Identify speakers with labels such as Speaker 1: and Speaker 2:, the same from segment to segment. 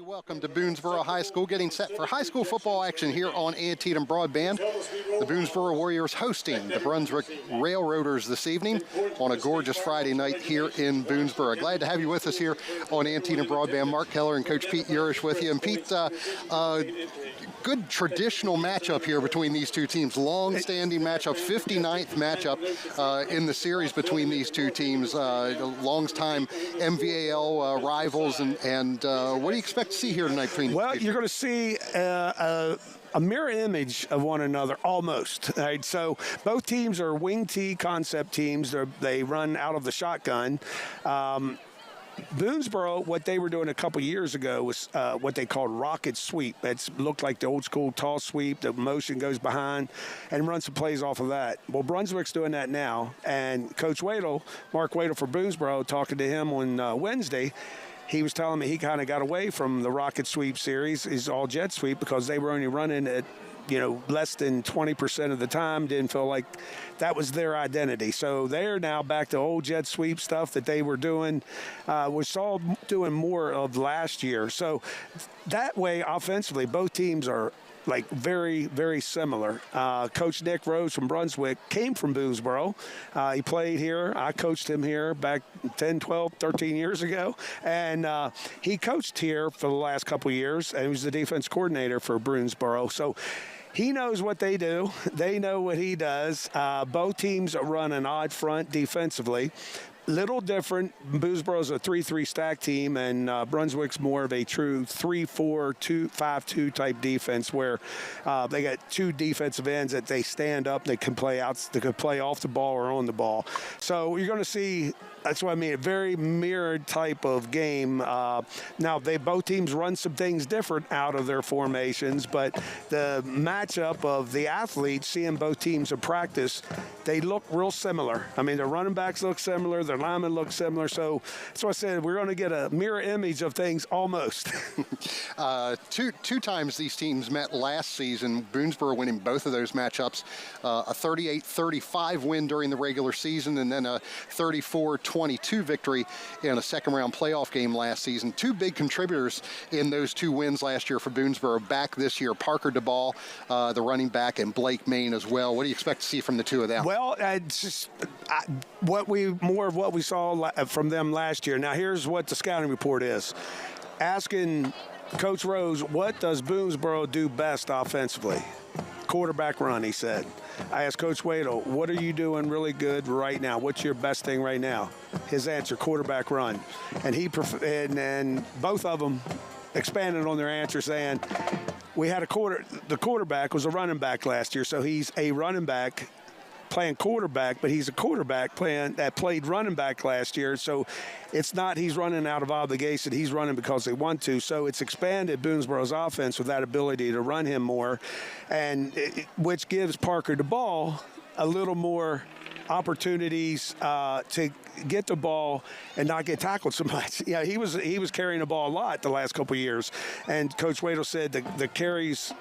Speaker 1: Welcome to Boonsboro High School, getting set for high school football action here on Antietam Broadband. The Boonsboro Warriors hosting the Brunswick Railroaders this evening on a gorgeous Friday night here in Boonsboro. Glad to have you with us here on Antietam Broadband. Mark Keller and Coach Pete Urish with you. And Pete, good traditional matchup here between these two teams. Long-standing matchup, 59th matchup in the series between these two teams. Long-time MVAL rivals. And what do you expect to see here tonight between
Speaker 2: Well, you're going to see a mirror image of one another, almost. Right? So both teams are wing T concept teams. They run out of the shotgun. Boonsboro, what they were doing a couple years ago was what they called rocket sweep. It looked like the old school tall sweep. The motion goes behind and run some plays off of that. Well, Brunswick's doing that now. And Coach Wadel, Mark Wadel for Boonsboro, talking to him on Wednesday, he was telling me he kind of got away from the rocket sweep series, his all jet sweep, because they were only running at less than 20% of the time. Didn't feel like that was their identity. So they're now back to old jet sweep stuff that they were doing. We saw doing more of last year. So that way, offensively, both teams are like very, very similar. Coach Nick Rose from Brunswick came from Boonsboro. He played here. I coached him here back 10, 12, 13 years ago. And he coached here for the last couple of years, and he was the defense coordinator for Boonsboro. So he knows what they do. They know what he does. Both teams run an odd front defensively. little different. Boonsboro's a 3-3 stack team, and Brunswick's more of a true 3-4, 5-2 type defense, where they got two defensive ends that they stand up. They can play out. They can play off the ball or on the ball. So you're going to see. That's what I mean, a very mirrored type of game. Now, both teams run some things different out of their formations, but the matchup of the athletes, seeing both teams in practice, they look real similar. I mean, their running backs look similar, their linemen look similar. So that's why I said we're going to get a mirror image of things almost.
Speaker 1: Two times these teams met last season. Boonsboro winning both of those matchups. A 38-35 win during the regular season, and then a 34-22 victory in a second-round playoff game last season. Two big contributors in those two wins last year for Boonsboro. Back this year, Parker DeBall, the running back, and Blake Main as well. What do you expect to see from the two of them?
Speaker 2: Well, it's just more of what we saw from them last year. Now, here's what the scouting report is. Asking Coach Rose, what does Boonsboro do best offensively? Quarterback run, he said. I asked Coach Wadel, what are you doing really good right now? What's your best thing right now? His answer, quarterback run. And both of them expanded on their answer, saying we had the quarterback was a running back last year, so he's a running back playing quarterback, but he's a quarterback that played running back last year. So it's not he's running out of obligation. He's running because they want to. So it's expanded Boonsboro's offense with that ability to run him more, and which gives Parker DeBall a little more opportunities to get the ball and not get tackled so much. Yeah, he was carrying the ball a lot the last couple of years, and Coach Wadel said the carries,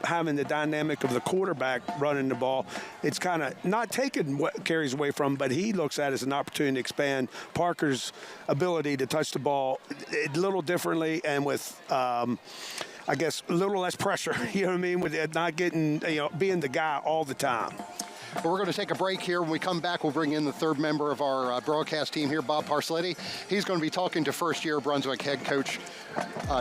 Speaker 2: having the dynamic of the quarterback running the ball, it's kind of not taking what carries away from, but he looks at it as an opportunity to expand Parker's ability to touch the ball a little differently and with I guess a little less pressure, you know what I mean, with it not getting, being the guy all the time.
Speaker 1: But we're going to take a break here. When we come back, we'll bring in the third member of our broadcast team here, Bob Parsletti. He's going to be talking to first-year Brunswick head coach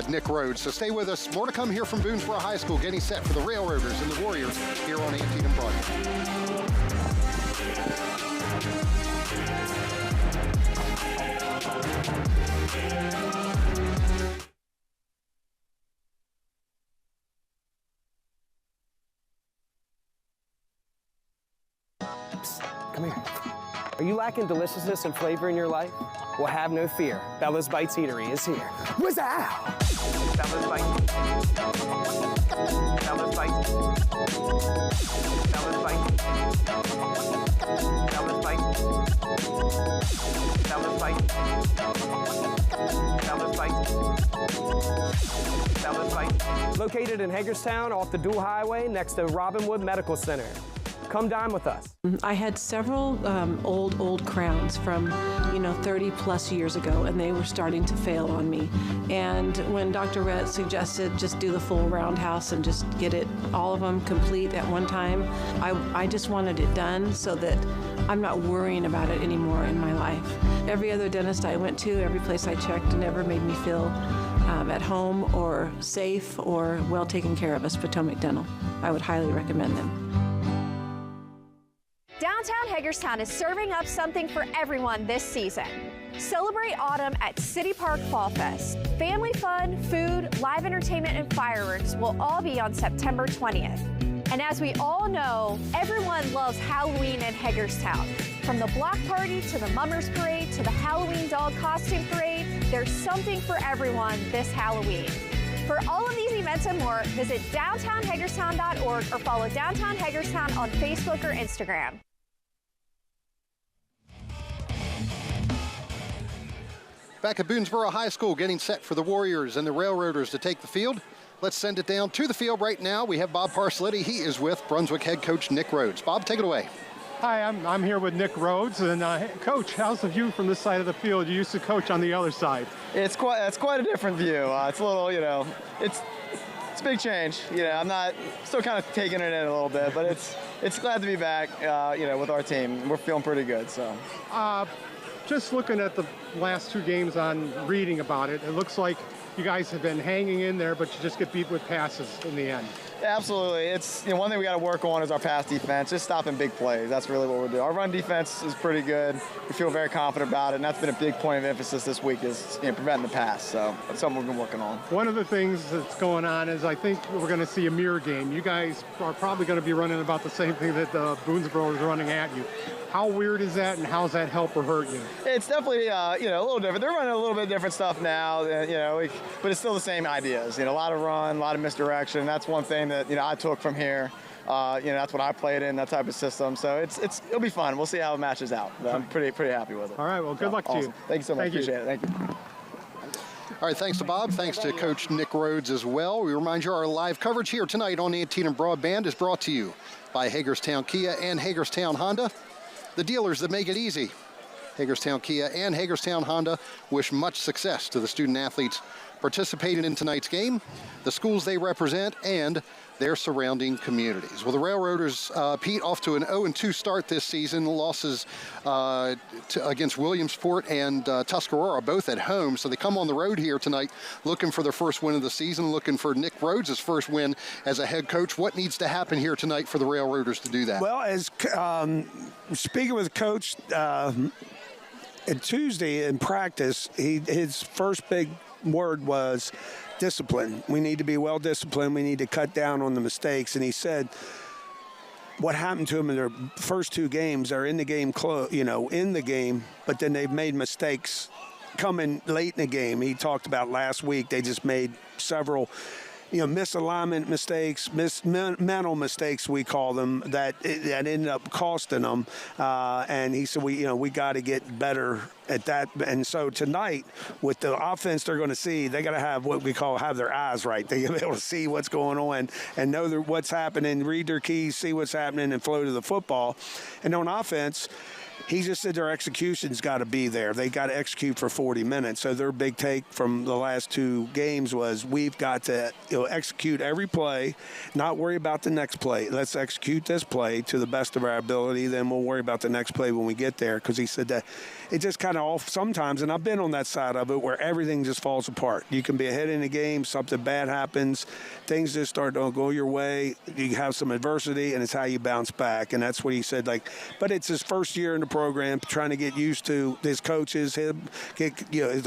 Speaker 1: Nick Rhodes. So stay with us. More to come here from Boonsboro High School, getting set for the Railroaders and the Warriors here on Antietam Broadband.
Speaker 3: Come here. Are you lacking deliciousness and flavor in your life? Well, have no fear. Bella's Bites Eatery is here. What's out? Bella's Bites. Bella's Bites. Bella's Bites. Bella's Bites. Bella's Bites. Bella's Bites. Bella's Bites. Located in Hagerstown off the Dual Highway next to Robinwood Medical Center. Come dine with us.
Speaker 4: I had several old crowns from 30 plus years ago, and they were starting to fail on me. And when Dr. Rhett suggested just do the full roundhouse and just get all of them complete at one time, I just wanted it done so that I'm not worrying about it anymore in my life. Every other dentist I went to, every place I checked, never made me feel at home or safe or well taken care of as Potomac Dental. I would highly recommend them.
Speaker 5: Downtown Hagerstown is serving up something for everyone this season. Celebrate autumn at City Park Fall Fest. Family fun, food, live entertainment, and fireworks will all be on September 20th. And as we all know, everyone loves Halloween in Hagerstown. From the block party to the Mummers Parade to the Halloween dog costume parade, there's something for everyone this Halloween. For all of these events and more, visit downtownhagerstown.org or follow Downtown Hagerstown on Facebook or Instagram.
Speaker 1: Back at Boonsboro High School, getting set for the Warriors and the Railroaders to take the field. Let's send it down to the field right now. We have Bob Parsletti. He is with Brunswick head coach Nick Rhodes. Bob, take it away.
Speaker 6: Hi, I'm here with Nick Rhodes, and Coach, how's the view from this side of the field? You used to coach on the other side.
Speaker 7: It's quite a different view. It's a little, it's a big change. I'm not still kind of taking it in a little bit, but it's glad to be back. With our team, we're feeling pretty good. So,
Speaker 6: just looking at the last two games on reading about it, it looks like you guys have been hanging in there, but you just get beat with passes in the end.
Speaker 7: Yeah, absolutely. It's one thing we got to work on is our pass defense, just stopping big plays. That's really what we're doing. Our run defense is pretty good. We feel very confident about it, and that's been a big point of emphasis this week is preventing the pass. So that's something we've been working on.
Speaker 6: One of the things that's going on is I think we're going to see a mirror game. You guys are probably going to be running about the same thing that Boonsboro is running at you. How weird is that, and how does that help or hurt you?
Speaker 7: It's definitely, a little different. They're running a little bit different stuff now, but it's still the same ideas. A lot of run, a lot of misdirection. That's one thing that, I took from here. That's what I played in, that type of system. So it'll be fun. We'll see how it matches out. But I'm pretty happy with it.
Speaker 6: All right, well, good luck to you.
Speaker 7: Thank you so much. Appreciate it. Thank you.
Speaker 1: All right, thanks to Bob. Thanks to Coach Nick Rhodes as well. We remind you our live coverage here tonight on Antietam Broadband is brought to you by Hagerstown Kia and Hagerstown Honda, the dealers that make it easy. Hagerstown Kia and Hagerstown Honda wish much success to the student athletes participating in tonight's game, the schools they represent, and their surrounding communities. Well, the Railroaders, Pete, off to an 0-2 start this season. Losses against Williamsport and Tuscarora, both at home. So they come on the road here tonight looking for their first win of the season, looking for Nick Rhodes' first win as a head coach. What needs to happen here tonight for the Railroaders to do that?
Speaker 2: Well, as speaking with Coach Tuesday in practice, his first big word was discipline. We need to be well disciplined. We need to cut down on the mistakes. And he said what happened to him in their first two games, they're in the game, in the game, but then they've made mistakes coming late in the game. He talked about last week, they just made several misalignment mistakes, mental mistakes, we call them, that ended up costing them. And he said, we got to get better at that. And so tonight, with the offense they're going to see, they got to have what we call have their eyes right. They got to be able to see what's going on and know what's happening, read their keys, see what's happening, and flow to the football. And on offense, he just said their execution's got to be there. They got to execute for 40 minutes. So their big take from the last two games was we've got to execute every play, not worry about the next play. Let's execute this play to the best of our ability. Then we'll worry about the next play when we get there. Because he said that it just kind of off sometimes, and I've been on that side of it, where everything just falls apart. You can be ahead in the game, something bad happens, things just start to go your way. You have some adversity, and it's how you bounce back. And that's what he said. But it's his first year in the program, trying to get used to his coaches, the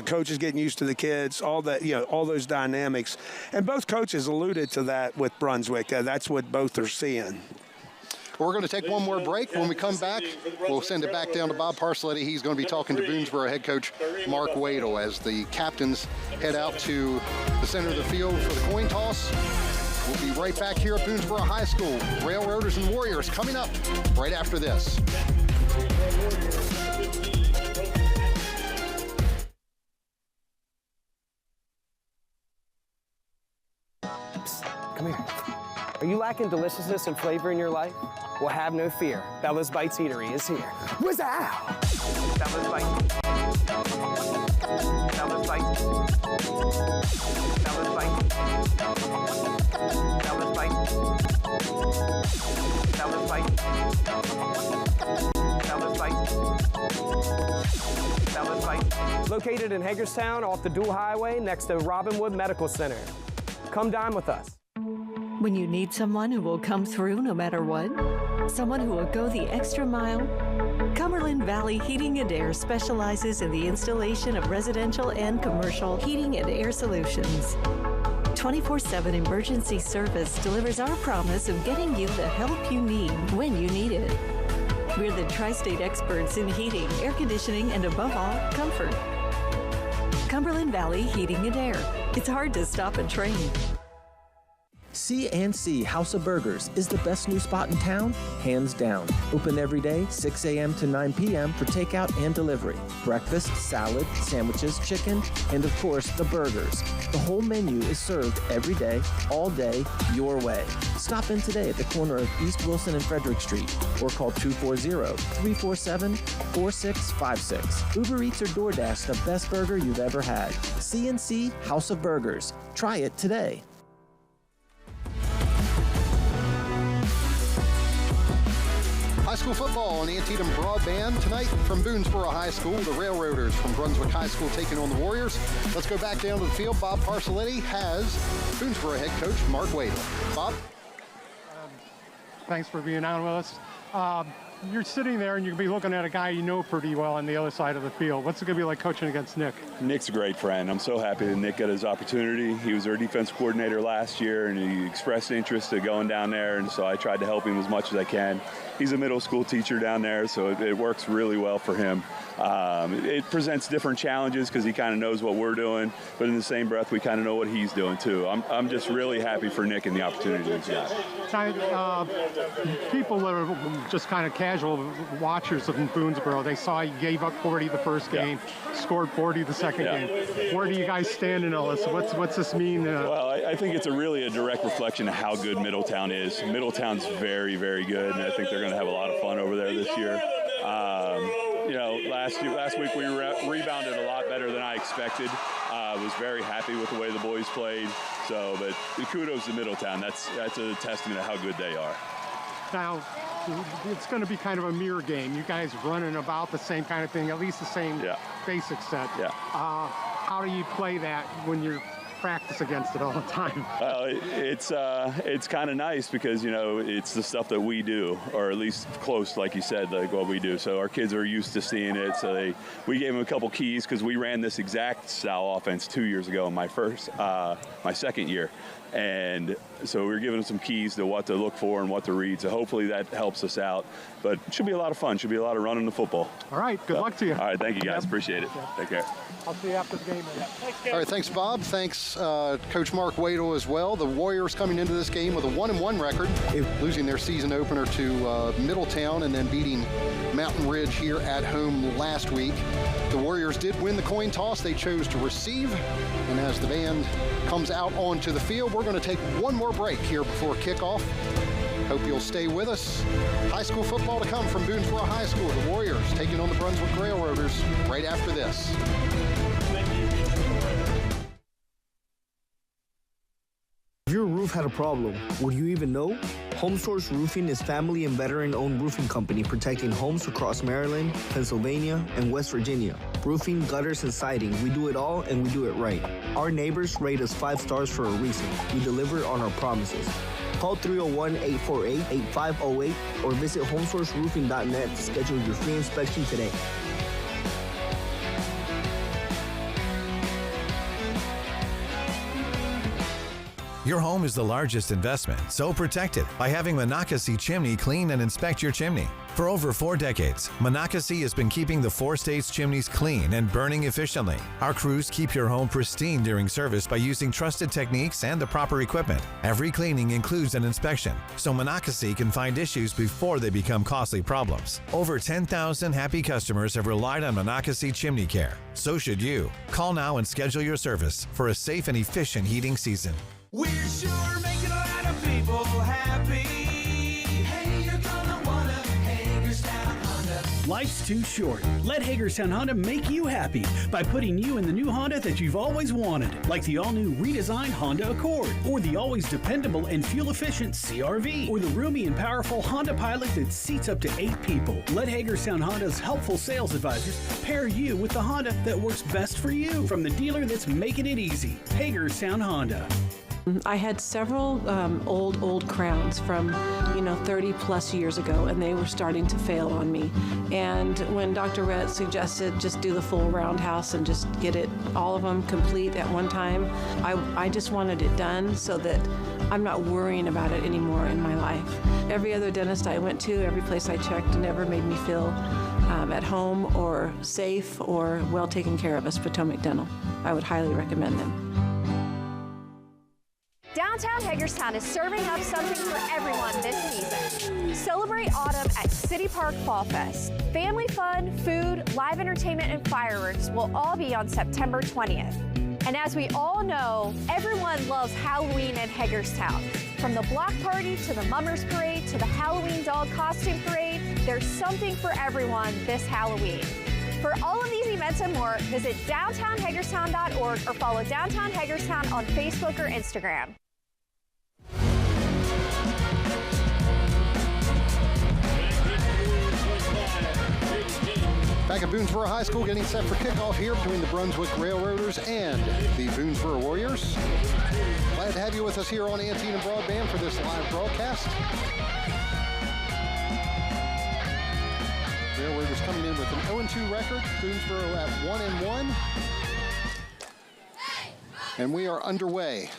Speaker 2: coaches getting used to the kids, all that, all those dynamics. And both coaches alluded to that with Brunswick. That's what both are seeing.
Speaker 1: We're going to take one more break. When we come back, we'll send it back down to Bob Parcelletti. He's going to be talking to Boonsboro head coach Mark Wadel as the captains head out to the center of the field for the coin toss. We'll be right back here at Boonsboro High School. Railroaders and Warriors coming up right after this.
Speaker 3: Psst, come here. Are you lacking deliciousness and flavor in your life? Well, have no fear. Bella's Bites Eatery is here. Wazzow! Bella's Bites. Bella's Bites. Bella's Bites. Bella's Bites. Bella's Bites. Bella's Bites. Bella's Bites. Located in Hagerstown off the Dual Highway next to Robinwood Medical Center. Come dine with us.
Speaker 8: When you need someone who will come through no matter what, someone who will go the extra mile, Cumberland Valley Heating and Air specializes in the installation of residential and commercial heating and air solutions. 24/7 emergency service delivers our promise of getting you the help you need when you need it. We're the tri-state experts in heating, air conditioning, and above all, comfort. Cumberland Valley Heating and Air. It's hard to stop a train.
Speaker 9: C&C House of Burgers is the best new spot in town, hands down. Open every day, 6 a.m. to 9 p.m. for takeout and delivery. Breakfast, salad, sandwiches, chicken, and of course, the burgers. The whole menu is served every day, all day, your way. Stop in today at the corner of East Wilson and Frederick Street, or call 240-347-4656. Uber Eats or DoorDash the best burger you've ever had. C&C House of Burgers. Try it today.
Speaker 1: High school football on Antietam Broadband tonight from Boonsboro High School. The Railroaders from Brunswick High School taking on the Warriors. Let's go back down to the field. Bob Parcelletti has Boonsboro head coach Mark Wadel. Bob?
Speaker 6: Thanks for being on with us. You're sitting there and you'll be looking at a guy you know pretty well on the other side of the field. What's it going to be like coaching against Nick?
Speaker 10: Nick's a great friend. I'm so happy that Nick got his opportunity. He was our defense coordinator last year, and he expressed interest in going down there, and so I tried to help him as much as I can. He's a middle school teacher down there, so it works really well for him. It presents different challenges because he kind of knows what we're doing, but in the same breath, we kind of know what he's doing too. I'm just really happy for Nick and the opportunity he's got.
Speaker 6: People that are just kind of casual watchers of Boonsboro, they saw you gave up 40 the first game, scored 40 the second game. Where do you guys stand in all this? What's this mean?
Speaker 10: Well, I think it's really a direct reflection of how good Middletown is. Middletown's very, very good, and I think they're going to have a lot of fun over there this year. Last week we rebounded a lot better than I expected. Was very happy with the way the boys played. So, but kudos to Middletown. That's a testament of how good they are.
Speaker 6: Now, it's going to be kind of a mirror game. You guys running about the same kind of thing, at least the same basic set.
Speaker 10: Yeah.
Speaker 6: How do you play that when you're practice against it all the time?
Speaker 10: It's kind of nice because, it's the stuff that we do, or at least close, like you said, like what we do. So our kids are used to seeing it. So we gave them a couple keys because we ran this exact style offense 2 years ago in my second year. And so we were giving them some keys to what to look for and what to read. So hopefully that helps us out. But it should be a lot of fun. Should be a lot of running the football.
Speaker 6: All right. Good luck to you.
Speaker 10: All right. Thank you, guys. Appreciate it. Take care.
Speaker 6: I'll see you after the game.
Speaker 1: All right. Thanks, Bob. Thanks, Coach Mark Wadel as well. The Warriors coming into this game with a 1-1 record, losing their season opener to Middletown and then beating Mountain Ridge here at home last week. The Warriors did win the coin toss. They chose to receive. And as the band comes out onto the field, we're going to take one more break here before kickoff. Hope you'll stay with us. High school football to come from Boonsboro High School. The Warriors taking on the Brunswick Railroaders right after this.
Speaker 11: If your roof had a problem, would you even know? HomeSource Roofing is family and veteran-owned roofing company protecting homes across Maryland, Pennsylvania, and West Virginia. Roofing, gutters, and siding, we do it all and we do it right. Our neighbors rate us 5 stars for a reason. We deliver on our promises. Call 301-848-8508 or visit homesourceroofing.net to schedule your free inspection today.
Speaker 12: Your home is the largest investment, so protect it by having Monocacy Chimney clean and inspect your chimney. For over 4 decades, Monocacy has been keeping the 4 states' chimneys clean and burning efficiently. Our crews keep your home pristine during service by using trusted techniques and the proper equipment. Every cleaning includes an inspection, so Monocacy can find issues before they become costly problems. Over 10,000 happy customers have relied on Monocacy Chimney Care. So should you. Call now and schedule your service for a safe and efficient heating season.
Speaker 13: We're sure making a lot of people happy. Hey, you're gonna wanna Hagerstown Honda.
Speaker 14: Life's too short. Let Hagerstown Honda make you happy by putting you in the new Honda that you've always wanted, like the all-new redesigned Honda Accord, or the always dependable and fuel-efficient CR-V, or the roomy and powerful Honda Pilot that seats up to 8 people. Let Hagerstown Honda's helpful sales advisors pair you with the Honda that works best for you, from the dealer that's making it easy. Hagerstown Honda.
Speaker 4: I had several old crowns from 30 plus years ago, and they were starting to fail on me. And when Dr. Rhett suggested just do the full roundhouse and just get it, all of them complete at one time, I just wanted it done so that I'm not worrying about it anymore in my life. Every other dentist I went to, every place I checked, never made me feel at home or safe or well taken care of as Potomac Dental. I would highly recommend them.
Speaker 5: Downtown Hagerstown is serving up something for everyone this season. Celebrate autumn at City Park Fall Fest. Family fun, food, live entertainment, and fireworks will all be on September 20th. And as we all know, everyone loves Halloween in Hagerstown. From the block party to the Mummers Parade to the Halloween dog costume parade, there's something for everyone this Halloween. For all of these events and more, visit downtownhagerstown.org or follow Downtown Hagerstown on Facebook or Instagram.
Speaker 1: Back at Boonsboro High School, getting set for kickoff here between the Brunswick Railroaders and the Boonsboro Warriors. Glad to have you with us here on Antietam Broadband for this live broadcast. Railroaders coming in with an 0-2 record. Boonsboro at 1-1. And we are underway.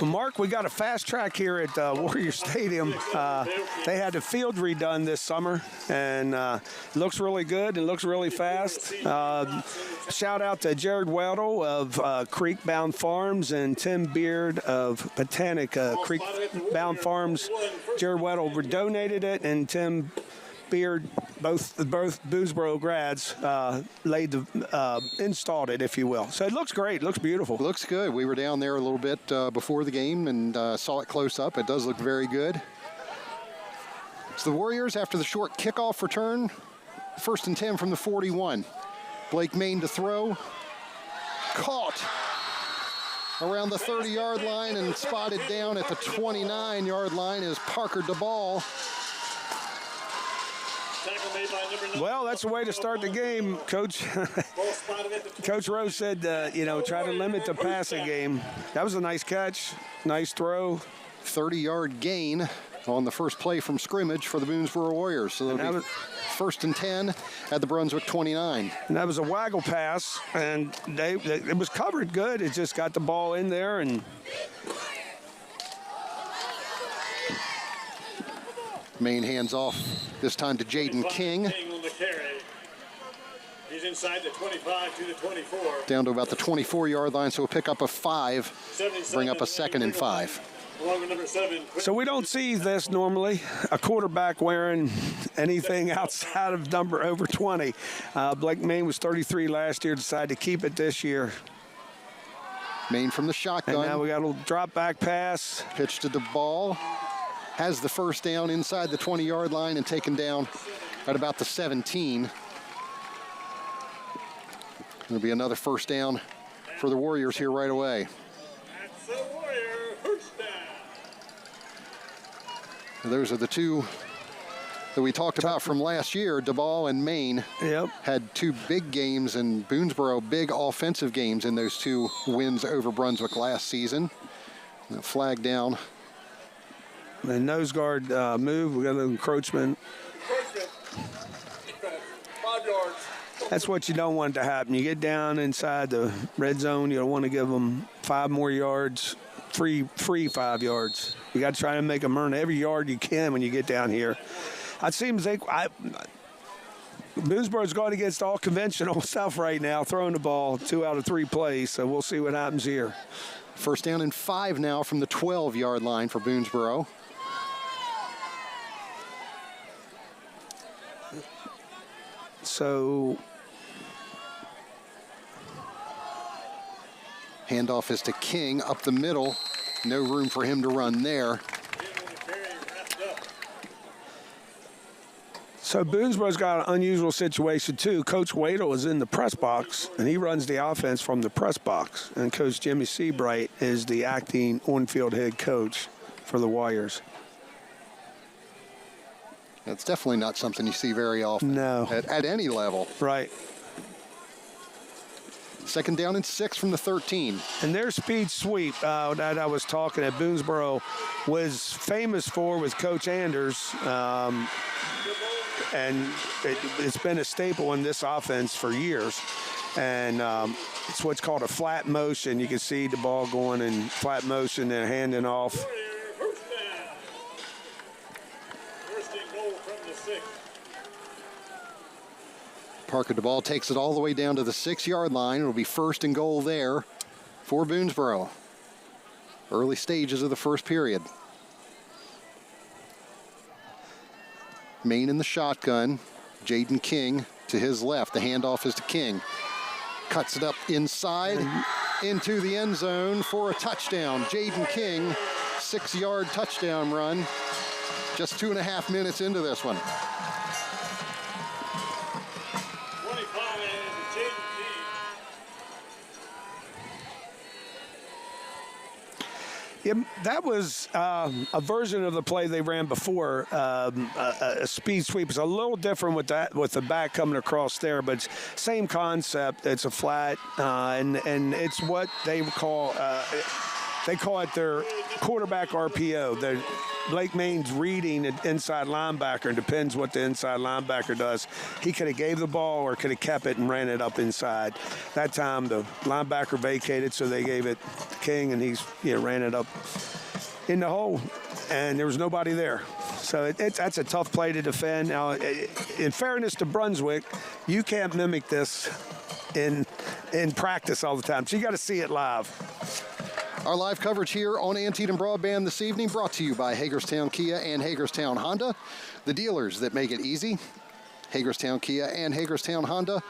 Speaker 2: Well, Mark, we got a fast track here at Warrior Stadium. They had the field redone this summer, and it looks really good. It looks really fast. Shout out to Jared Wadel of Creekbound Farms and Tim Beard of Botanic Creekbound Farms. Jared Wadel donated it, and Tim Beard, both Boonsboro grads, installed it, if you will. So it looks great. It looks beautiful.
Speaker 1: Looks good. We were down there a little bit before the game and saw it close up. It does look very good. It's the Warriors after the short kickoff return. 1st and 10 from the 41. Blake Main to throw. Caught around the 30-yard line and spotted down at the 29-yard line is Parker DeBall.
Speaker 2: Well, that's a way to start the game, Coach. Coach Rose said, try to limit the passing game. That was a nice catch, nice throw.
Speaker 1: 30-yard gain on the first play from scrimmage for the Boonsboro Warriors. So that'll be 1st and 10 at the Brunswick 29.
Speaker 2: And that was a waggle pass, and it was covered good. It just got the ball in there, and
Speaker 1: Main hands off, this time to Jaden King.
Speaker 15: He's inside the 25 to the 24.
Speaker 1: Down to about the 24-yard line, so we'll pick up a 5, bring up a 2nd and 5.
Speaker 2: So we don't see this normally, a quarterback wearing anything outside of number over 20. Blake Main was 33 last year, decided to keep it this year.
Speaker 1: Main from the shotgun.
Speaker 2: And now we got a little drop back pass.
Speaker 1: Pitch to the ball. Has the first down inside the 20-yard line and taken down at about the 17. It'll be another first down for the Warriors here right away.
Speaker 15: That's the Warrior first down.
Speaker 1: Those are the two that we talked about from last year. DeBall and Main had 2 big games, and Boonsboro big offensive games in those 2 wins over Brunswick last season. Flag down.
Speaker 2: The nose guard move. We got an encroachment.
Speaker 15: 5 yards.
Speaker 2: That's what you don't want to happen. You get down inside the red zone, you don't want to give them 5 more yards, free 5 yards. You got to try to make them earn every yard you can when you get down here. It seems like Boonsboro's going against all conventional stuff right now, throwing the ball 2 out of 3 plays, so we'll see what happens here.
Speaker 1: First down and 5 now from the 12-yard line for Boonsboro.
Speaker 2: So
Speaker 1: handoff is to King up the middle. No room for him to run there.
Speaker 2: So Boonsboro's got an unusual situation too. Coach Wadel is in the press box, and he runs the offense from the press box. And Coach Jimmy Seabright is the acting on-field head coach for the Warriors.
Speaker 1: That's definitely not something you see very often.
Speaker 2: No.
Speaker 1: At any level.
Speaker 2: Right.
Speaker 1: 2nd down and 6 from the 13.
Speaker 2: And their speed sweep that I was talking at Boonsboro was famous for with Coach Anders. And it's been a staple in this offense for years. And it's what's called a flat motion. You can see the ball going in flat motion and handing off.
Speaker 1: Parker DeBall takes it all the way down to the 6-yard line. It'll be 1st and goal there for Boonsboro. Early stages of the first period. Main in the shotgun. Jaden King to his left. The handoff is to King. Cuts it up inside into the end zone for a touchdown. Jaden King, 6-yard touchdown run. Just 2.5 minutes into this one.
Speaker 2: Yeah, that was a version of the play they ran before. A speed sweep is a little different with that, with the back coming across there, but same concept. It's a flat, and it's what they call it their quarterback RPO. The Blake Main's reading an inside linebacker, and depends what the inside linebacker does. He could have gave the ball or could have kept it and ran it up inside. That time the linebacker vacated, so they gave it to King, and ran it up in the hole, and there was nobody there. So that's a tough play to defend. Now, in fairness to Brunswick, you can't mimic this in practice all the time, so you got to see it live.
Speaker 1: Our live coverage here on Antietam Broadband this evening brought to you by Hagerstown Kia and Hagerstown Honda, the dealers that make it easy. Hagerstown Kia and Hagerstown Honda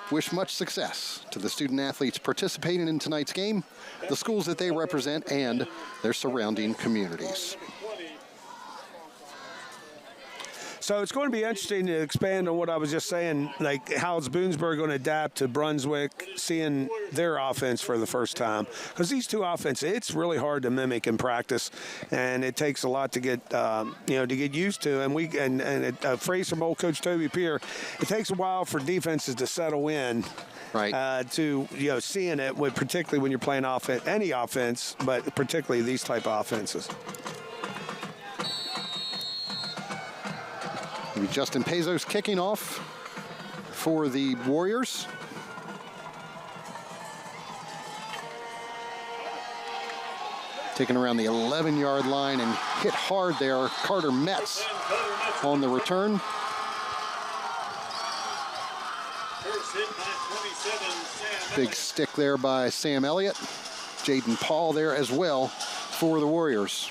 Speaker 1: wish much success to the student athletes participating in tonight's game, the schools that they represent, and their surrounding communities.
Speaker 2: So it's going to be interesting to expand on what I was just saying, like how's Boonsboro going to adapt to Brunswick, seeing their offense for the first time. Because these two offenses, it's really hard to mimic in practice, and it takes a lot to get used to. And a phrase from old Coach Toby Pierre, it takes a while for defenses to settle in.
Speaker 1: Right.
Speaker 2: To seeing it, particularly when you're playing any offense, but particularly these type of offenses.
Speaker 1: Justin Pezos kicking off for the Warriors. Taking around the 11-yard line and hit hard there. Carter Metz on the return. Big stick there by Sam Elliott. Jaden Paul there as well for the Warriors.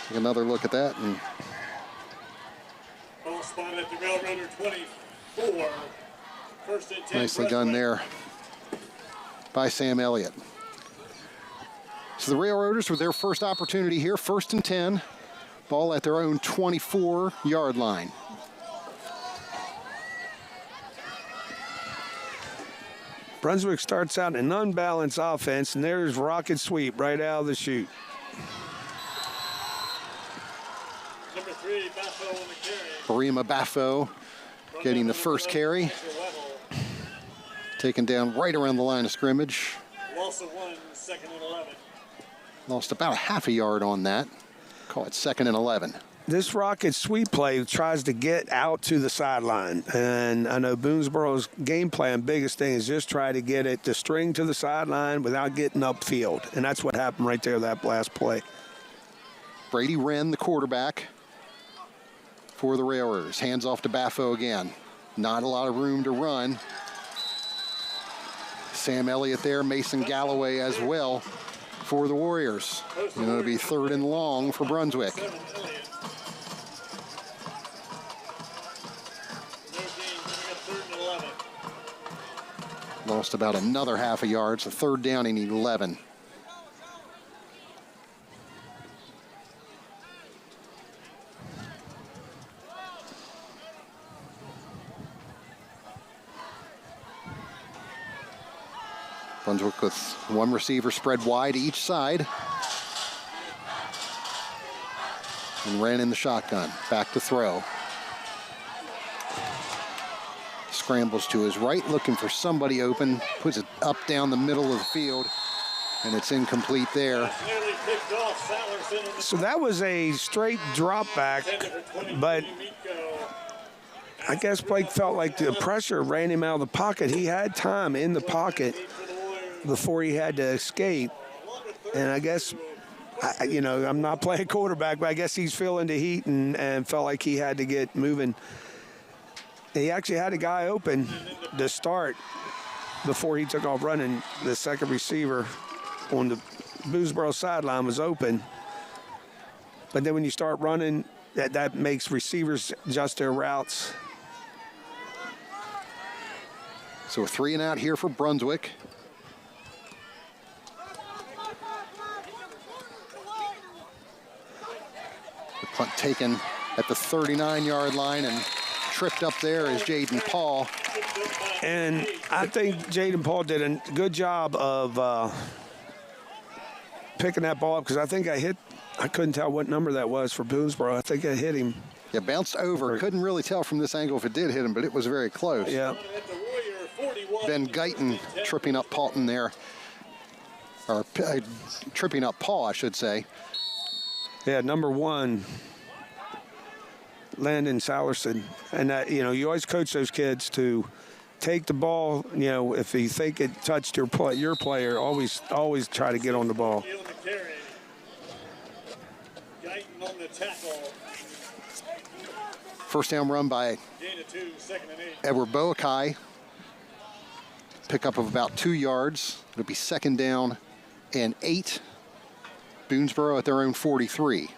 Speaker 1: Take another look at that. And
Speaker 15: spot at the Railroader 24. First and 10.
Speaker 1: Nicely done there by Sam Elliott. So the Railroaders with their first opportunity here, 1st and 10. Ball at their own 24-yard line.
Speaker 2: Brunswick starts out an unbalanced offense, and there's rocket sweep right out of the chute.
Speaker 15: Number 3, Baffo on the carry.
Speaker 1: Barima Baffo getting the first carry. Taken down right around the line of scrimmage.
Speaker 15: Loss of 1, 2nd and 11.
Speaker 1: Lost about a half a yard on that. Call it 2nd and 11.
Speaker 2: This rocket sweep play tries to get out to the sideline. And I know Boonsboro's game plan, biggest thing is just try to get it to string to the sideline without getting upfield. And that's what happened right there, that last play.
Speaker 1: Brady Wren, the quarterback for the Railroaders. Hands off to Baffo again. Not a lot of room to run. Sam Elliott there, Mason Galloway as well for the Warriors. And it'll be 3rd and long for Brunswick. Lost about another half a yard, so 3rd down and 11. Brunswick with one receiver spread wide each side. And ran in the shotgun. Back to throw. Scrambles to his right, looking for somebody open. Puts it up down the middle of the field. And it's incomplete there.
Speaker 2: So that was a straight drop back, but I guess Blake felt like the pressure ran him out of the pocket. He had time in the pocket before he had to escape. And I guess, I'm not playing quarterback, but I guess he's feeling the heat and felt like he had to get moving. He actually had a guy open to start before he took off running. The second receiver on the Boonsboro sideline was open. But then when you start running, that makes receivers adjust their routes.
Speaker 1: So a 3 and out here for Brunswick. The punt taken at the 39-yard line, and tripped up there is Jaden Paul.
Speaker 2: And I think Jaden Paul did a good job of picking that ball up because I think I couldn't tell what number that was for Boonsboro. I think I hit him.
Speaker 1: Yeah, bounced over. Couldn't really tell from this angle if it did hit him, but it was very close.
Speaker 2: Yeah.
Speaker 1: Ben Guyton tripping up Paulton there. Or tripping up Paul, I should say.
Speaker 2: Yeah, number 1, Landon Salerson. And that, you always coach those kids to take the ball, if you think it touched your player, always try to get on the ball.
Speaker 1: First down run by Edward Boakai. Pickup of about 2 yards. It'll be 2nd down and 8. Boonsboro at their own 43.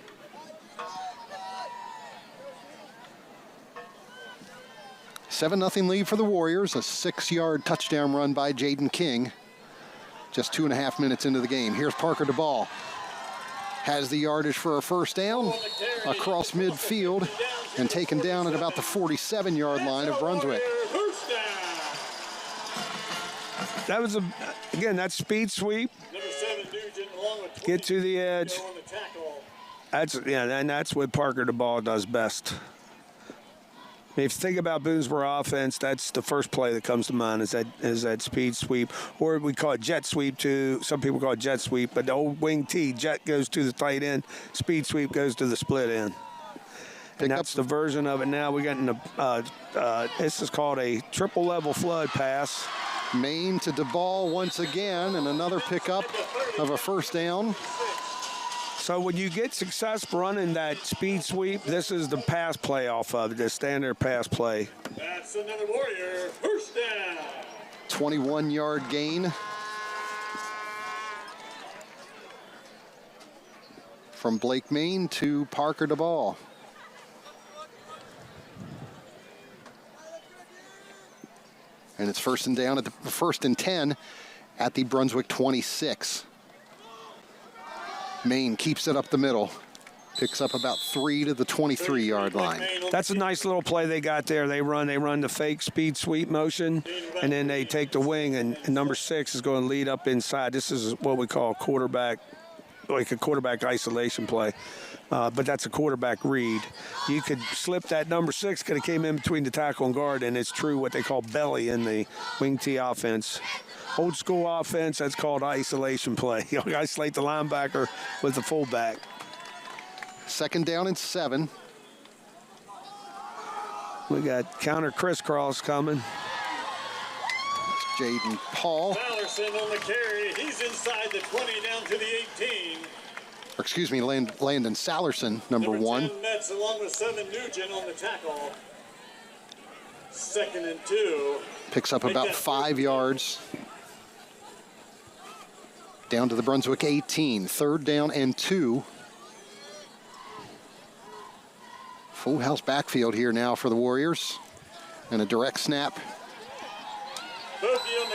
Speaker 1: $7-0 lead for the Warriors. A 6-yard touchdown run by Jaden King. Just 2.5 minutes into the game. Here's Parker DeBall. Has the yardage for a first down across midfield and taken down at about the 47-yard line of Brunswick.
Speaker 2: That was that's speed sweep. Get to the edge. That's what Parker DeBall does best. If you think about Boonsboro offense, that's the first play that comes to mind is that speed sweep, or we call it jet sweep too. Some people call it jet sweep, but the old wing T, jet goes to the tight end, speed sweep goes to the split end. And that's the version of it now. We got in this is called a triple level flood pass.
Speaker 1: Main to DeBall once again, and another pickup of a first down.
Speaker 2: So when you get success running that speed sweep, this is the pass play off of it, the standard pass play.
Speaker 15: That's another Warrior first down.
Speaker 1: 21-yard gain from Blake Main to Parker DeBall. And it's first and 10 at the Brunswick 26. Main keeps it up the middle. Picks up about 3 to the 23-yard line.
Speaker 2: That's a nice little play they got there. They run the fake speed sweep motion, and then they take the wing, and number 6 is going to lead up inside. This is what we call a quarterback isolation play. But that's a quarterback read. You could slip that number 6, could have came in between the tackle and guard, and it's true what they call belly in the wing T offense. Old school offense, that's called isolation play. You isolate the linebacker with the fullback.
Speaker 1: 2nd down and 7.
Speaker 2: We got counter crisscross coming.
Speaker 1: Jaden Paul.
Speaker 15: Salerson on the carry. He's inside the 20 down to the 18.
Speaker 1: Excuse me, Landon Salerson, number 1.
Speaker 15: 10 Metz along with 7 Nugent on the tackle. 2nd and 2.
Speaker 1: Picks up about 5 yards. Down to the Brunswick 18. 3rd down and 2. Full house backfield here now for the Warriors. And a direct snap.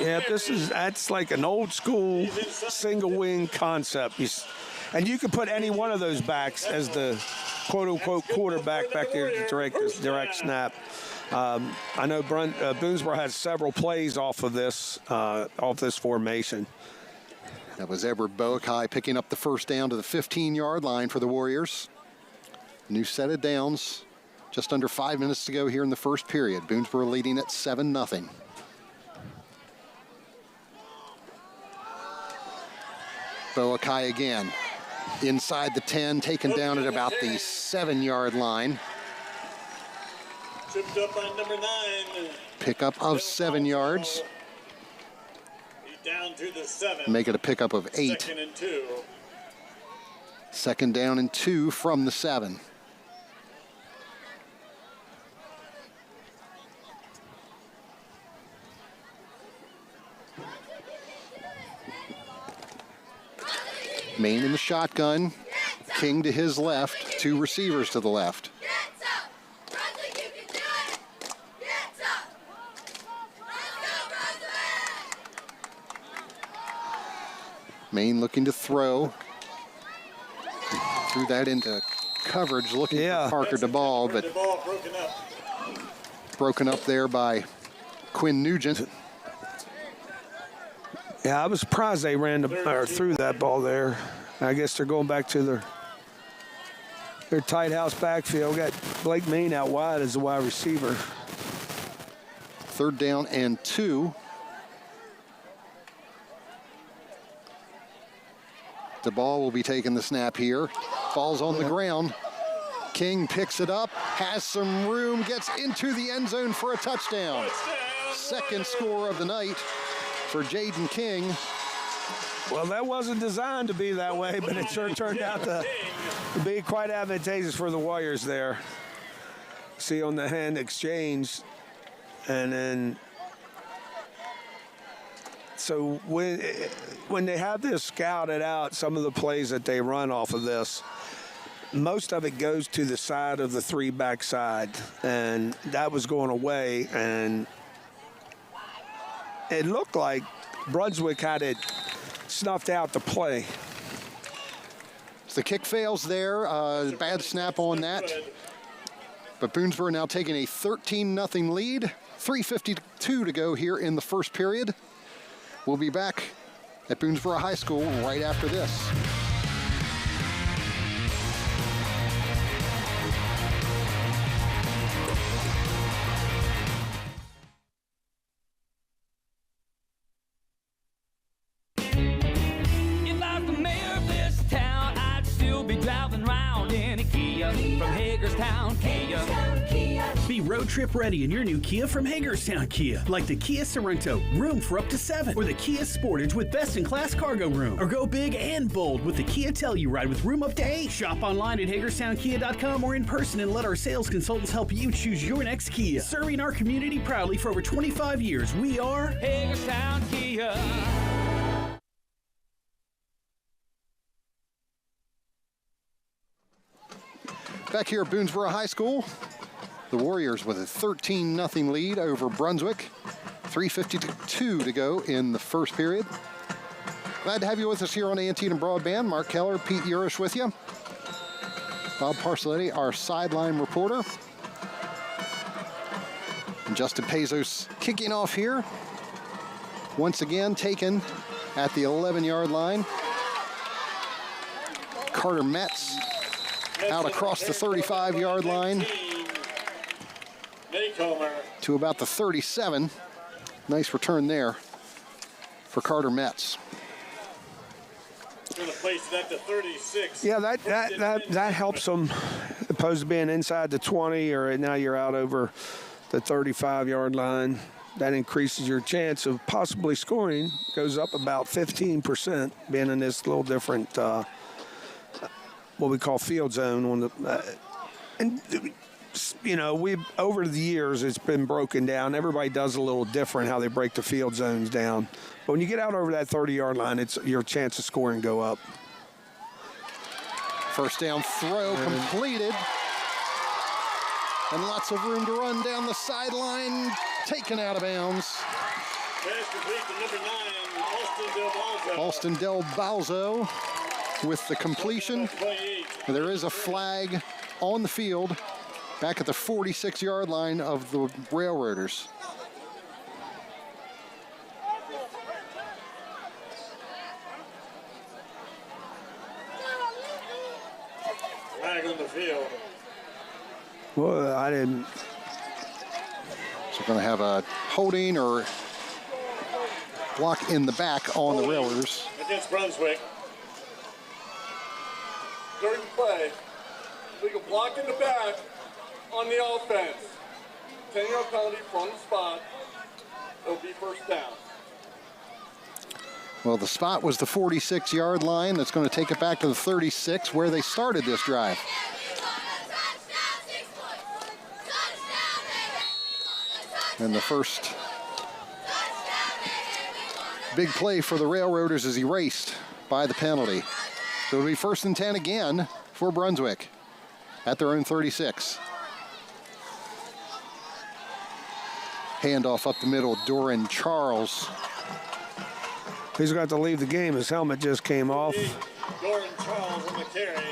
Speaker 2: Yeah, that's like an old school single wing concept. And you could put any one of those backs as the quote-unquote quarterback back there to direct snap. I know Boonsboro has several plays off this formation.
Speaker 1: That was Edward Boakai picking up the first down to the 15-yard line for the Warriors. New set of downs. Just under 5 minutes to go here in the first period. Boonsboro leading at 7-0. Boakai again. Inside the 10, taken down at about the 7-yard line.
Speaker 15: Tripped up on number 9.
Speaker 1: Pickup of 7 yards.
Speaker 15: Down to the 7.
Speaker 1: Make it a pickup of 8.
Speaker 15: 2nd and 2.
Speaker 1: 2nd down and 2 from the 7. Main in the shotgun. King to his left. 2 receivers to the left. Main looking to throw. Threw that into coverage, looking for Parker DeBall, but broken up there by Quinn Nugent.
Speaker 2: Yeah, I was surprised they threw that ball there. I guess they're going back to their tight house backfield. Got Blake Main out wide as the wide receiver.
Speaker 1: 3rd down and 2. The ball will be taking the snap here. Ball's on the ground. King picks it up, has some room, gets into the end zone for a touchdown. 2nd score of the night for Jaden King.
Speaker 2: Well, that wasn't designed to be that way, but it sure turned out to be quite advantageous for the Warriors there. See on the hand exchange, and then so when they have this scouted out, some of the plays that they run off of this, most of it goes to the side of the 3-back side, and that was going away, and it looked like Brunswick had it snuffed out the play.
Speaker 1: So the kick fails there. Bad snap on that. But Boonsboro now taking a 13-0 lead. 3:52 to go here in the first period. We'll be back at Boonsboro High School right after this.
Speaker 13: If I was the mayor of this town, I'd still be driving around in a Kia from Hagerstown, Kia.
Speaker 14: Be road trip ready in your new Kia from Hagerstown Kia, like the Kia Sorento, room for up to 7, or the Kia Sportage with best-in-class cargo room, or go big and bold with the Kia Telluride with room up to 8. Shop online at HagerstownKia.com or in person and let our sales consultants help you choose your next Kia. Serving our community proudly for over 25 years, we are
Speaker 13: Hagerstown Kia.
Speaker 1: Back here at Boonsboro High School, the Warriors with a 13-0 lead over Brunswick. 3:52 to go in the first period. Glad to have you with us here on Antietam Broadband. Mark Keller, Pete Urish with you. Bob Parcelletti, our sideline reporter. And Justin Pezos kicking off here. Once again taken at the 11-yard line. Carter Metz out across the 35-yard line to about the 37. Nice return there for Carter Metz.
Speaker 15: Going to place that to 36.
Speaker 2: Yeah, that helps them, opposed to being inside the 20, or now you're out over the 35-yard line. That increases your chance of possibly scoring. Goes up about 15%, being in this little different what we call field zone on the and you know, we've over the years it's been broken down. Everybody does a little different how they break the field zones down. But when you get out over that 30-yard line, it's your chance of scoring go up.
Speaker 1: First down throw completed. And lots of room to run down the sideline. Taken out of bounds.
Speaker 15: Pass complete to number 9,
Speaker 1: Alston Del Balzo with the completion. There is a flag on the field back at the 46-yard line of the Railroaders.
Speaker 15: Flag on the field.
Speaker 2: Well, I didn't.
Speaker 1: So we're going to have a holding or block in the back on the Railroaders.
Speaker 15: Against Brunswick. During the play, legal block in the back on the offense. 10-yard penalty from the spot. It'll be first down.
Speaker 1: Well, the spot was the 46-yard line. That's going to take it back to the 36, where they started this drive. And the first big play for the Railroaders is erased by the penalty. So it'll be 1st and 10 again for Brunswick at their own 36. Handoff up the middle, Doran Charles.
Speaker 2: He's got to leave the game. His helmet just came off.
Speaker 15: Doran Charles on the carry.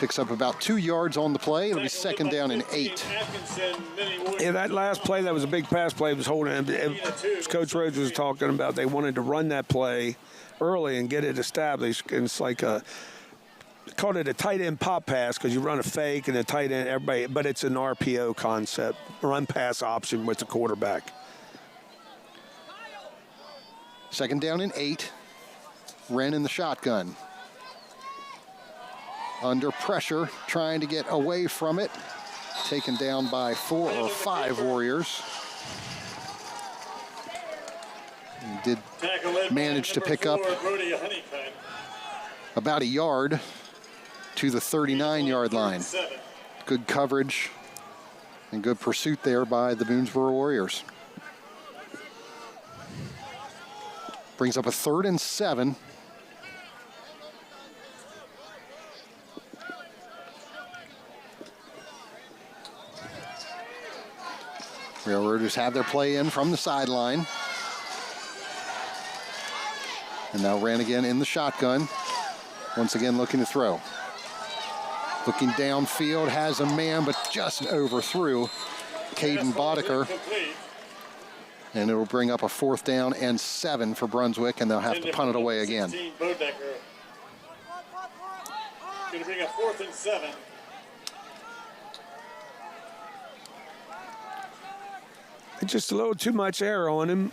Speaker 1: Picks up about 2 yards on the play. It'll be second down and 8.
Speaker 2: Yeah, that last play, that was a big pass play. Was holding. As Coach Rhodes was talking about, they wanted to run that play early and get it established. And it's like called it a tight end pop pass because you run a fake and a tight end, everybody, but it's an RPO concept, run pass option with the quarterback.
Speaker 1: Second down and 8. Wren in the shotgun. Under pressure, trying to get away from it. Taken down by 4 or 5 Warriors. He did manage to pick up about a yard to the 39-yard line. Good coverage and good pursuit there by the Boonsboro Warriors. Brings up a 3rd and 7. Railroaders have their play in from the sideline. And now Wren again in the shotgun. Once again looking to throw. Looking downfield, has a man, but just overthrew Caden Boddicker. And it'll bring up a 4th down and 7 for Brunswick, and they'll have to punt it away again.
Speaker 15: Going to bring up 4th and 7.
Speaker 2: Just a little too much air on him.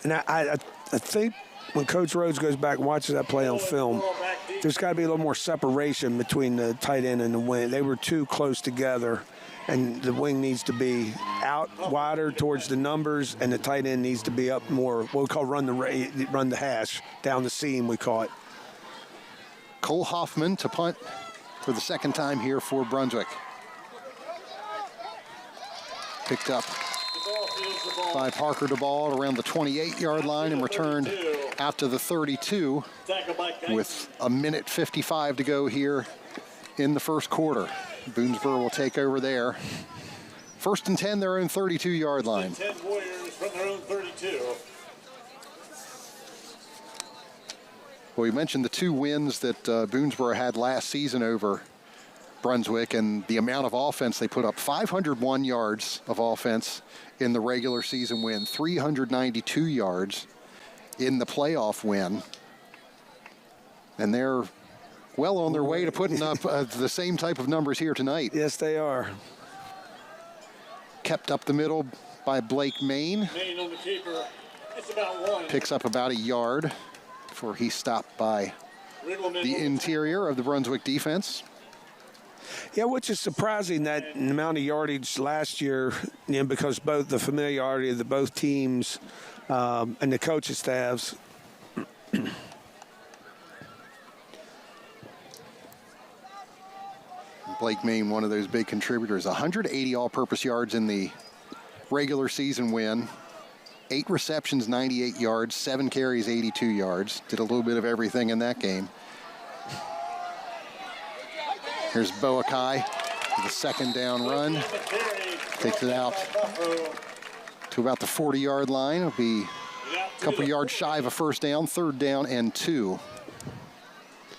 Speaker 2: And I think when Coach Rhodes goes back and watches that play on film, there's got to be a little more separation between the tight end and the wing. They were too close together, and the wing needs to be out wider towards the numbers, and the tight end needs to be up more, what we call run the hash, down the seam we call it.
Speaker 1: Cole Hoffman to punt for the 2nd time here for Brunswick. Picked up by Parker DeBall around the 28-yard line and returned out to the 32 with a minute 55 to go here in the first quarter. Boonsboro will take over there. 1st and 10, their own 32-yard line.
Speaker 15: 10 Warriors from their own 32.
Speaker 1: Well, we mentioned the 2 wins that Boonsboro had last season over Brunswick and the amount of offense they put up. 501 yards of offense in the regular season win, 392 yards in the playoff win. And they're well on their way to putting up the same type of numbers here tonight.
Speaker 2: Yes, they are.
Speaker 1: Kept up the middle by Blake Main.
Speaker 15: Main on the keeper. It's about 1.
Speaker 1: Picks up about a yard before he's stopped by the interior of the Brunswick defense.
Speaker 2: Yeah, which is surprising that the amount of yardage last year, you know, because both the familiarity of both teams and the coaching staffs.
Speaker 1: Blake Main, one of those big contributors, 180 all-purpose yards in the regular season win. 8 receptions, 98 yards, 7 carries, 82 yards. Did a little bit of everything in that game. Here's Boakai with a 2nd down run. Takes it out to about the 40-yard line. It'll be a couple yards shy of a 1st down, 3rd down and 2.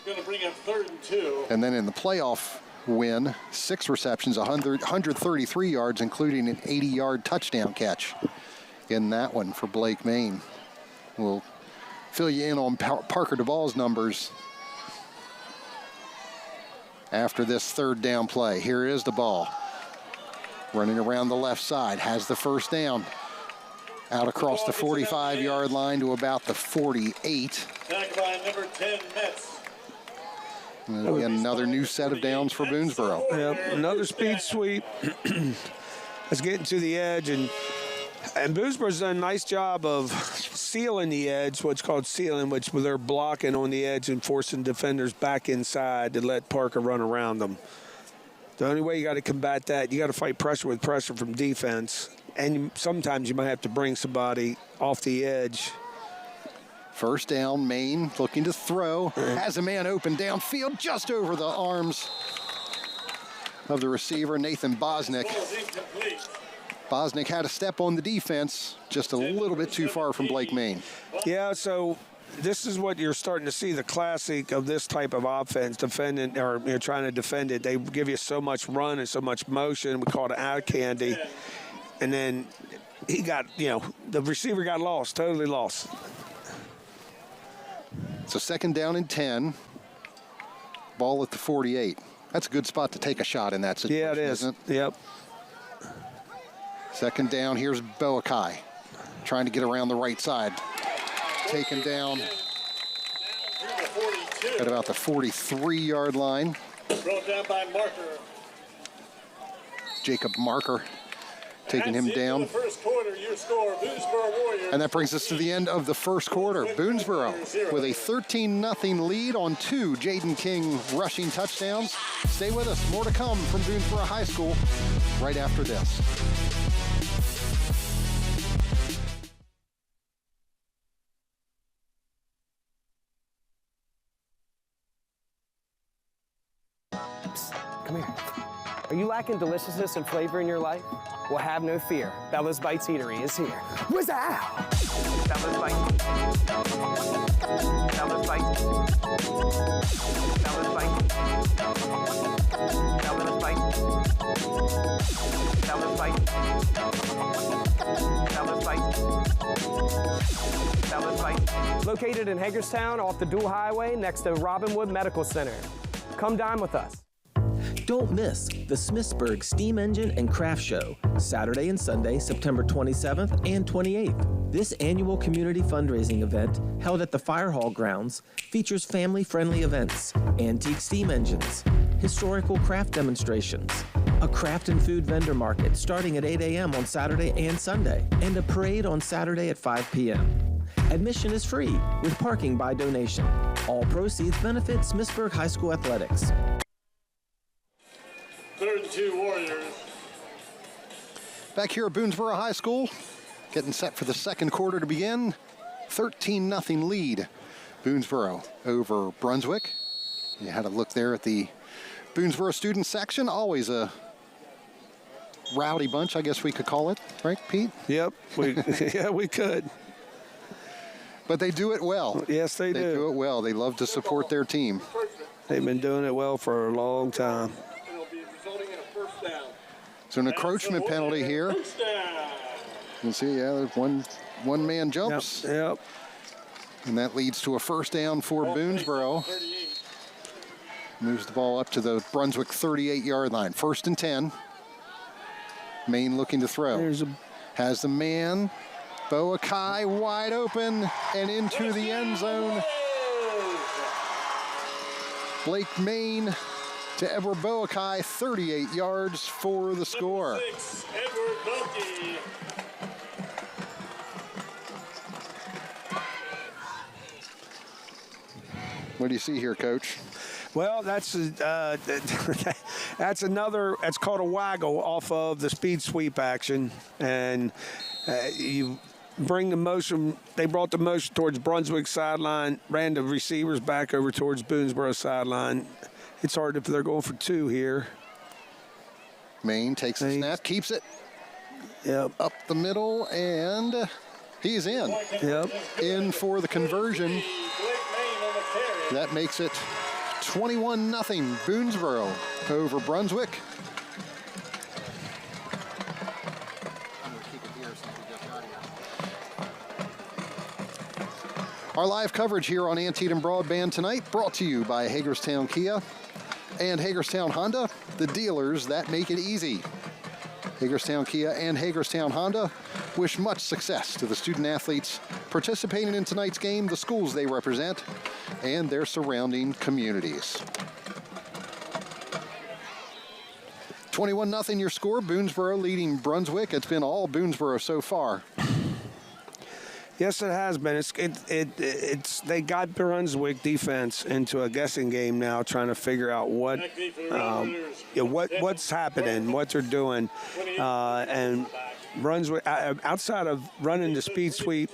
Speaker 15: Going to bring up 3rd and 2.
Speaker 1: And then in the playoff win, 6 receptions, 133 yards, including an 80-yard touchdown catch in that one for Blake Main. We'll fill you in on Parker DeBall's numbers after this 3rd down play. Here is the ball. Running around the left side, has the 1st down. Out across the 45-yard line to about the 48.
Speaker 15: Back by number 10, Metz.
Speaker 1: And again, another new set of downs for Boonsboro.
Speaker 2: Yep, another speed sweep. Let's get into the edge, and Boonsboro's done a nice job of sealing the edge, what's called sealing, which they're blocking on the edge and forcing defenders back inside to let Parker run around them. The only way you got to combat that, you got to fight pressure with pressure from defense, and sometimes you might have to bring somebody off the edge.
Speaker 1: 1st down, Main looking to throw. Has a man open downfield just over the arms of the receiver, Nathan Bosnick. Bosnick had a step on the defense, just a little bit too far from Blake Main.
Speaker 2: Yeah, so this is what you're starting to see, the classic of this type of offense, defending or trying to defend it. They give you so much run and so much motion. We call it eye candy. And then he got, the receiver got lost, totally lost.
Speaker 1: So 2nd down and 10. Ball at the 48. That's a good spot to take a shot in that situation,
Speaker 2: Yeah, it is.
Speaker 1: isn't it?
Speaker 2: Yep.
Speaker 1: 2nd down, here's Boakai trying to get around the right side. Taken down at about the 43-yard line.
Speaker 15: Brought down by Marker.
Speaker 1: Jacob Marker taking him down.
Speaker 15: First quarter, your score, Boonsboro Warriors.
Speaker 1: And that brings us to the end of the first quarter. Boonsboro with a 13-0 lead on 2 Jaden King rushing touchdowns. Stay with us. More to come from Boonsboro High School right after this.
Speaker 3: Come here. Are you lacking deliciousness and flavor in your life? Well, have no fear. Bella's Bites Eatery is here. What's out? Bella's Bites. Bella's Bites. Bella's Bites. Bella's Bites. Bella's Bites. Bella's Bites. Bella's Bites. Located in Hagerstown off the Dual Highway next to Robinwood Medical Center. Come dine with us.
Speaker 9: Don't miss the Smithsburg Steam Engine and Craft Show, Saturday and Sunday, September 27th and 28th. This annual community fundraising event, held at the Fire Hall grounds, features family-friendly events, antique steam engines, historical craft demonstrations, a craft and food vendor market starting at 8 a.m. on Saturday and Sunday, and a parade on Saturday at 5 p.m. Admission is free, with parking by donation. All proceeds benefit Smithsburg High School Athletics.
Speaker 15: 3rd and 2 Warriors.
Speaker 1: Back here at Boonsboro High School, getting set for the second quarter to begin. 13-0 lead. Boonsboro over Brunswick. You had a look there at the Boonsboro student section. Always a rowdy bunch, I guess we could call it, right, Pete?
Speaker 2: Yep, yeah, we could.
Speaker 1: But they do it well.
Speaker 2: Yes, they do.
Speaker 1: They do it well. They love to support their team.
Speaker 2: They've been doing it well for a long time.
Speaker 1: So an encroachment penalty here. You can see, yeah, there's one man jumps.
Speaker 2: Yep.
Speaker 1: And that leads to a first down for Boonsboro. Moves the ball up to the Brunswick 38-yard line. 1st and 10. Maine looking to throw. Has the man. Boakai wide open and into the end zone. Blake Maine to Edward Boakai, 38 yards for the score.
Speaker 15: Edward Boakai.
Speaker 1: What do you see here, Coach?
Speaker 2: Well, that's another. That's called a waggle off of the speed sweep action, and you bring the motion. They brought the motion towards Brunswick sideline, ran the receivers back over towards Boonsboro sideline. It's hard if they're going for 2 here.
Speaker 1: Maine takes the snap, keeps it.
Speaker 2: Yep.
Speaker 1: Up the middle, and he's in.
Speaker 2: Yep.
Speaker 1: In for the conversion. That makes it 21-0 Boonsboro over Brunswick. Our live coverage here on Antietam Broadband tonight brought to you by Hagerstown Kia and Hagerstown Honda, the dealers that make it easy. Hagerstown Kia and Hagerstown Honda wish much success to the student athletes participating in tonight's game, the schools they represent, and their surrounding communities. 21-0 your score. Boonsboro leading Brunswick. It's been all Boonsboro so far.
Speaker 2: Yes, it has been. It's they got Brunswick defense into a guessing game now, trying to figure out what's happening, what they're doing, and Brunswick outside of running the speed sweep.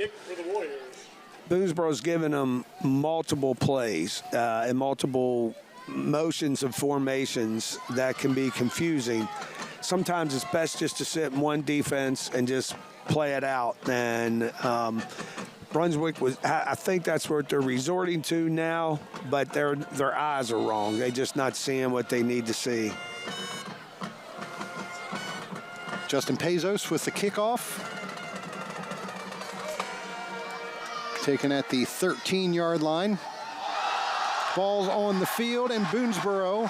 Speaker 2: Boonsboro's given them multiple plays and multiple motions of formations that can be confusing. Sometimes it's best just to sit in one defense and just play it out. And Brunswick I think that's what they're resorting to now, but their eyes are wrong. They're just not seeing what they need to see.
Speaker 1: Justin Pezos with the kickoff. Taken at the 13-yard line. Ball's on the field, and Boonsboro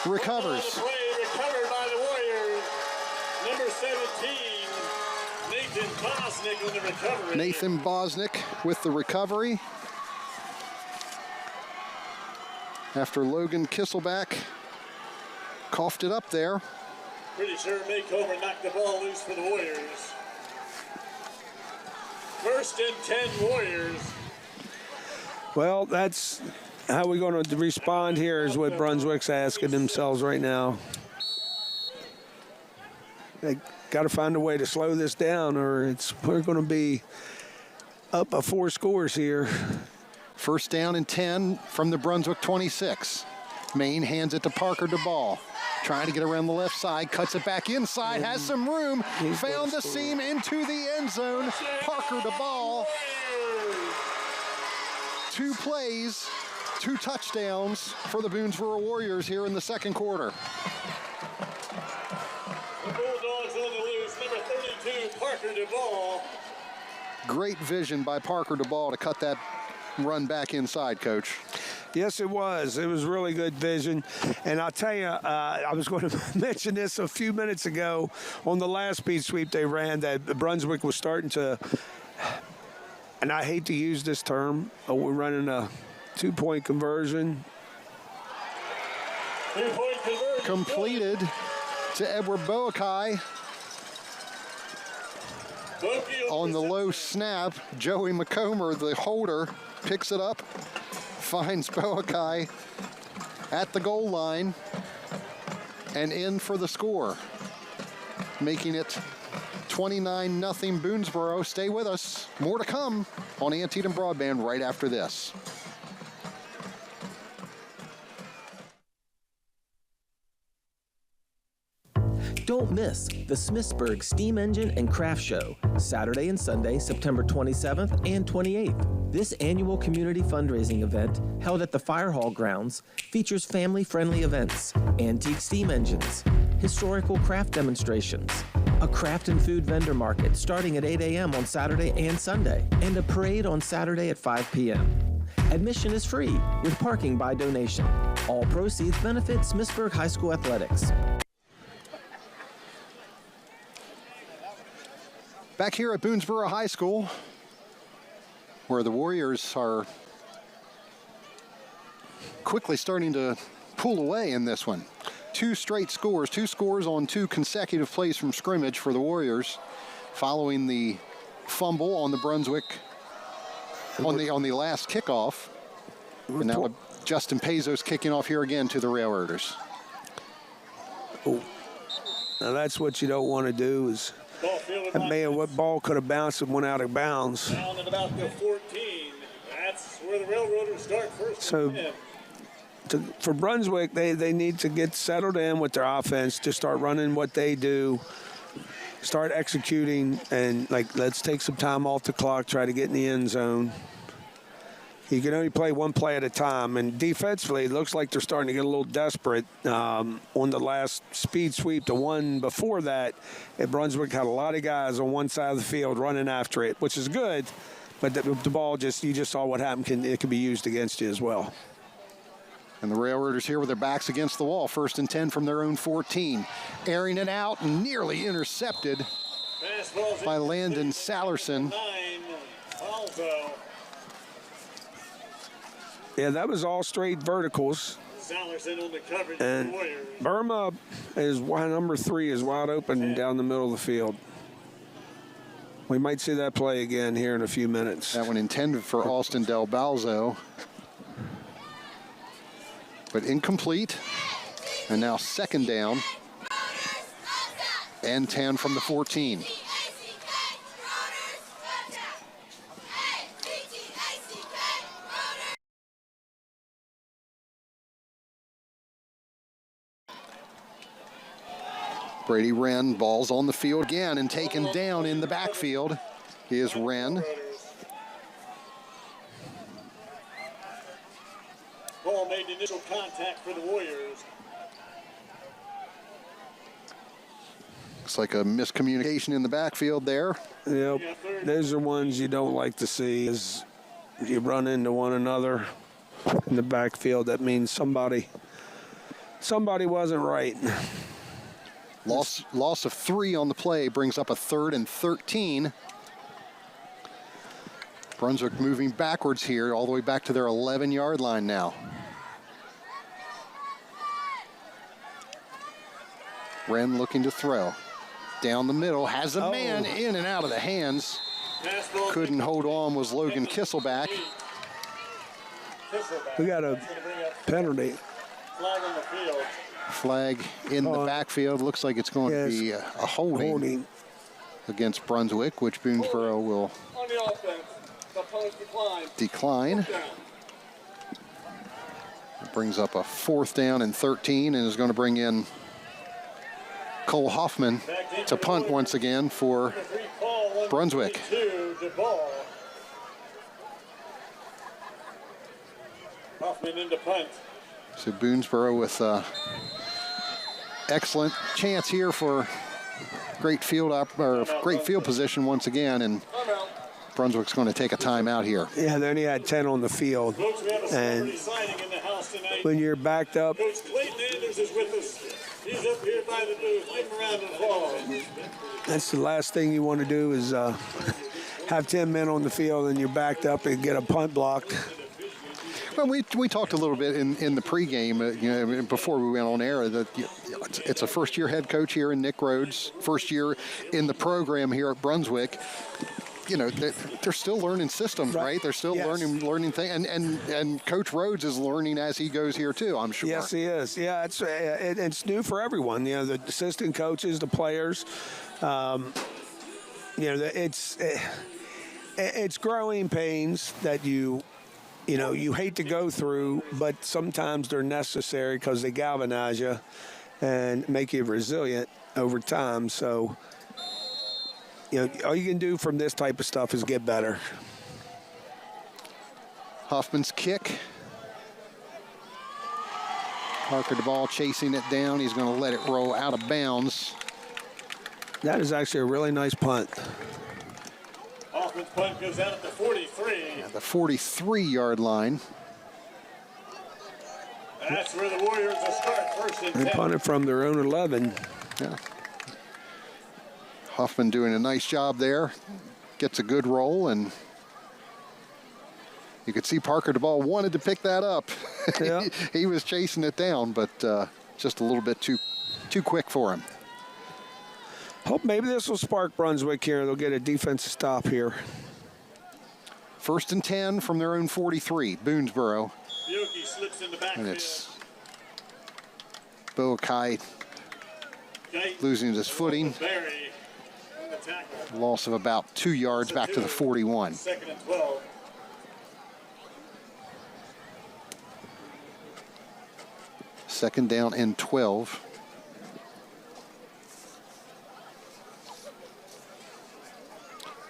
Speaker 1: recovers.
Speaker 15: Recovered by the Warriors. Number 17, Nathan Bosnick on the recovery.
Speaker 1: Nathan Bosnick with the recovery. After Logan Kisselback coughed it up there.
Speaker 15: Pretty sure Makeover knocked the ball loose for the Warriors. First and 10 Warriors.
Speaker 2: Well, that's how we're going to respond here is what Brunswick's asking themselves right now. They got to find a way to slow this down, or we're going to be up by 4 scores here.
Speaker 1: First down and 10 from the Brunswick 26. Maine hands it to Parker DeBall. Trying to get around the left side, cuts it back inside, has some room, found the seam into the end zone. Parker DeBall. 2 plays, 2 touchdowns for the Boonsboro Warriors here in the second quarter.
Speaker 15: The Bulldogs on the loose, number 32, Parker DeBall.
Speaker 1: Great vision by Parker DeBall to cut that run back inside, Coach.
Speaker 2: Yes, it was. It was really good vision. And I'll tell you, I was going to mention this a few minutes ago on the last speed sweep they ran, that Brunswick was starting to, and I hate to use this term, but we're running a 2-point conversion.
Speaker 15: 2-point conversion.
Speaker 1: Completed to Edward Boakai. On the low snap, Joey McComber, the holder, picks it up. Finds Boakai at the goal line and in for the score, making it 29-0 Boonsboro. Stay with us. More to come on Antietam Broadband right after this.
Speaker 9: Don't miss the Smithsburg Steam Engine and Craft Show, Saturday and Sunday, September 27th and 28th. This annual community fundraising event, held at the Fire Hall grounds, features family-friendly events, antique steam engines, historical craft demonstrations, a craft and food vendor market starting at 8 a.m. on Saturday and Sunday, and a parade on Saturday at 5 p.m. Admission is free, with parking by donation. All proceeds benefit Smithsburg High School Athletics.
Speaker 1: Back here at Boonsboro High School, where the Warriors are quickly starting to pull away in this one. 2 straight scores, 2 scores on 2 consecutive plays from scrimmage for the Warriors, following the fumble on the Brunswick on the last kickoff. And now Justin Pezos kicking off here again to the Railroaders.
Speaker 2: Oh, now that's what you don't want to do is. Man, what ball could have bounced and went out of bounds.
Speaker 15: Down at about the 14. That's where the Railroaders start first.
Speaker 2: So for Brunswick, they need to get settled in with their offense, to start running what they do, start executing, and let's take some time off the clock, try to get in the end zone. You can only play one play at a time, and defensively, it looks like they're starting to get a little desperate. On the last speed sweep, the one before that, Brunswick had a lot of guys on one side of the field running after it, which is good, but the ball you just saw what happened. It can be used against you as well.
Speaker 1: And the Railroaders here with their backs against the wall, 1st and 10 from their own 14. Airing it out, nearly intercepted by Landon Sallerson.
Speaker 2: Yeah, that was all straight verticals.
Speaker 15: Sallerson on the coverage
Speaker 2: and
Speaker 15: of the Warriors.
Speaker 2: Burma is number 3 is wide open down the middle of the field. We might see that play again here in a few minutes.
Speaker 1: That one intended for Austin Del Balzo, but incomplete. And now 2nd down and 10 from the 14. Brady Wren, ball's on the field again and taken down in the backfield is Wren.
Speaker 16: Ball made initial contact for the Warriors.
Speaker 1: Looks like a miscommunication in the backfield there.
Speaker 2: Yep, those are ones you don't like to see. As you run into one another in the backfield, that means somebody wasn't right.
Speaker 1: Loss of 3 on the play brings up a 3rd and 13. Brunswick moving backwards here, all the way back to their 11-yard line now. Wren looking to throw. Down the middle, has a man in and out of the hands. Couldn't hold on, was Logan Kisselback.
Speaker 2: We got a penalty.
Speaker 16: Flag on the field.
Speaker 1: Flag in the backfield. Looks like it's going to be a holding against Brunswick, which Boonsboro will
Speaker 15: On the offense, the opponent's
Speaker 1: decline. It brings up a 4th down and 13 and is going to bring in Cole Hoffman to punt once again for Brunswick.
Speaker 16: Hoffman into punt.
Speaker 1: So Boonsboro with excellent chance here for great field position once again, and Brunswick's going to take a timeout here.
Speaker 2: Yeah, they only had 10 on the field, and when you're backed up,
Speaker 16: Coach Clayton Anders is with us. He's up here by the booth. Give him a round of applause.
Speaker 2: that's the last thing you want to do is have 10 men on the field and you're backed up and get a punt blocked.
Speaker 1: Well, we talked a little bit in the pregame, before we went on air, that it's a first-year head coach here in Nick Rhodes, first year in the program here at Brunswick. They're still learning systems, right? They're still learning things, and Coach Rhodes is learning as he goes here too, I'm sure.
Speaker 2: Yes, he is. Yeah, it's new for everyone. The assistant coaches, the players. It's growing pains that you hate to go through, but sometimes they're necessary because they galvanize you and make you resilient over time. So, all you can do from this type of stuff is get better.
Speaker 1: Hoffman's kick. Parker the ball chasing it down. He's going to let it roll out of bounds.
Speaker 2: That is actually a really nice punt.
Speaker 16: Hoffman's punt goes out at the 43.
Speaker 1: Yeah, the 43-yard line.
Speaker 16: That's where the Warriors will start, 1st and 10.
Speaker 2: They punted from their own 11.
Speaker 1: Yeah. Hoffman doing a nice job there. Gets a good roll, and you could see Parker the ball wanted to pick that up.
Speaker 2: Yeah.
Speaker 1: he was chasing it down, but just a little bit too quick for him.
Speaker 2: Hope maybe this will spark Brunswick here. They'll get a defensive stop here.
Speaker 1: 1st and 10 from their own 43, Boonsboro.
Speaker 16: Yoki slips in the backfield.
Speaker 1: And it's Boakai losing his footing. Loss of about 2 yards back to the 41.
Speaker 16: 2nd and 12.
Speaker 1: Second down and 12.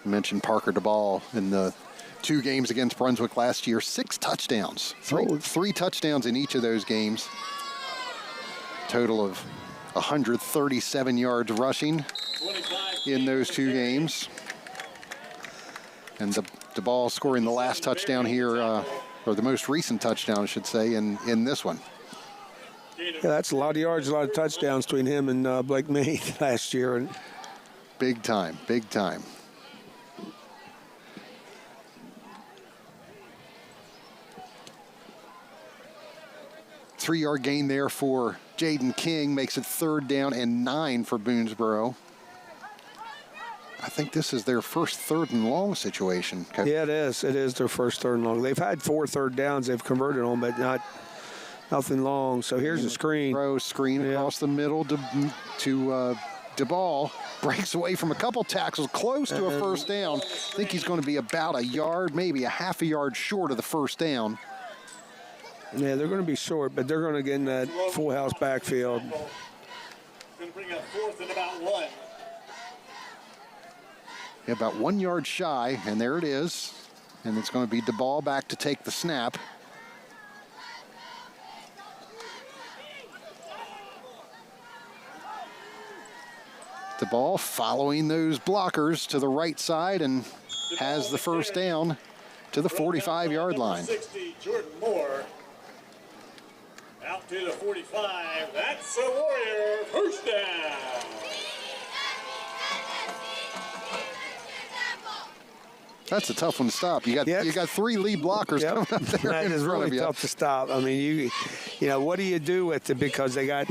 Speaker 1: I mentioned Parker DeBall in the 2 games against Brunswick last year, 6 touchdowns, three touchdowns in each of those games. Total of 137 yards rushing in those 2 games. And DeBall scoring the last touchdown here, or the most recent touchdown, I should say, in this one.
Speaker 2: Yeah, that's a lot of yards, a lot of touchdowns between him and Blake May last year.
Speaker 1: Big time, big time. Three-yard gain there for Jaden King, makes it 3rd down and 9 for Boonsboro. I think this is their first 3rd and long situation.
Speaker 2: Yeah, it is. It is their first 3rd and long. They've had 4 third downs they've converted on, but nothing long. So here's a screen.
Speaker 1: Screen across the middle to DeBall. Breaks away from a couple tackles, close to a 1st down. I think he's going to be about a yard, maybe a half a yard short of the 1st down.
Speaker 2: Yeah, they're going to be short, but they're going to get in that full house backfield.
Speaker 16: Going to bring up 4th and about 1.
Speaker 1: Yeah, about 1 yard shy, and there it is. And it's going to be DeBall back to take the snap. The ball following those blockers to the right side and has the first down to the 45-yard line.
Speaker 16: 60, Jordan Moore. Out to the 45. That's a Warrior first down.
Speaker 1: That's a tough one to stop. You got three lead blockers coming up there
Speaker 2: That
Speaker 1: in
Speaker 2: is
Speaker 1: front
Speaker 2: really
Speaker 1: of you.
Speaker 2: tough to stop. I mean, you know, what do you do with it, because they got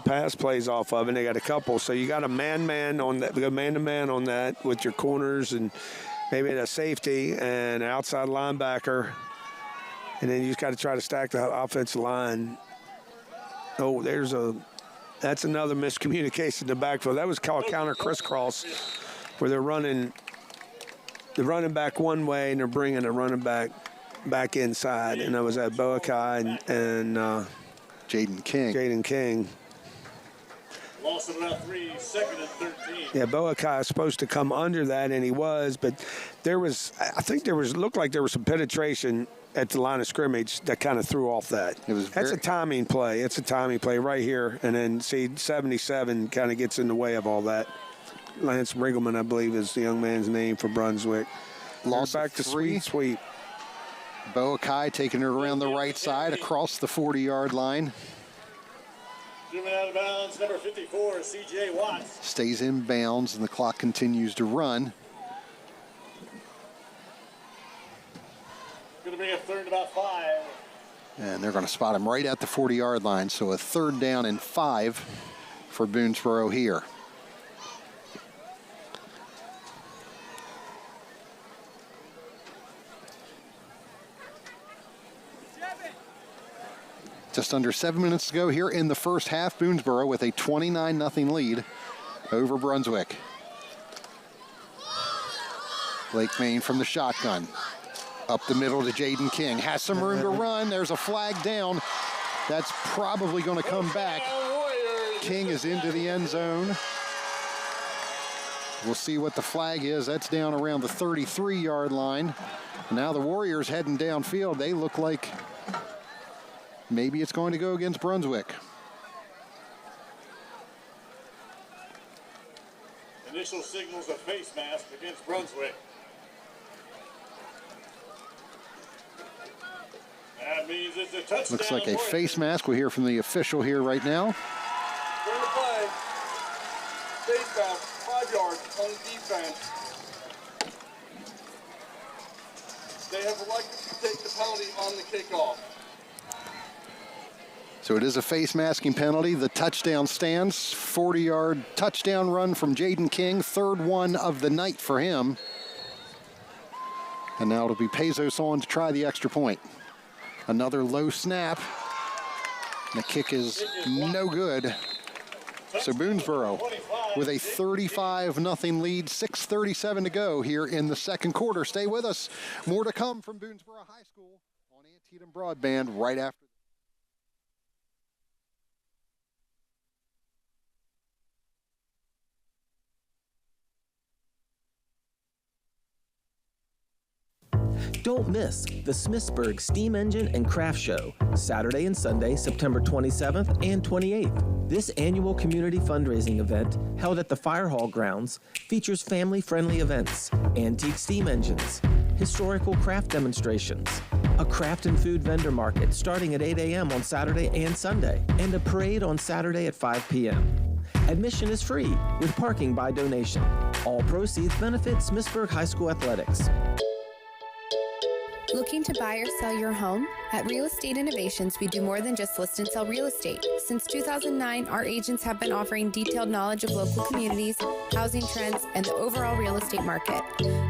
Speaker 2: pass plays off of it, and they got a couple. So you got a man-man on that, man-to-man on that with your corners and maybe a safety and an outside linebacker, and then you just got to try to stack the offensive line. Oh, that's another miscommunication in the backfield. That was called counter crisscross, where they're running the running back one way and they're bringing the running back inside, and that was at Boakai and
Speaker 1: Jaden King.
Speaker 16: Loss of about 3, second and 13.
Speaker 2: Yeah, Boakai is supposed to come under that, and he was, but looked like there was some penetration at the line of scrimmage that kind of threw off that. That's a timing play. It's a timing play right here, and then 77 kind of gets in the way of all that. Lance Riggleman, I believe, is the young man's name for Brunswick.
Speaker 1: Lost
Speaker 2: back to sweep.
Speaker 1: Boakai taking it around the right side across the 40-yard line.
Speaker 16: Driven out of bounds, number 54, C.J. Watts.
Speaker 1: Stays in bounds, and the clock continues to run.
Speaker 16: Going to be a third and about 5.
Speaker 1: And they're going to spot him right at the 40-yard line. So a third down and 5 for Boonsboro here. Just under 7 minutes to go here in the first half. Boonsboro with a 29-0 lead over Brunswick. Blake Main from the shotgun. Up the middle to Jaden King. Has some room to run. There's a flag down. That's probably going to come back. King is into the end zone. We'll see what the flag is. That's down around the 33-yard line. Now the Warriors heading downfield. They look like maybe it's going to go against Brunswick.
Speaker 16: Initial signals of face mask against Brunswick. That means it's a touchdown.
Speaker 1: Looks like a face mask. We'll hear from the official here right now.
Speaker 15: Turn the flag. Face mask, 5 yards on defense. They have elected to take the penalty on the kickoff.
Speaker 1: So it is a face masking penalty. The touchdown stands. 40-yard touchdown run from Jaden King. Third one of the night for him. And now it'll be Pezos on to try the extra point. Another low snap. The kick is no good. So Boonsboro with a 35-0 lead, 6:37 to go here in the second quarter. Stay with us. More to come from Boonsboro High School on Antietam Broadband right after.
Speaker 9: Don't miss the Smithsburg Steam Engine and Craft Show, Saturday and Sunday, September 27th and 28th. This annual community fundraising event, held at the Fire Hall grounds, features family-friendly events, antique steam engines, historical craft demonstrations, a craft and food vendor market starting at 8 a.m. on Saturday and Sunday, and a parade on Saturday at 5 p.m. Admission is free, with parking by donation. All proceeds benefit Smithsburg High School Athletics.
Speaker 17: Looking to buy or sell your home? At Real Estate Innovations, we do more than just list and sell real estate. Since 2009, our agents have been offering detailed knowledge of local communities, housing trends, and the overall real estate market.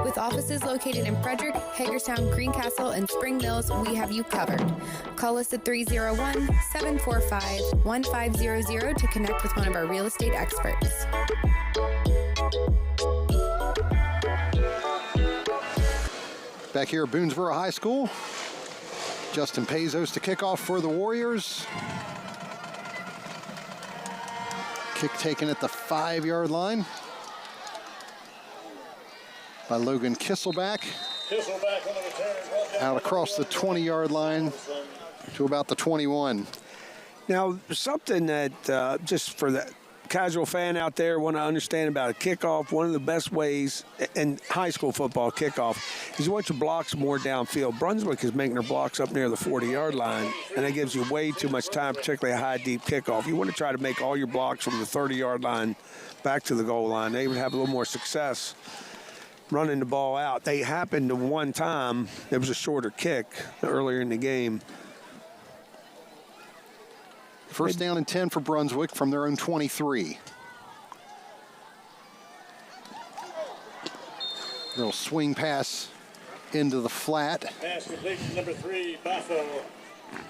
Speaker 17: With offices located in Frederick, Hagerstown, Greencastle, and Spring Mills, we have you covered. Call us at 301-745-1500 to connect with one of our real estate experts.
Speaker 1: Back here at Boonsboro High School, Justin Pezos to kick off for the Warriors. Kick taken at the 5-yard line by Logan Kisselback.
Speaker 16: Kisselback on the return.
Speaker 1: Out across the 20-yard line to about the 21.
Speaker 2: Now, something that just for that casual fan out there want to understand about a kickoff, one of the best ways in high school football kickoff is you want your blocks more downfield. Brunswick is making their blocks up near the 40-yard line, and that gives you way too much time, particularly a high, deep kickoff. You want to try to make all your blocks from the 30-yard line back to the goal line. They would have a little more success running the ball out. They happened to one time, it was a shorter kick earlier in the game.
Speaker 1: First down and 10 for Brunswick from their own 23. Little swing pass into the flat.
Speaker 16: Pass completion number 3, Baffo.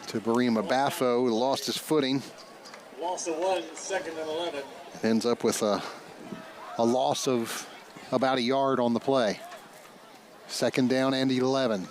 Speaker 1: To Barima Baffo, who lost his footing.
Speaker 16: Loss of 1, 2nd and 11.
Speaker 1: Ends up with a loss of about a yard on the play. 2nd down and 11.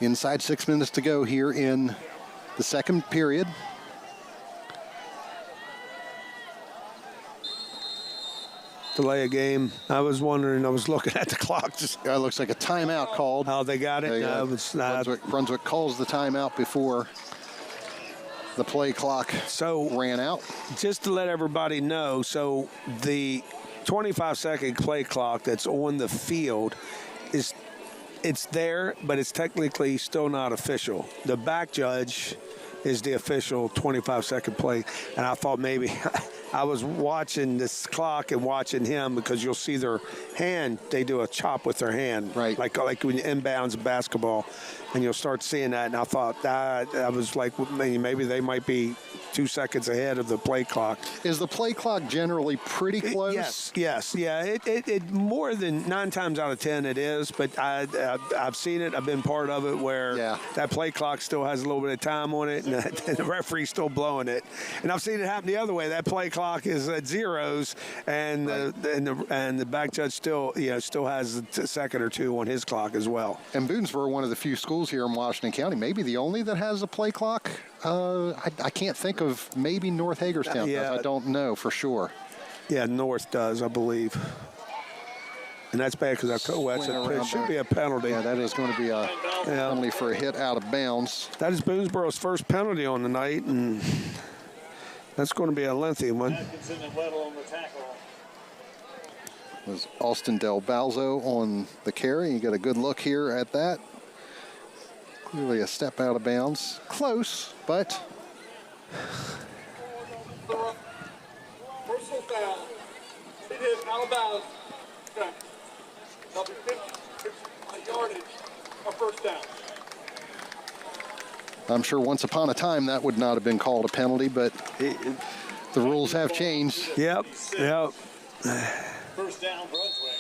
Speaker 1: Inside 6 minutes to go here in the second period.
Speaker 2: Delay a game. I was wondering, I was looking at the clock.
Speaker 1: That looks like a timeout called.
Speaker 2: Oh, they got it? No, it's not.
Speaker 1: Brunswick calls the timeout before the play clock ran out.
Speaker 2: Just to let everybody know, so the 25-second play clock that's on the field it's there, but it's technically still not official. The back judge is the official 25-second play, and I thought maybe I was watching this clock and watching him because you'll see their hand. They do a chop with their hand,
Speaker 1: right?
Speaker 2: Like when you inbounds basketball, and you'll start seeing that. And I thought I was like, maybe they might be 2 seconds ahead of the play clock.
Speaker 1: Is the play clock generally pretty close?
Speaker 2: Yes. It more than 9 times out of 10 it is, but I've seen it. I've been part of it where that play clock still has a little bit of time on it, and the referee's still blowing it. And I've seen it happen the other way. That play clock is at zeros, and the back judge still has a second or two on his clock as well.
Speaker 1: And Boonsboro, one of the few schools here in Washington County, maybe the only that has a play clock. I can't think of, maybe North Hagerstown does. I don't know for sure.
Speaker 2: Yeah, North does, I believe. And that's bad because it should be a penalty.
Speaker 1: Yeah, that is going to be a penalty for a hit out of bounds.
Speaker 2: That is Boonsboro's first penalty on the night, and that's going to be a lengthy one.
Speaker 16: Atkinson and Wadel on the tackle.
Speaker 1: Was Austin Del Balzo on the carry. You get a good look here at that. Clearly a step out of bounds. Close, but
Speaker 15: personal foul. It is out of bounds. Okay. That'll be 50 yardage or first down.
Speaker 1: I'm sure once upon a time that would not have been called a penalty, but the rules have changed.
Speaker 2: Yep.
Speaker 16: First down, Brunswick.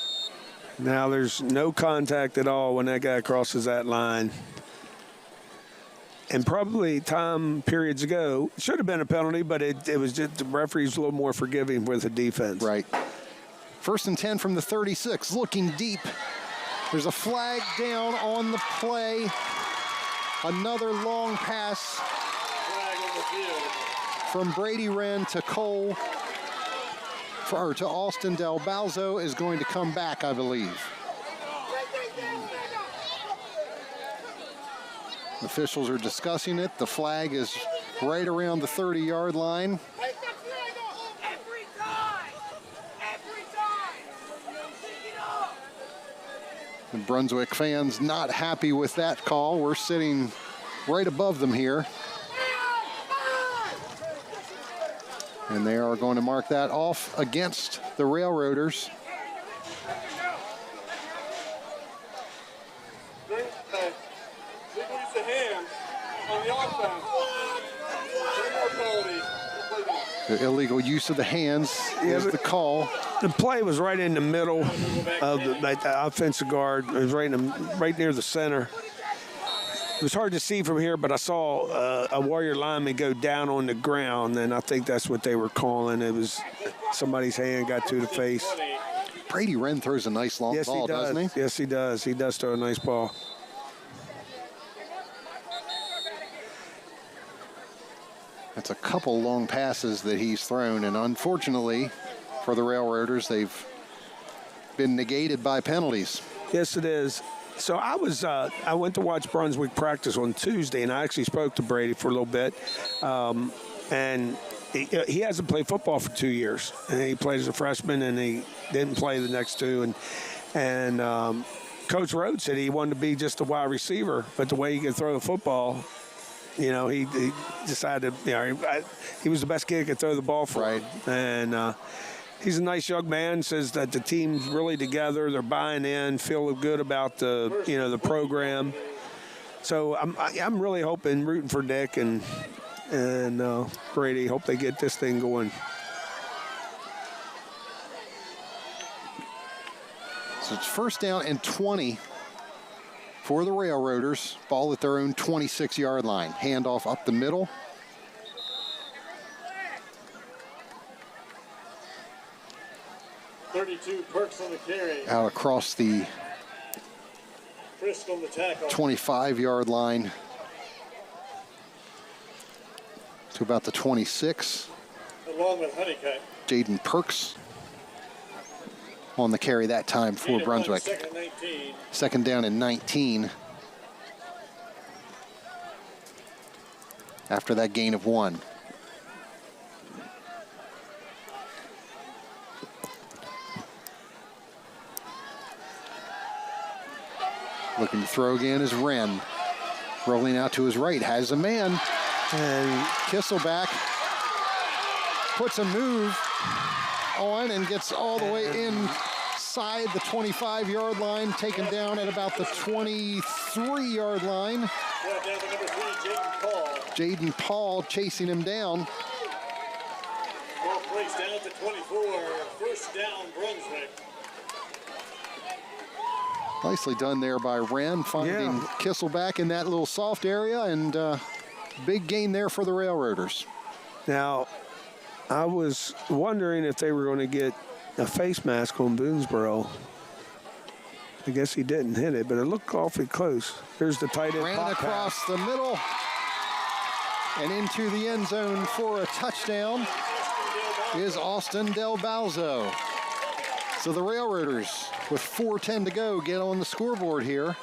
Speaker 2: Now there's no contact at all when that guy crosses that line. And probably time periods ago, it should have been a penalty, but it was just the referee's a little more forgiving with the defense.
Speaker 1: Right. 1st and 10 from the 36, looking deep. There's a flag down on the play. Another long pass from Brady Wren to Cole, to Austin Del Balzo is going to come back, I believe. Officials are discussing it. The flag is right around the 30-yard line. The Brunswick fans not happy with that call. We're sitting right above them here. And they are going to mark that off against the Railroaders. The illegal use of the hands is the call.
Speaker 2: The play was right in the middle of the offensive guard. It was right near the center. It was hard to see from here, but I saw a Warrior lineman go down on the ground, and I think that's what they were calling. It was somebody's hand got to the face.
Speaker 1: Brady Wren throws a nice long ball, doesn't he?
Speaker 2: Yes, he does. He does throw a nice ball.
Speaker 1: That's a couple long passes that he's thrown, and unfortunately for the Railroaders, they've been negated by penalties.
Speaker 2: Yes, it is. So I went to watch Brunswick practice on Tuesday, and I actually spoke to Brady for a little bit. And he hasn't played football for 2 years. And he played as a freshman, and he didn't play the next two. And Coach Rhodes said he wanted to be just a wide receiver, but the way he could throw the football, he decided, he was the best kid who could throw the ball for him. And he's a nice young man, says that the team's really together. They're buying in, feel good about the program. So I'm really rooting for Dick and Brady. Hope they get this thing going.
Speaker 1: So it's first down and 20 for the Railroaders. Ball at their own 26-yard line. Handoff up the middle.
Speaker 16: Perks on the carry.
Speaker 1: Out across the
Speaker 16: Frisk on the tackle.
Speaker 1: 25-yard line to about the 26.
Speaker 16: Along with Honeycutt.
Speaker 1: Jaden Perks on the carry that time for Brunswick. Second down and 19. After that gain of 1. Looking to throw again is Wren. Rolling out to his right, has a man. And Kisselback puts a move on and gets all the way inside the 25-yard line, taken down at about the 23-yard line. Jaden Paul chasing him down.
Speaker 16: Ball placed down at the 24. First down, Brunswick.
Speaker 1: Nicely done there by Wren, finding Kisselback in that little soft area, and big gain there for the Railroaders.
Speaker 2: Now, I was wondering if they were going to get a face mask on Boonsboro. I guess he didn't hit it, but it looked awfully close. Here's the tight end.
Speaker 1: Ran across the middle and into the end zone for a touchdown is Austin Del Balzo. So the Railroaders, with 4:10 to go, get on the scoreboard here.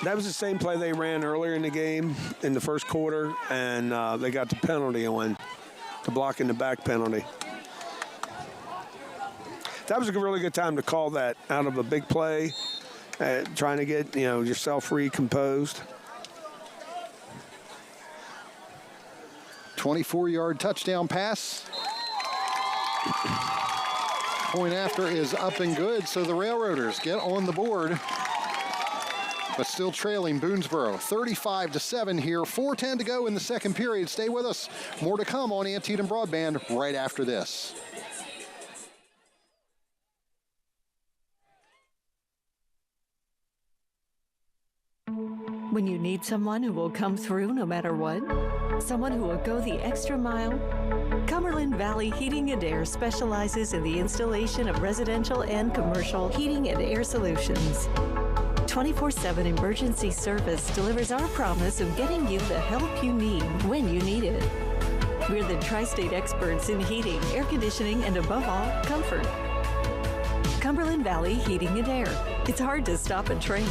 Speaker 2: That was the same play they ran earlier in the game in the first quarter, and they got the penalty on, the block in the back penalty. That was a really good time to call that out of a big play, trying to get yourself recomposed.
Speaker 1: 24-yard touchdown pass. Point after is up and good, so the Railroaders get on the board, but still trailing Boonsboro 35-7 here. 4:10 to go in the second period. Stay with us. More to come on Antietam Broadband right after this.
Speaker 8: When you need someone who will come through no matter what, someone who will go the extra mile, Cumberland Valley Heating and Air specializes in the installation of residential and commercial heating and air solutions. 24/7 emergency service delivers our promise of getting you the help you need when you need it. We're the tri-state experts in heating, air conditioning, and above all, comfort. Cumberland Valley Heating and Air. It's hard to stop a train.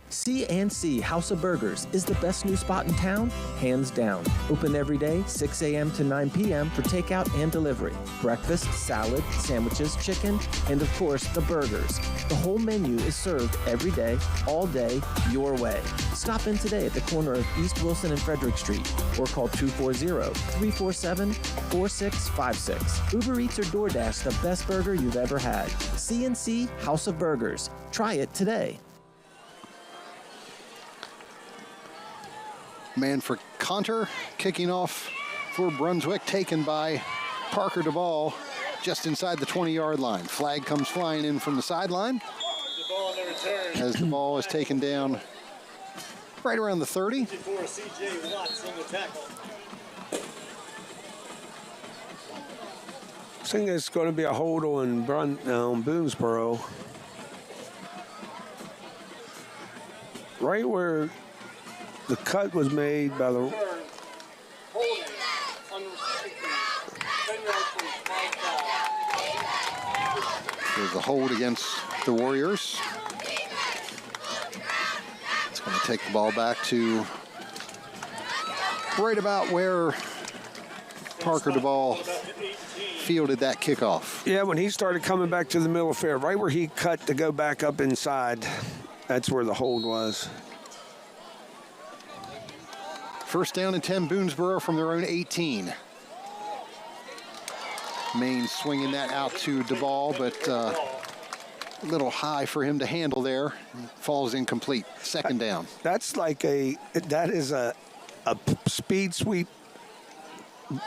Speaker 9: C&C House of Burgers is the best new spot in town, hands down. Open every day, 6 a.m. to 9 p.m. for takeout and delivery. Breakfast, salad, sandwiches, chicken, and of course, the burgers. The whole menu is served every day, all day, your way. Stop in today at the corner of East Wilson and Frederick Street, or call 240-347-4656. Uber Eats or DoorDash the best burger you've ever had. C&C House of Burgers. Try it today.
Speaker 1: Man for Conter, kicking off for Brunswick, taken by Parker DeBall just inside the 20-yard line. Flag comes flying in from the sideline as the ball is taken down right around the 30.
Speaker 16: CJ Watts on the tackle.
Speaker 2: I think it's going to be a hold on Boonsboro. Right where The cut was made by the...
Speaker 15: Holding on the receiving team. 10 yards from foul.
Speaker 1: There's a hold against the Warriors. It's going to take the ball back to right about where Parker DeBall fielded that kickoff.
Speaker 2: Yeah, when he started coming back to the middle of fair, right where he cut to go back up inside, that's where the hold was.
Speaker 1: First down and 10, Boonsboro from their own 18. Maine swinging that out to DeBall, but a little high for him to handle there. Falls incomplete. Second down.
Speaker 2: That is a speed sweep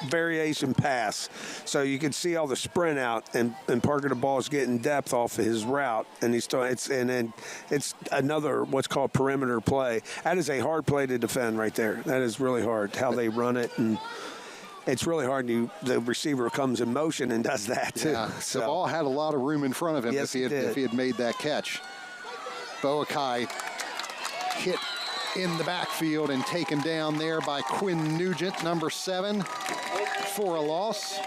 Speaker 2: variation pass. So you can see all the sprint out, and Parker DeBall is getting depth off of his route, and it's another what's called perimeter play. That is a hard play to defend right there. That is really hard how they run it, and it's really hard. The receiver comes in motion and does that too.
Speaker 1: Yeah, the ball had a lot of room in front of him.
Speaker 2: Yes,
Speaker 1: if he had made that catch. Boakai hit in the backfield and taken down there by Quinn Nugent, number 7, for a loss.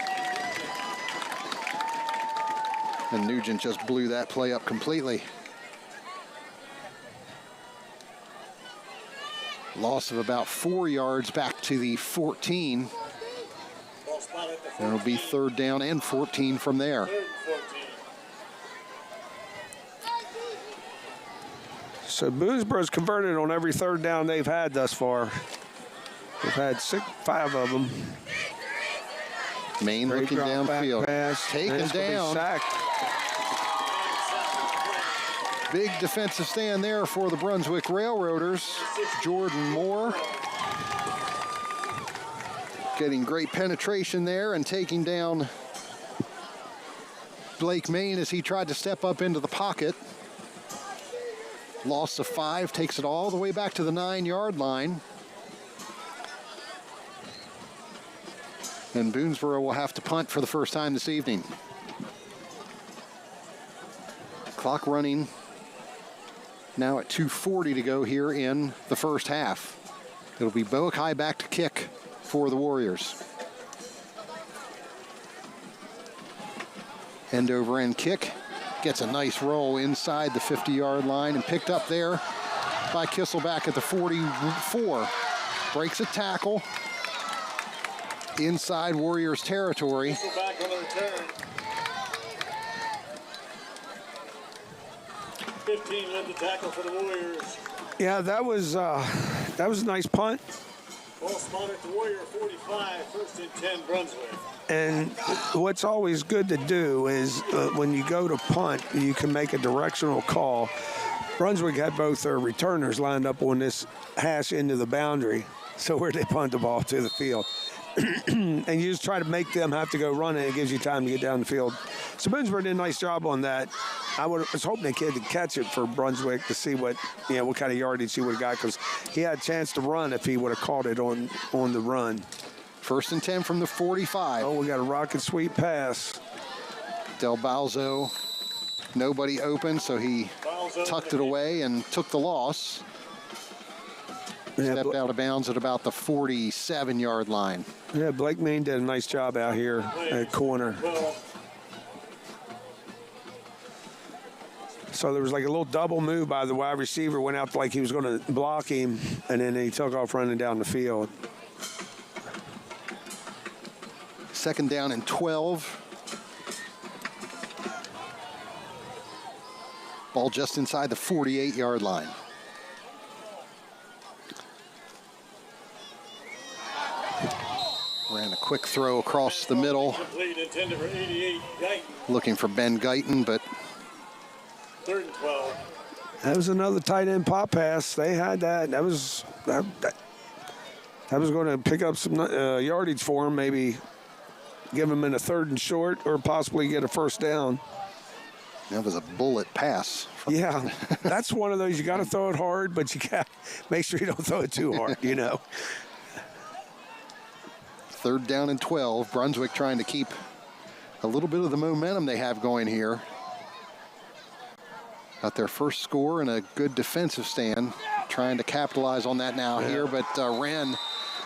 Speaker 1: And Nugent just blew that play up completely. Loss of about 4 yards back to the 14. And it'll be third down and 14 from there.
Speaker 2: So Boonsboro's converted on every third down they've had thus far. They've had 5 of them.
Speaker 1: Maine looking downfield. Taken down. Big defensive stand there for the Brunswick Railroaders. Jordan Moore getting great penetration there and taking down Blake Maine as he tried to step up into the pocket. Loss of 5, takes it all the way back to the 9-yard line. And Boonsboro will have to punt for the first time this evening. Clock running now at 2:40 to go here in the first half. It'll be Boakai back to kick for the Warriors. End over end kick. Gets a nice roll inside the 50-yard line and picked up there by Kissel back at the 44. Breaks a tackle inside Warriors territory.
Speaker 16: Kissel back on the return. 15 led the tackle for the Warriors.
Speaker 2: Yeah, that was a nice punt.
Speaker 16: Ball spotted at the Warrior 45, first and 10 Brunswick.
Speaker 2: And what's always good to do is when you go to punt, you can make a directional call. Brunswick had both their returners lined up on this hash into the boundary, so where they punt the ball to the field. And you just try to make them have to go run it. It gives you time to get down the field. So Boonsboro did a nice job on that. I was hoping the kid to catch it for Brunswick to see what kind of yardage he would have got, because he had a chance to run if he would have caught it on the run.
Speaker 1: First and 10 from the 45.
Speaker 2: Oh, we got a rocket sweep pass.
Speaker 1: Del Balzo, nobody open, so he tucked it away and took the loss. Stepped out of bounds at about the 47-yard line.
Speaker 2: Yeah, Blake Maine did a nice job out here at corner. So there was like a little double move by the wide receiver, went out like he was going to block him, and then he took off running down the field.
Speaker 1: Second down and 12. Ball just inside the 48-yard line. Ran a quick throw across the middle.
Speaker 16: Intended for 88, Guyton.
Speaker 1: Looking for Ben Guyton, but
Speaker 16: Third and 12.
Speaker 2: That was another tight end pop pass. They had that. That was going to pick up some yardage for him, maybe give him in a third and short or possibly get a first down.
Speaker 1: That was a bullet pass.
Speaker 2: Yeah, that's one of those, you got to throw it hard, but you got to make sure you don't throw it too hard,
Speaker 1: Third down and 12. Brunswick trying to keep a little bit of the momentum they have going here. Got their first score and a good defensive stand. trying to capitalize on that now here, but Wren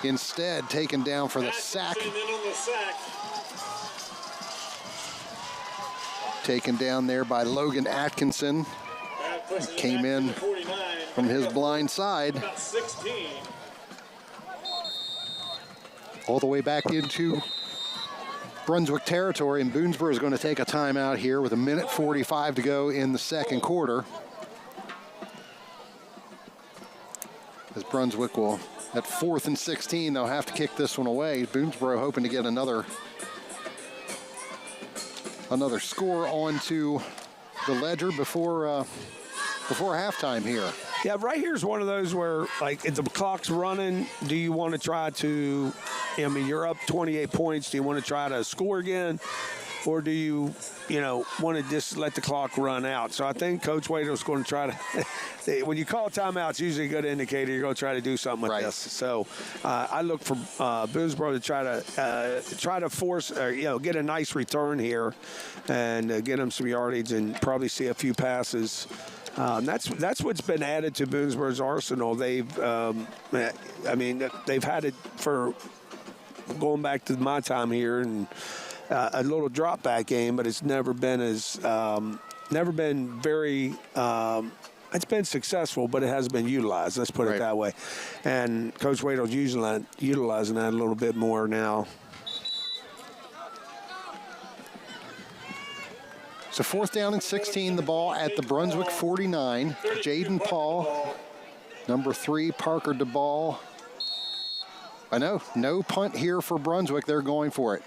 Speaker 1: instead taken down for the sack. Taken down there by Logan Atkinson. Came in from his blind side. All the way back into Brunswick territory, and Boonsboro is going to take a timeout here with 1:45 to go in the second quarter. As Brunswick will, at 4th and 16, they'll have to kick this one away. Boonsboro hoping to get another score onto the ledger before halftime here.
Speaker 2: Yeah, right here is one of those where, like, if the clock's running, do you want to try to, I mean, you're up 28 points. Do you want to try to score again? Or do you, want to just let the clock run out? So I think Coach Wadel's going to try to, when you call timeout, it's usually a good indicator you're going to try to do something with this. So I look for Boonsboro to try to force, get a nice return here and get them some yardage and probably see a few passes. That's what's been added to Boonsboro's arsenal. They've had it for going back to my time here and a little drop back game, but it's never been very. It's been successful, but it hasn't been utilized. Let's put it that way. And Coach Wadel's utilizing that a little bit more now.
Speaker 1: So 4th down and 16, the ball at the Brunswick 49. Jaden Paul, number 3, Parker DeBall. I know, no punt here for Brunswick. They're going for it.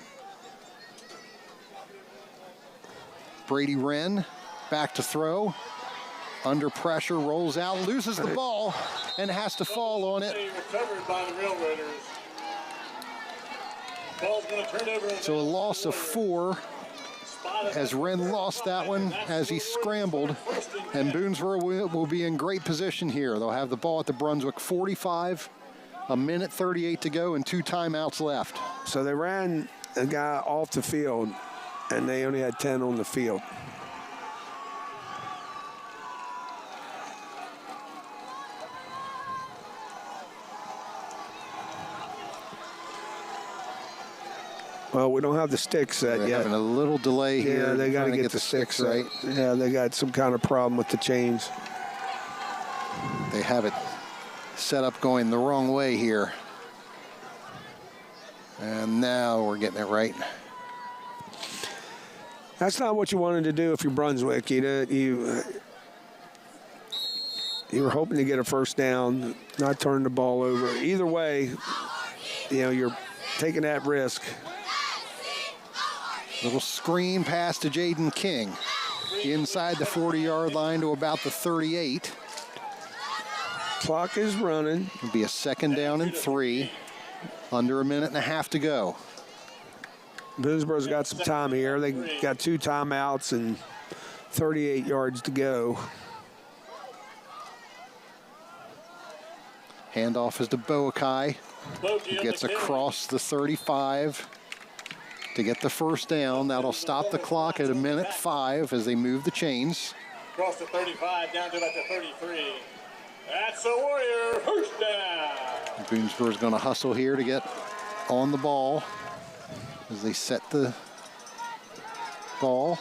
Speaker 1: Brady Wren back to throw. Under pressure, rolls out, loses the ball, and has to fall on it.
Speaker 16: Recovered by the Railroaders. Ball's going to turn over.
Speaker 1: So a loss of 4 as Wren lost that one as he scrambled. And Boonsboro will be in great position here. They'll have the ball at the Brunswick 45, 1:38 to go, and 2 timeouts left.
Speaker 2: So they ran a guy off the field, and they only had 10 on the field. Well, we don't have the sticks set
Speaker 1: They're
Speaker 2: yet.
Speaker 1: having a little delay here.
Speaker 2: Yeah, they got to get the sticks right. Yeah, they got some kind of problem with the chains.
Speaker 1: They have it set up going the wrong way here. And now we're getting it right.
Speaker 2: That's not what you wanted to do if you're Brunswick. You were hoping to get a first down, not turn the ball over. Either way, you're taking that risk.
Speaker 1: Little screen pass to Jaden King. Inside the 40-yard line to about the 38.
Speaker 2: Clock is running.
Speaker 1: It'll be a 2nd down and 3. Under 1.5 minutes to go.
Speaker 2: Boonsboro's got some time here. They got 2 timeouts and 38 yards to go.
Speaker 1: Handoff is to Boakai. He gets across the 35 to get the first down. That'll stop the clock at 1:05 as they move the chains.
Speaker 16: Across the 35, down to about the 33. That's a Warrior first down.
Speaker 1: Boonsboro's going to hustle here to get on the ball as they set the ball.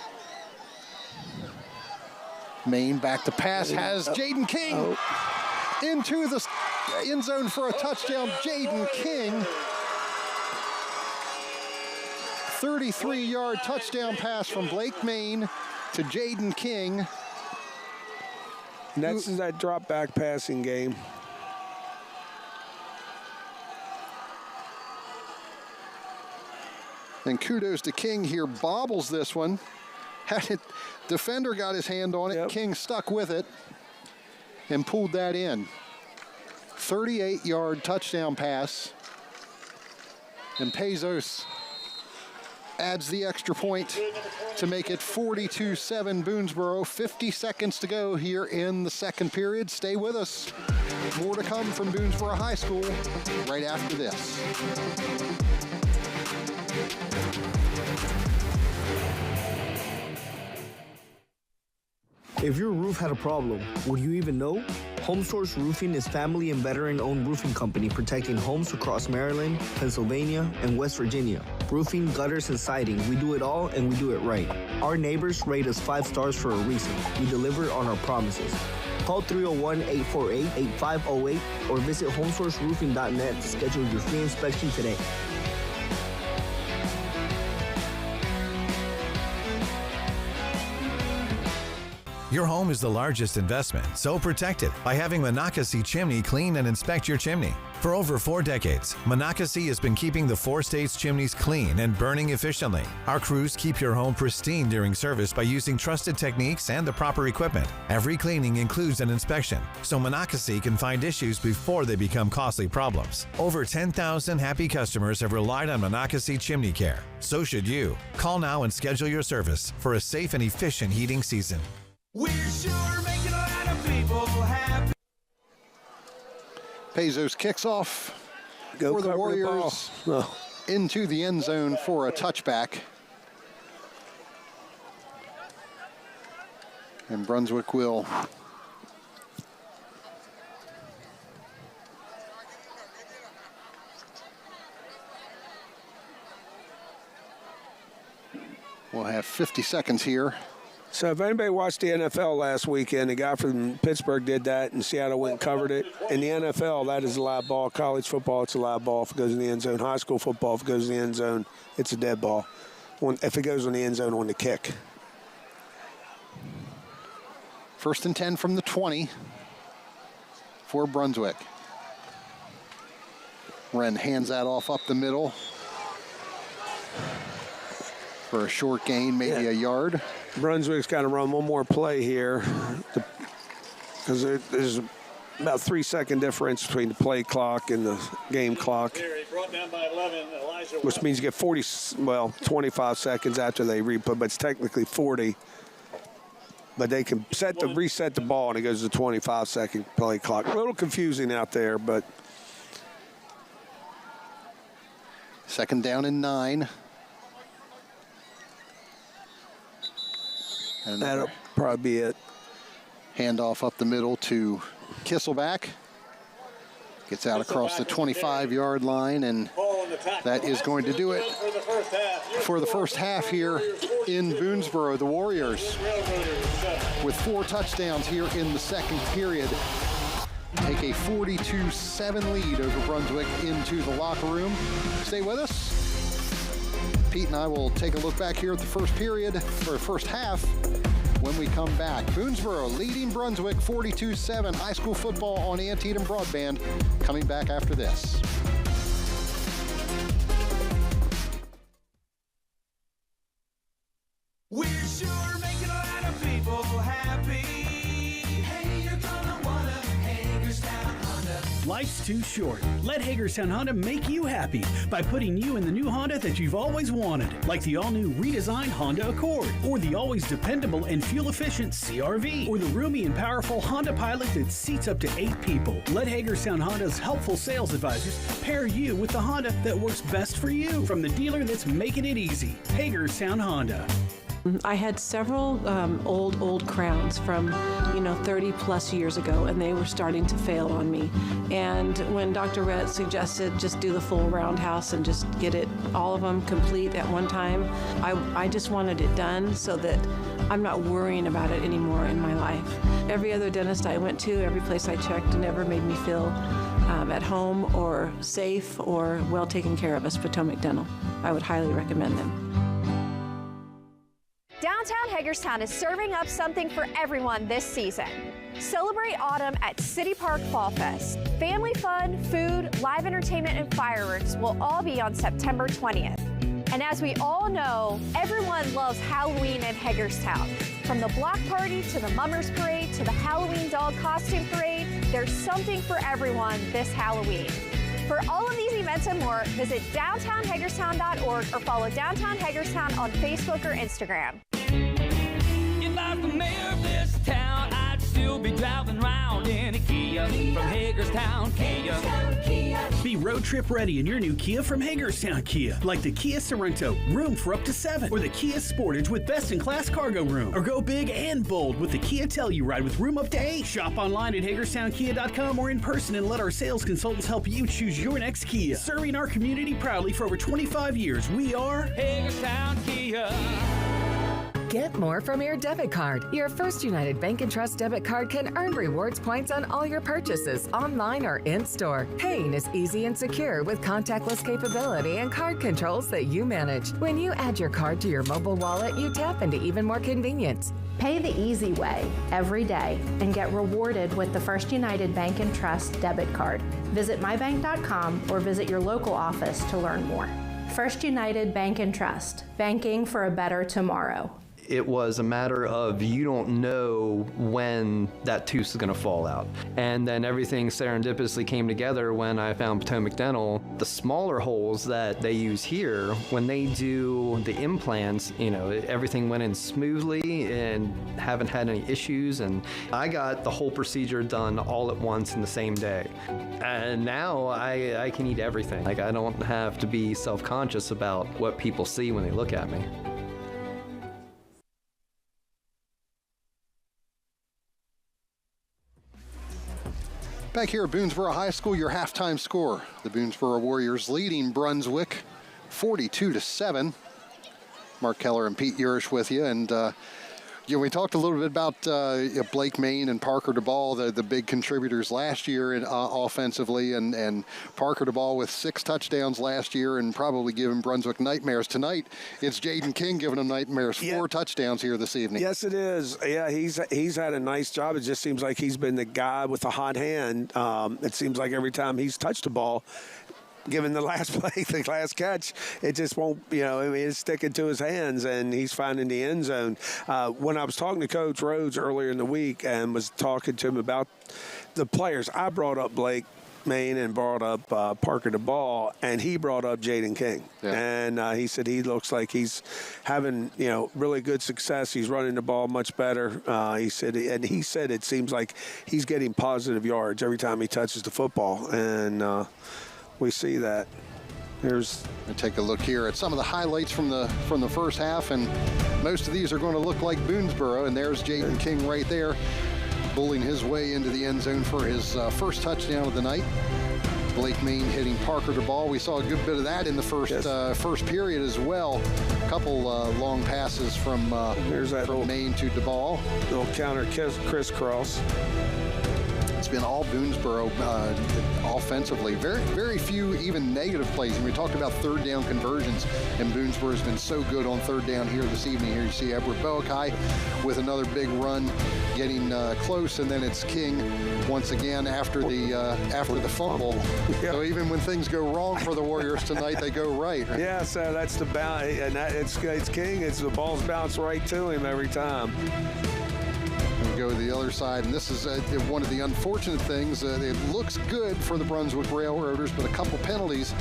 Speaker 1: Maine back to pass has Jaden King into the end zone for a touchdown. Jaden King. 33-yard touchdown pass from Blake Maine to Jaden King.
Speaker 2: And that's that drop back passing game.
Speaker 1: And kudos to King here, bobbles this one. Had it, defender got his hand on it. King stuck with it and pulled that in. 38-yard touchdown pass. And Pezos adds the extra point to make it 42-7 Boonsboro. 50 seconds to go here in the second period. Stay with us. More to come from Boonsboro High School right after this.
Speaker 11: If your roof had a problem, would you even know? HomeSource Roofing is family and veteran-owned roofing company protecting homes across Maryland, Pennsylvania, and West Virginia. Roofing, gutters, and siding, we do it all and we do it right. Our neighbors rate us 5 stars for a reason. We deliver on our promises. Call 301-848-8508 or visit homesourceroofing.net to schedule your free inspection today.
Speaker 12: Your home is the largest investment, so protect it by having Monocacy Chimney clean and inspect your chimney. For over 4 decades, Monocacy has been keeping the 4 states' chimneys clean and burning efficiently. Our crews keep your home pristine during service by using trusted techniques and the proper equipment. Every cleaning includes an inspection, so Monocacy can find issues before they become costly problems. Over 10,000 happy customers have relied on Monocacy Chimney Care. So should you. Call now and schedule your service for a safe and efficient heating season.
Speaker 13: We're sure making a lot of people happy.
Speaker 1: Pezos kicks off
Speaker 2: Go
Speaker 1: for the
Speaker 2: cover
Speaker 1: Warriors
Speaker 2: the ball.
Speaker 1: into the end zone for a touchback. And Brunswick will have 50 seconds here.
Speaker 2: So if anybody watched the NFL last weekend, the guy from Pittsburgh did that, and Seattle went and covered it. In the NFL, that is a live ball. College football, it's a live ball if it goes in the end zone. High school football, if it goes in the end zone, it's a dead ball. If it goes in the end zone on the kick.
Speaker 1: 1st and 10 from the 20 for Brunswick. Wren hands that off up the middle for a short gain, maybe a yard.
Speaker 2: Brunswick's got to run one more play here because there's about 3-second difference between the play clock and the game clock,
Speaker 16: Brought down by 11,
Speaker 2: which means you get 25 seconds after they replay, but it's technically 40. But they can reset the ball, and it goes to 25-second play clock. A little confusing out there, but
Speaker 1: 2nd down and 9. And
Speaker 2: that'll probably be it.
Speaker 1: Handoff up the middle to Kisselback. Gets out across the 25-yard line, and that is going to do it for the first half here in Boonsboro. The Warriors, with 4 touchdowns here in the second period, take a 42-7 lead over Brunswick into the locker room. Stay with us. Pete and I will take a look back here at the first period, or first half, when we come back. Boonsboro leading Brunswick 42-7. High school football on Antietam Broadband. Coming back after this.
Speaker 13: We're sure making a lot of people happy. Hey, you're gonna wanna Hagerstown Honda.
Speaker 14: Life's too short. Let Hagerstown Honda make you happy by putting you in the new Honda that you've always wanted, like the all-new redesigned Honda Accord, or the always dependable and fuel-efficient CR-V, or the roomy and powerful Honda Pilot that seats up to 8 people. Let Hagerstown Honda's helpful sales advisors pair you with the Honda that works best for you, from the dealer that's making it easy. Hagerstown Honda.
Speaker 4: I had several old crowns from 30 plus years ago, and they were starting to fail on me. And when Dr. Rhett suggested just do the full roundhouse and just get all of them complete at one time, I just wanted it done so that I'm not worrying about it anymore in my life. Every other dentist I went to, every place I checked, never made me feel at home or safe or well taken care of as Potomac Dental. I would highly recommend them.
Speaker 5: Downtown Hagerstown is serving up something for everyone this season. Celebrate autumn at City Park Fall Fest. Family fun, food, live entertainment, and fireworks will all be on September 20th. And as we all know, everyone loves Halloween in Hagerstown. From the block party to the Mummers Parade to the Halloween dog costume parade, there's something for everyone this Halloween. For all of these events and more, visit downtownhagerstown.org or follow Downtown Hagerstown on Facebook or Instagram.
Speaker 13: If I was the mayor of this town, I'd still be driving around in a Kia from Hagerstown, Kia.
Speaker 14: Be road trip ready in your new Kia from Hagerstown Kia, like the Kia Sorento, room for up to 7, or the Kia Sportage with best-in-class cargo room, or go big and bold with the Kia Telluride with room up to 8. Shop online at HagerstownKia.com or in person and let our sales consultants help you choose your next Kia. Serving our community proudly for over 25 years, we are Hagerstown Kia.
Speaker 18: Get more from your debit card. Your First United Bank & Trust debit card can earn rewards points on all your purchases, online or in-store. Paying is easy and secure with contactless capability and card controls that you manage. When you add your card to your mobile wallet, you tap into even more convenience.
Speaker 19: Pay the easy way every day and get rewarded with the First United Bank & Trust debit card. Visit mybank.com or visit your local office to learn more. First United Bank & Trust, banking for a better tomorrow.
Speaker 20: It was a matter of you don't know when that tooth is going to fall out. And then everything serendipitously came together when I found Potomac Dental. The smaller holes that they use here, when they do the implants, everything went in smoothly and haven't had any issues. And I got the whole procedure done all at once in the same day. And now I can eat everything. Like, I don't have to be self-conscious about what people see when they look at me.
Speaker 1: Back here at Boonsboro High School, your halftime score. The Boonsboro Warriors leading Brunswick 42-7. Mark Keller and Pete Urish with you. And we talked a little bit about Blake Main and Parker DeBall, the big contributors last year offensively, and Parker DeBall with 6 touchdowns last year and probably giving Brunswick nightmares. Tonight, it's Jaden King giving them nightmares. 4 touchdowns here this evening.
Speaker 2: Yes, it is. Yeah, he's had a nice job. It just seems like he's been the guy with the hot hand. It seems like every time he's touched the ball, given the last play, the last catch, it just won't, it's sticking to his hands, and he's finding the end zone. When I was talking to Coach Rhodes earlier in the week and was talking to him about the players, I brought up Blake Main and brought up Parker DeBall, and he brought up Jaden King. Yeah. And he said he looks like he's having, really good success. He's running the ball much better. He said it seems like he's getting positive yards every time he touches the football, and we see that. Here's
Speaker 1: take a look here at some of the highlights from the first half, and most of these are going to look like Boonsboro. And there's Jaden King right there, bullying his way into the end zone for his first touchdown of the night. Blake Main hitting Parker DeBall. We saw a good bit of that in the first period as well. A couple long passes from Main to DeBall.
Speaker 2: Little counter crisscross.
Speaker 1: It's been all Boonsboro offensively. Very, very few even negative plays. And we talked about third down conversions, and Boonsboro has been so good on third down here this evening. Here you see Edward Boakai with another big run, getting close, and then it's King once again after the fumble. Yep. So even when things go wrong for the Warriors tonight, they go right.
Speaker 2: Yeah, so that's the bounce, and it's King. It's the ball's bounce right to him every time.
Speaker 1: Go to the other side, and this is one of the unfortunate things. It looks good for the Brunswick Railroaders, but a couple penalties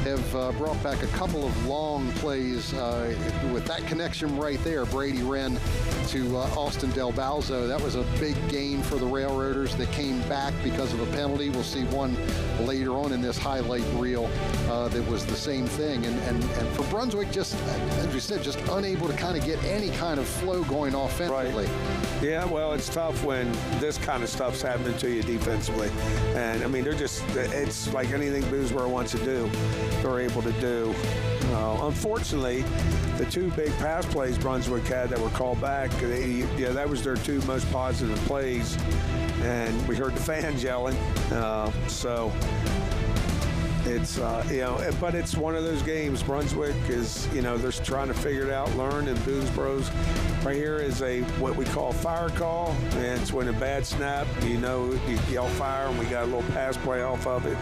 Speaker 1: have brought back a couple of long plays with that connection right there. Brady Wren to Austin Del Balzo. That was a big gain for the Railroaders that came back because of a penalty. We'll see one later on in this highlight reel that was the same thing. And for Brunswick, just as we said, just unable to kind of get any kind of flow going offensively.
Speaker 2: Right. Yeah, well, it's tough when this kind of stuff's happening to you defensively. And, I mean, it's like anything Boonsboro wants to do, they're able to do. Unfortunately, the 2 big pass plays Brunswick had that were called back, that was their 2 most positive plays. And we heard the fans yelling. So it's, but it's one of those games. Brunswick is, they're trying to figure it out, learn, and Boonsboro's right here is what we call fire call, and it's when a bad snap, you yell fire, and we got a little pass play off of it.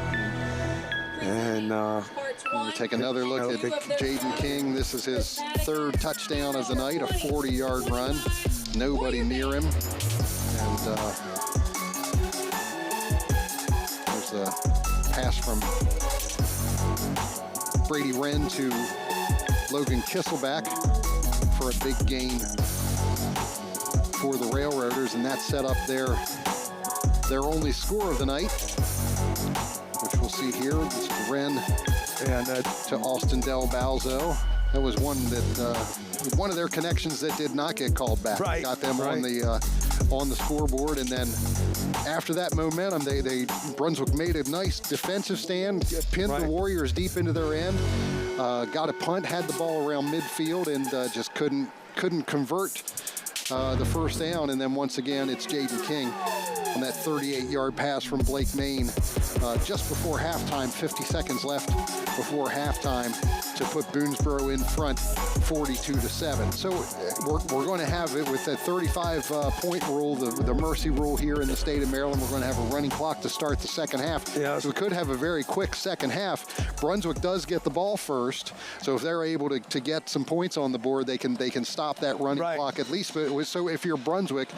Speaker 2: And
Speaker 1: we'll take another look at Jaden King. This is his 3rd touchdown of the night, a 40-yard run. Nobody near him. And there's the pass from Brady Wren to Logan Kisselback for a big gain for the Railroaders, and that set up their only score of the night. which we'll see here. This is Wren and to Austin Del Balzo. That was one of their connections that did not get called back.
Speaker 2: Right.
Speaker 1: Got them
Speaker 2: right.
Speaker 1: on the scoreboard, and then after that momentum, Brunswick made a nice defensive stand, pinned the Warriors deep into their end, got a punt, had the ball around midfield, and just couldn't convert the first down. And then once again, it's Jaden King on that 38-yard pass from Blake Main just before halftime, 50 seconds left before halftime, to put Boonsboro in front 42-7. So we're going to have it with that 35-point rule, the mercy rule here in the state of Maryland. We're going to have a running clock to start the second half.
Speaker 2: Yeah.
Speaker 1: So we could have a very quick second half. Brunswick does get the ball first, so if they're able to get some points on the board, they can stop that running clock at least. But so if you're Brunswick,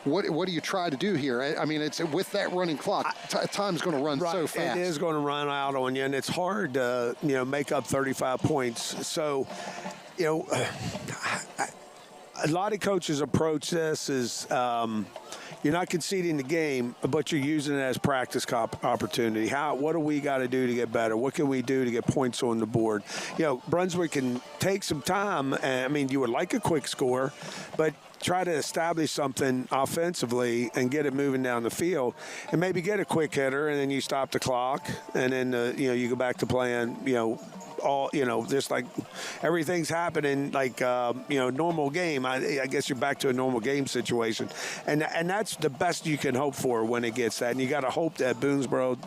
Speaker 1: what do you try to do here? I mean, it's with that running clock, time's going to run so fast.
Speaker 2: It is going to run out on you, and it's hard to make up 35 points. So, a lot of coaches approach this as you're not conceding the game, but you're using it as practice opportunity. What do we got to do to get better? What can we do to get points on the board? Brunswick can take some time. I mean, you would like a quick score, but try to establish something offensively and get it moving down the field, and maybe get a quick hitter, and then you stop the clock, and then you go back to playing just like everything's happening like normal game. I guess you're back to a normal game situation, and that's the best you can hope for when it gets that. And you got to hope that Boonsboro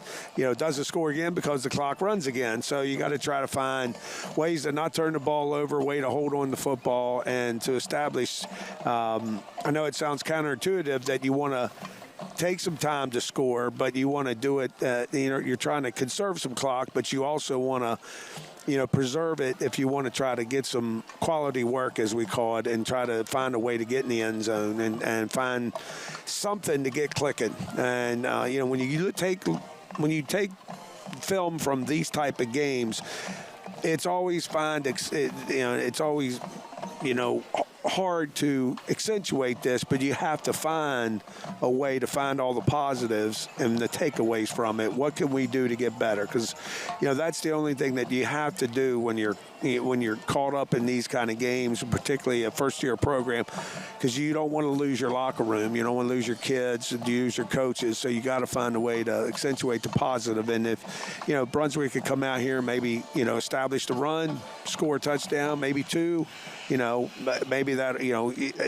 Speaker 2: doesn't score again, because the clock runs again. So you got to try to find ways to not turn the ball over, way to hold on to football, and to establish I know it sounds counterintuitive that you want to take some time to score, but you want to do it you're trying to conserve some clock, but you also want to preserve it if you want to try to get some quality work, as we call it, and try to find a way to get in the end zone and find something to get clicking. And when you take film from these type of games, it's always hard to accentuate this, but you have to find a way to find all the positives and the takeaways from it. What can we do to get better? Because that's the only thing that you have to do when you're caught up in these kind of games, particularly a first-year program, because you don't want to lose your locker room, you don't want to lose your kids, you lose your coaches. So you got to find a way to accentuate the positive. And if Brunswick could come out here, maybe establish the run, score a touchdown, maybe two. Maybe that,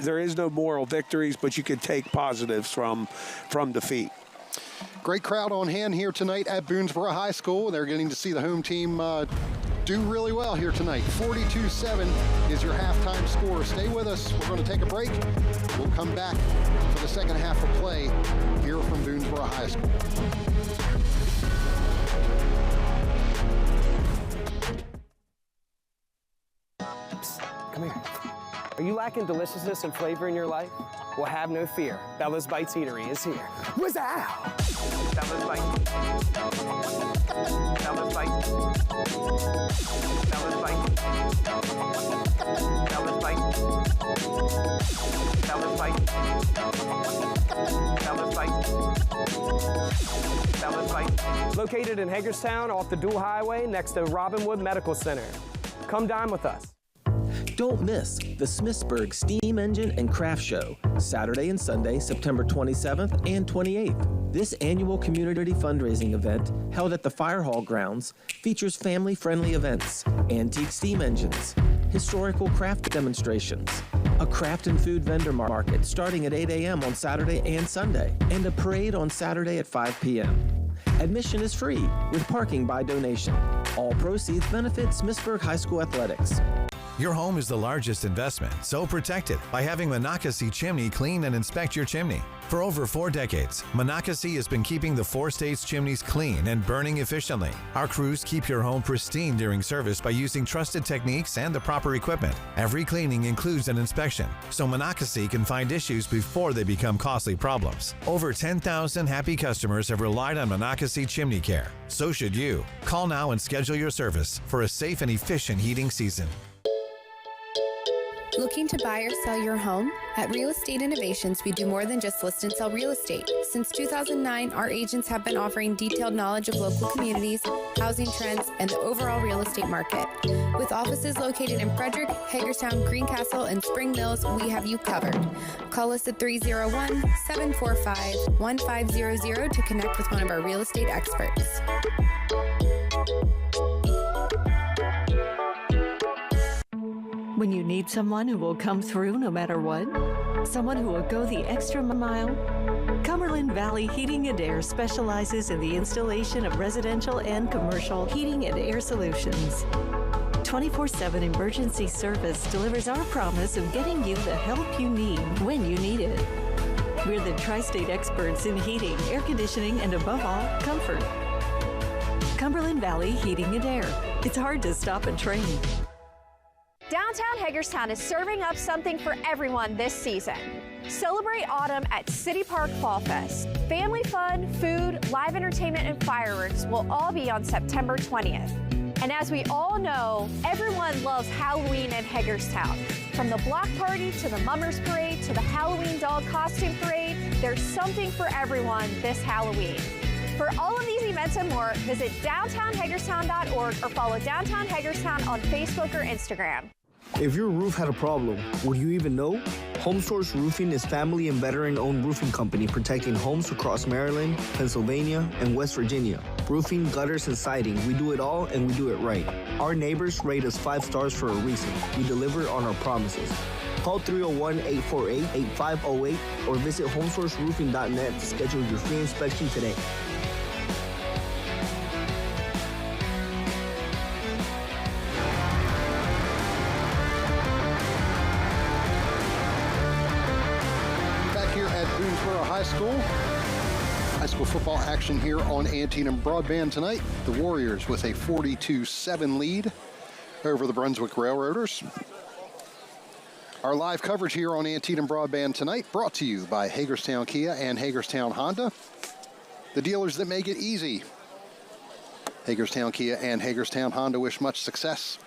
Speaker 2: there is no moral victories, but you can take positives from defeat.
Speaker 1: Great crowd on hand here tonight at Boonsboro High School. They're getting to see the home team do really well here tonight. 42-7 is your halftime score. Stay with us. We're going to take a break. We'll come back for the second half of play here from Boonsboro High School.
Speaker 3: Come here. Are you lacking deliciousness and flavor in your life? Well, have no fear. Bella's Bites Eatery is here. What's out? Bella's Bites. Bella's Bites. Bella's Bites. Bella's Bites. Bella's Bites. Bella's Bites. Bella's Bites. Located in Hagerstown off the Dual Highway next to Robinwood Medical Center. Come dine with us.
Speaker 9: Don't miss the Smithsburg Steam Engine and Craft Show, Saturday and Sunday, September 27th and 28th. This annual community fundraising event, held at the Fire Hall grounds, features family-friendly events, antique steam engines, historical craft demonstrations, a craft and food vendor market starting at 8 a.m. on Saturday and Sunday, and a parade on Saturday at 5 p.m. Admission is free, with parking by donation. All proceeds benefit Smithsburg High School Athletics.
Speaker 12: Your home is the largest investment, so protect it by having Monocacy Chimney clean and inspect your chimney. For over 4 decades, Monocacy has been keeping the 4 states' chimneys clean and burning efficiently. Our crews keep your home pristine during service by using trusted techniques and the proper equipment. Every cleaning includes an inspection, so Monocacy can find issues before they become costly problems. Over 10,000 happy customers have relied on Monocacy Chimney Care. So should you. Call now and schedule your service for a safe and efficient heating season.
Speaker 17: Looking to buy or sell your home? At Real Estate Innovations, we do more than just list and sell real estate. Since 2009, our agents have been offering detailed knowledge of local communities, housing trends, and the overall real estate market. With offices located in Frederick, Hagerstown, Greencastle, and Spring Mills, we have you covered. Call us at 301-745-1500 to connect with one of our real estate experts.
Speaker 8: When you need someone who will come through no matter what, someone who will go the extra mile, Cumberland Valley Heating and Air specializes in the installation of residential and commercial heating and air solutions. 24/7 emergency service delivers our promise of getting you the help you need when you need it. We're the tri-state experts in heating, air conditioning, and above all, comfort. Cumberland Valley Heating and Air. It's hard to stop a train.
Speaker 5: Downtown Hagerstown is serving up something for everyone this season. Celebrate autumn at City Park Fall Fest. Family fun, food, live entertainment, and fireworks will all be on September 20th. And as we all know, everyone loves Halloween in Hagerstown. From the block party to the Mummers Parade to the Halloween dog costume parade, there's something for everyone this Halloween. For all of these events and more, visit downtownhagerstown.org or follow Downtown Hagerstown on Facebook or Instagram.
Speaker 11: If your roof had a problem, would you even know? HomeSource Roofing is family and veteran-owned roofing company protecting homes across Maryland, Pennsylvania, and West Virginia. Roofing, gutters, and siding, we do it all and we do it right. Our neighbors rate us 5 stars for a reason. We deliver on our promises. Call 301-848-8508 or visit homesourceroofing.net to schedule your free inspection today.
Speaker 1: Boonsboro High School. High school football action here on Antietam Broadband tonight. The Warriors with a 42-7 lead over the Brunswick Railroaders. Our live coverage here on Antietam Broadband tonight brought to you by Hagerstown Kia and Hagerstown Honda, the dealers that make it easy. Hagerstown Kia and Hagerstown Honda wish much success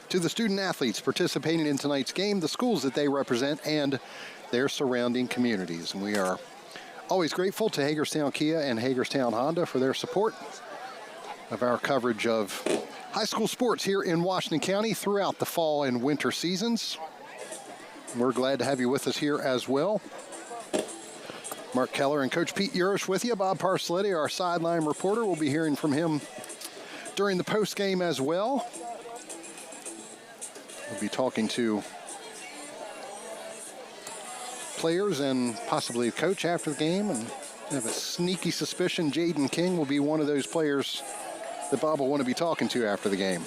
Speaker 1: to the student athletes participating in tonight's game, the schools that they represent, and their surrounding communities. And we are always grateful to Hagerstown Kia and Hagerstown Honda for their support of our coverage of high school sports here in Washington County throughout the fall and winter seasons. We're glad to have you with us here as well. Mark Keller and Coach Pete Urish with you. Bob Parsletti, our sideline reporter, will be hearing from him during the post game as well. We'll be talking to players and possibly a coach after the game, and I have a sneaky suspicion Jaden King will be one of those players that Bob will want to be talking to after the game.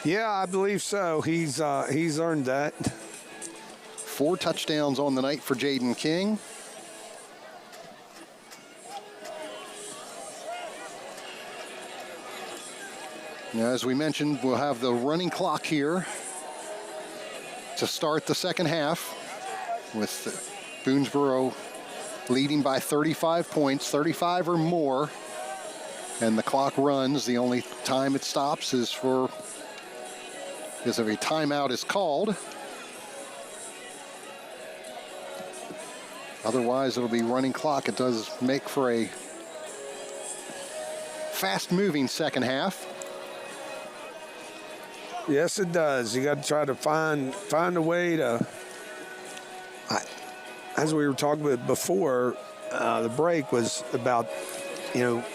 Speaker 2: Yeah, I believe so. He's earned that.
Speaker 1: 4 touchdowns on the night for Jaden King. Now, as we mentioned, we'll have the running clock here to start the second half, with Boonsboro leading by 35 points, 35 or more, and the clock runs. The only time it stops is if a timeout is called. Otherwise, it'll be running clock. It does make for a fast-moving second half.
Speaker 2: Yes, it does. You got to try to find a way to. As we were talking about before, the break was about,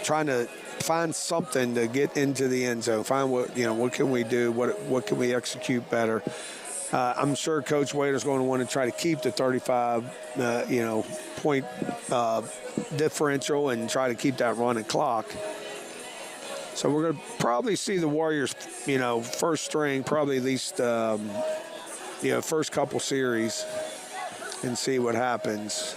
Speaker 2: trying to find something to get into the end zone. Find what can we do? What can we execute better? I'm sure Coach Wader's going to want to try to keep the 35, point differential and try to keep that running clock. So we're going to probably see the Warriors, first string, probably at least, first couple series, and see what happens.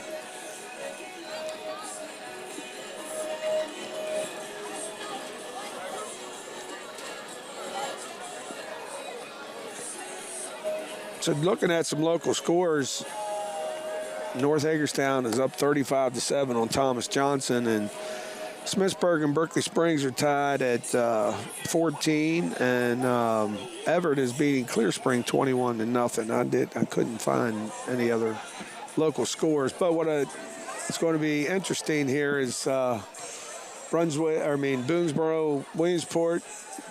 Speaker 2: So looking at some local scores, North Hagerstown is up 35-7 on Thomas Johnson, and Smithsburg and Berkeley Springs are tied at 14, and Everett is beating Clear Spring 21-0. I couldn't find any other local scores, but it's going to be interesting here is Boonsboro, Williamsport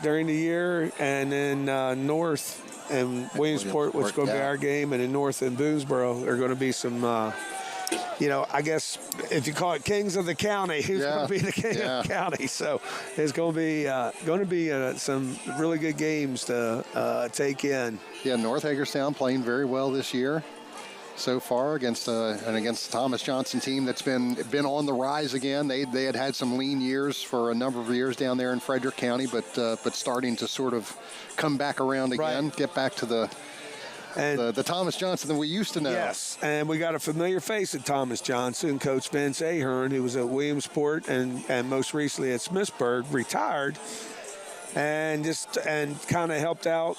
Speaker 2: during the year, and then North and Williamsport, which is going to be our game, and then North and Boonsboro, there are going to be some, I guess if you call it kings of the county, who's going to be the king of the county? So it's going to be some really good games to take in. Yeah,
Speaker 1: North Hagerstown playing very well this year so far against the Thomas Johnson team that's been on the rise again. They had some lean years for a number of years down there in Frederick County, but starting to sort of come back around again, get back to the Thomas Johnson that we used to know.
Speaker 2: Yes, and we got a familiar face at Thomas Johnson, Coach Vince Ahern, who was at Williamsport and most recently at Smithsburg, retired, and kind of helped out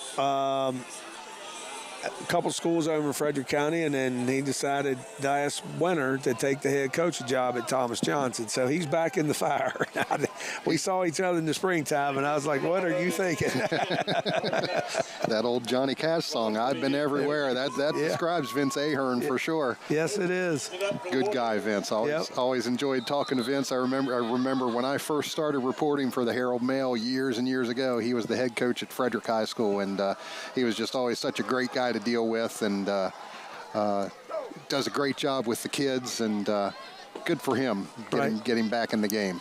Speaker 2: a couple schools over in Frederick County, and then he decided last winter to take the head coaching job at Thomas Johnson. So he's back in the fire. We saw each other in the springtime, and I was like, what are you thinking?
Speaker 1: That old Johnny Cash song, I've Been Everywhere. That describes Vince Ahern for sure.
Speaker 2: Yes, it is.
Speaker 1: Good guy, Vince. Always enjoyed talking to Vince. I remember when I first started reporting for the Herald Mail years and years ago, he was the head coach at Frederick High School, and he was just always such a great guy to deal with, and does a great job with the kids, and good for him getting back in the game.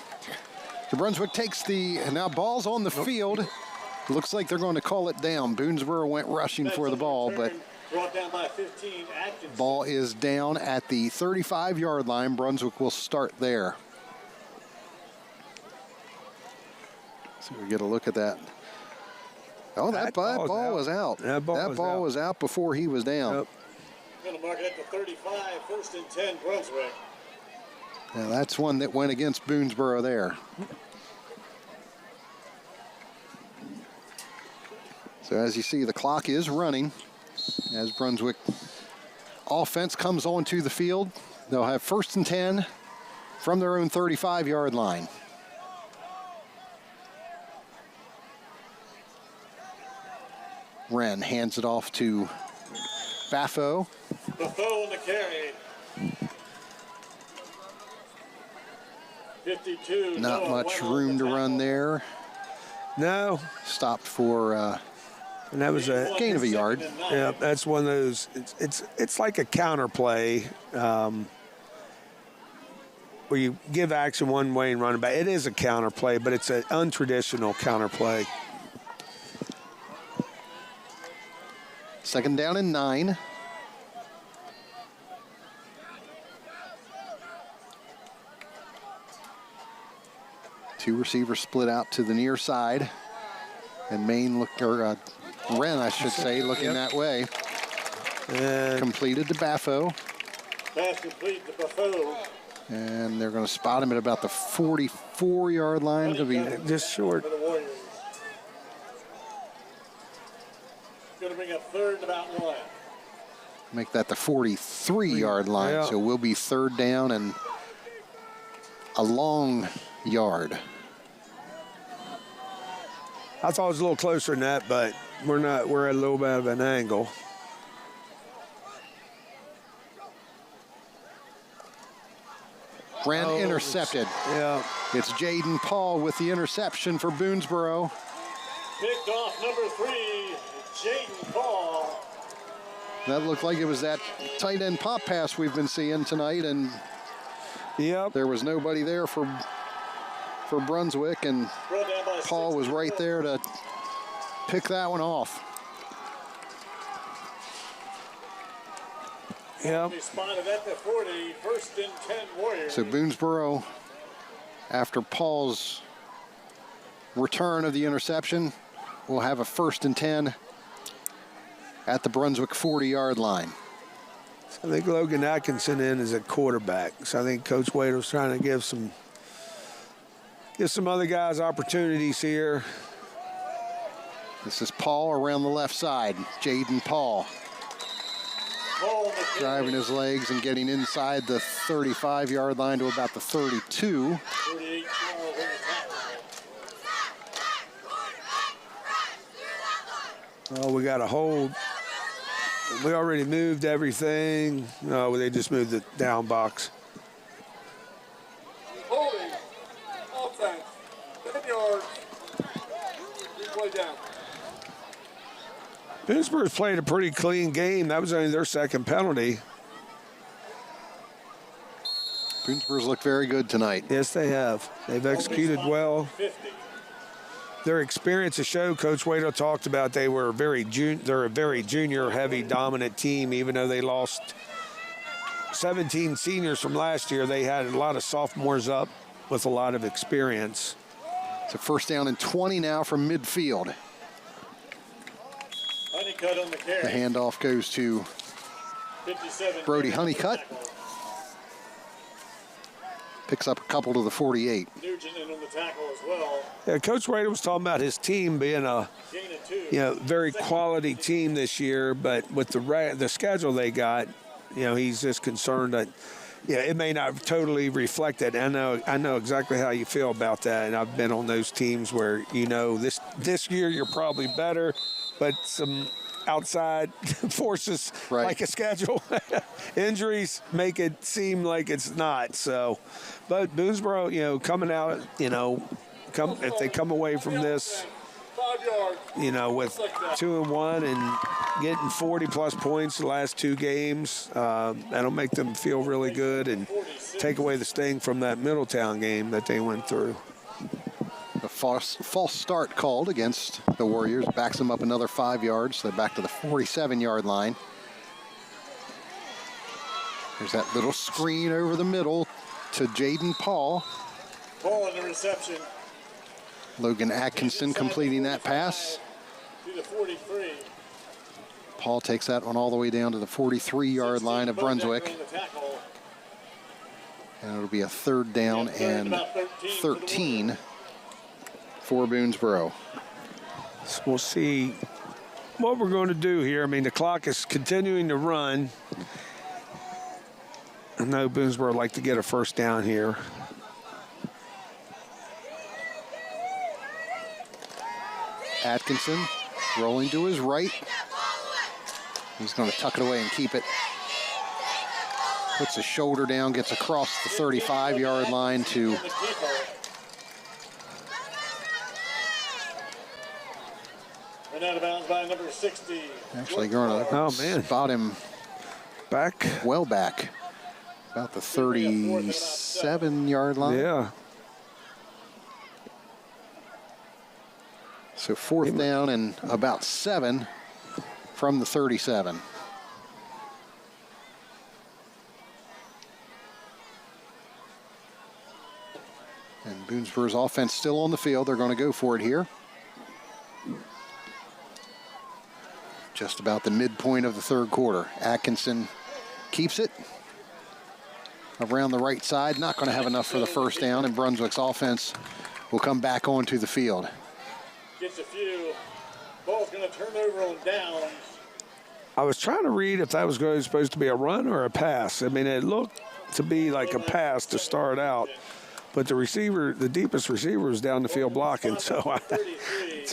Speaker 1: So Brunswick takes now ball's on the field. Looks like they're going to call it down. Boonsboro went rushing for the ball, but
Speaker 16: brought down by 15.
Speaker 1: Ball is down at the 35-yard line. Brunswick will start there. So we get a look at that. Oh, that ball was out. That ball was out before he was down.
Speaker 16: Yep. Going to mark it at the 35, 1st and 10, Brunswick.
Speaker 1: Now that's one that went against Boonsboro there. So as you see, the clock is running as Brunswick offense comes onto the field. They'll have 1st and 10 from their own 35-yard line. Wren hands it off to Baffo.
Speaker 16: Baffo on the carry. 52.
Speaker 1: Not much room to run there.
Speaker 2: No.
Speaker 1: Stopped for
Speaker 2: and that was a
Speaker 1: gain of a yard.
Speaker 2: Yeah, that's one of those. It's like a counter play where you give action one way and run it back. It is a counter play, but it's an untraditional counter play.
Speaker 1: 2nd down and 9. Two receivers split out to the near side, and Wren, I should say, looking that way. And completed to Baffo.
Speaker 16: Pass complete to Baffo.
Speaker 1: And they're going to spot him at about the 44-yard line. Going to be
Speaker 2: just short.
Speaker 16: Going to bring up 3rd and about 1.
Speaker 1: Make that the 43-yard line.
Speaker 2: Yeah.
Speaker 1: So we'll be 3rd down and a long yard.
Speaker 2: I thought it was a little closer than that, but we're not. We're at a little bit of an angle.
Speaker 1: Wren intercepted. It's Jaden Paul with the interception for Boonsboro.
Speaker 16: Picked off number 3, Jaden Paul.
Speaker 1: That looked like it was that tight end pop pass we've been seeing tonight, and there was nobody there for Brunswick, and Paul was right there to pick that one off.
Speaker 16: Yeah. Spotted at the 40, 1st and 10 Warriors.
Speaker 1: So Boonsboro, after Paul's return of the interception, will have a 1st and 10 at the Brunswick 40-yard line.
Speaker 2: I think Logan Atkinson in as a quarterback. So I think Coach Wadel's trying to give some other guys opportunities here.
Speaker 1: This is Paul around the left side. Jaden Paul. Driving his legs and getting inside the 35-yard line to about the 32.
Speaker 16: 38 small
Speaker 2: Oh, we got a hold. We already moved everything. No, they just moved the down box.
Speaker 15: Holding. Offense. 10 yards. Replay down.
Speaker 2: Boonsboro's played a pretty clean game. That was only their second penalty.
Speaker 1: Boonsboro's looked very good tonight.
Speaker 2: Yes, they have. They've executed well. Their experience to show, Coach Wadel talked about they're a very junior heavy dominant team. Even though they lost 17 seniors from last year, they had a lot of sophomores up with a lot of experience.
Speaker 1: It's a first down and 20 now from midfield.
Speaker 16: Honeycutt on the carry.
Speaker 1: The handoff goes to
Speaker 16: 57.
Speaker 1: Brody Honeycutt. Picks up a couple to the 48.
Speaker 16: Nugent in on the tackle as well.
Speaker 2: Yeah, Coach Wadel was talking about his team being a very quality team this year, but with the schedule they got, he's just concerned that it may not totally reflect it. I know exactly how you feel about that, and I've been on those teams where this year you're probably better, but some outside forces like a schedule, injuries make it seem like it's not. So, but Boonsboro, coming out, if they come away from this, with 2-1 and getting 40+ points the last two games, that'll make them feel really good and take away the sting from that Middletown game that they went through.
Speaker 1: A false start called against the Warriors. Backs them up another 5 yards. They're back to the 47-yard line. There's that little screen over the middle to Jaden Paul.
Speaker 16: Paul in the reception.
Speaker 1: Logan Atkinson completing that pass.
Speaker 16: To the 43.
Speaker 1: Paul takes that one all the way down to the 43-yard line of Brunswick. And it'll be a third down and 13 for Boonsboro.
Speaker 2: So we'll see what we're going to do here. I mean, the clock is continuing to run. I know Boonsboro would like to get a first down here.
Speaker 1: Atkinson rolling to his right. He's going to tuck it away and keep it. Puts his shoulder down, gets across the 35-yard line to
Speaker 16: And out of bounds by number 60.
Speaker 1: actually going to spot him
Speaker 2: back,
Speaker 1: well back, about the 37-yard line.
Speaker 2: Yeah.
Speaker 1: So fourth down and about 7 from the 37. And Boonsboro's offense still on the field. They're going to go for it here. Just about the midpoint of the third quarter. Atkinson keeps it around the right side. Not going to have enough for the first down, and Brunswick's offense will come back onto the field.
Speaker 16: Gets a few. Ball's going to turn over on downs.
Speaker 2: I was trying to read if that was supposed to be a run or a pass. I mean, it looked to be like a pass to start out, but the deepest receiver was down the field blocking. So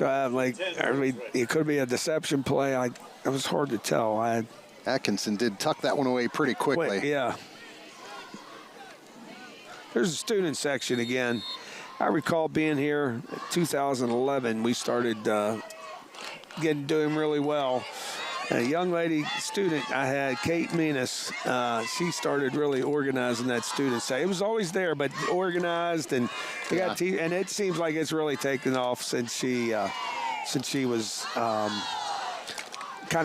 Speaker 2: I'm like, it could be a deception play. It was hard to tell.
Speaker 1: Atkinson did tuck that one away pretty quickly.
Speaker 2: Yeah. There's the student section again. I recall being here in 2011. We started doing really well. A young lady student I had, Kate Menas, she started really organizing that student side. It was always there, but organized, and they got and it seems like it's really taken off since she was kind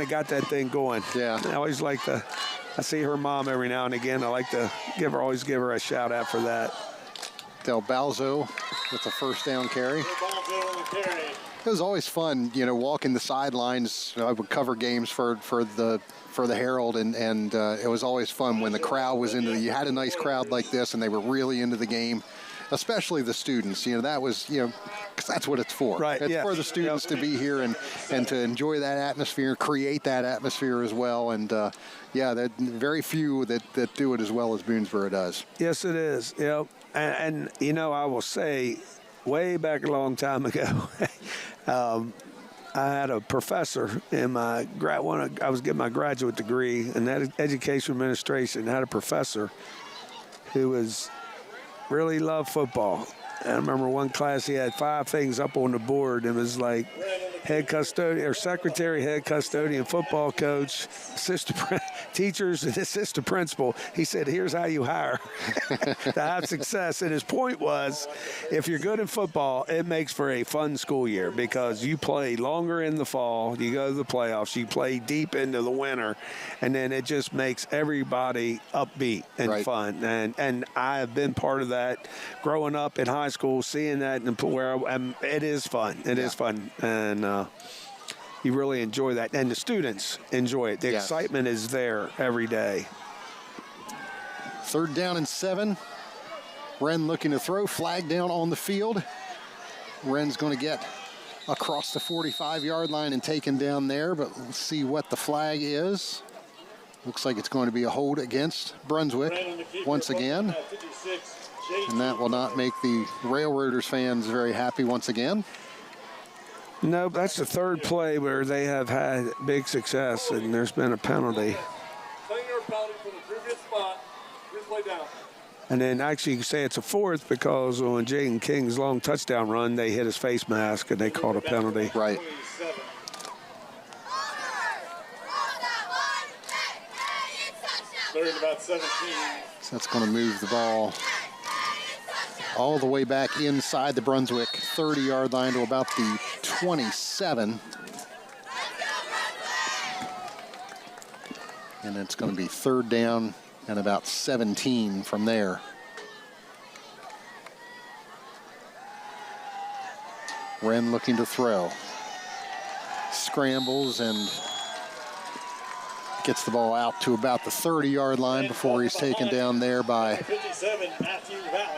Speaker 2: of got that thing going.
Speaker 1: Yeah.
Speaker 2: I always like to. I see her mom every now and again. I like to always give her a shout out for that.
Speaker 1: Del Balzo with the first down carry. It was always fun, walking the sidelines. I would cover games for the Herald, and it was always fun when the crowd was you had a nice crowd like this, and they were really into the game, especially the students. That was, because that's what it's for.
Speaker 2: Right.
Speaker 1: It's for the students to be here and to enjoy that atmosphere, create that atmosphere as well. And there very few that do it as well as Boonsboro does.
Speaker 2: Yes, it is. Yep. And I will say, way back a long time ago, I had a professor in my I was getting my graduate degree in education administration. I had a professor who really loved football. And I remember one class he had 5 things up on the board, and it was like head custodian or secretary, head custodian, football coach, assistant teachers, and assistant principal. He said, "Here's how you hire to have success." And his point was, if you're good in football, it makes for a fun school year because you play longer in the fall, you go to the playoffs, you play deep into the winter, and then it just makes everybody upbeat and fun. And I have been part of that growing up in high school, seeing that, and it is fun. It is fun, and you really enjoy that, and the students enjoy it. The excitement is there every day.
Speaker 1: 3rd down and 7. Wren looking to throw, flag down on the field. Wren's going to get across the 45-yard line and taken down there, but let's see what the flag is. Looks like it's going to be a hold against Brunswick once again. And that will not make the Railroaders fans very happy once again.
Speaker 2: No, that's the 3rd play where they have had big success, and there's been a penalty. And then actually you can say it's a 4th because on Jaden King's long touchdown run, they hit his face mask and they called a penalty.
Speaker 1: Right.
Speaker 16: About 17.
Speaker 1: So that's going to move the ball all the way back inside the Brunswick 30-yard line to about the 27. And it's going to be 3rd down and about 17 from there. Wren looking to throw. Scrambles and gets the ball out to about the 30-yard line before he's taken down there by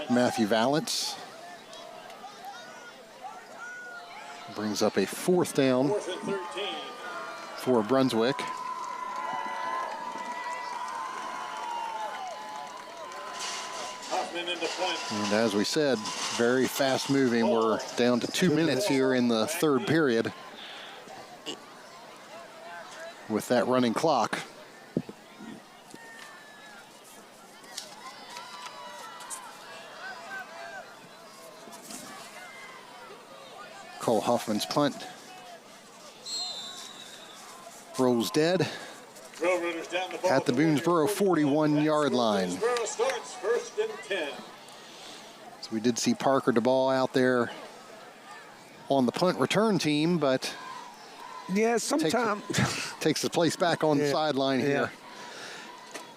Speaker 1: Matthew Valance. Brings up a 4th down for Brunswick. And as we said, very fast moving. We're down to 2 minutes here in the 3rd period with that running clock. Cole Huffman's punt rolls dead at the Boonsboro 41-yard line.
Speaker 16: Boonsboro starts 1st and 10.
Speaker 1: So we did see Parker DeBall out there on the punt return team, but
Speaker 2: sometimes
Speaker 1: takes the place back on the sideline here.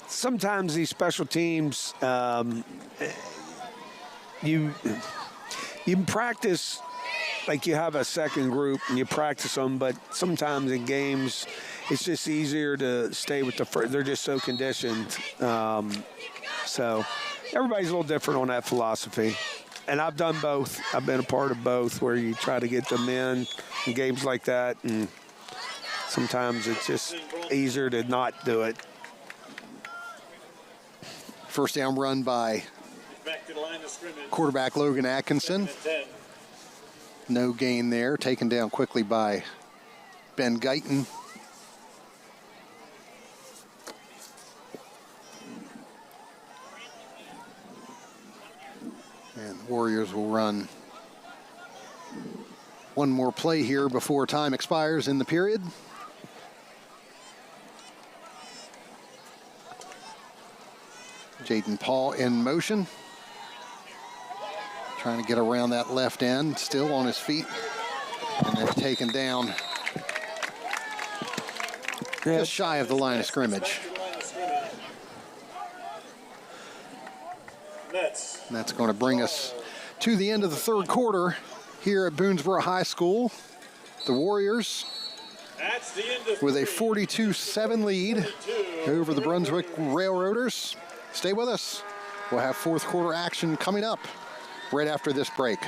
Speaker 2: Sometimes these special teams, you can practice like you have a second group and you practice them, but sometimes in games it's just easier to stay with the first. They're just so conditioned. So everybody's a little different on that philosophy. And I've done both. I've been a part of both, where you try to get them in games like that, and sometimes it's just easier to not do it.
Speaker 1: 1st down run by quarterback Logan Atkinson. No gain there. Taken down quickly by Ben Guyton. And the Warriors will run one more play here before time expires in the period. Jaden Paul in motion. Trying to get around that left end, still on his feet. And then taken down just shy of the line of scrimmage. And that's going to bring us to the end of the 3rd quarter here at Boonsboro High School. The Warriors with a 42-7 lead over the Brunswick Railroaders. Stay with us. We'll have 4th quarter action coming up right after this break.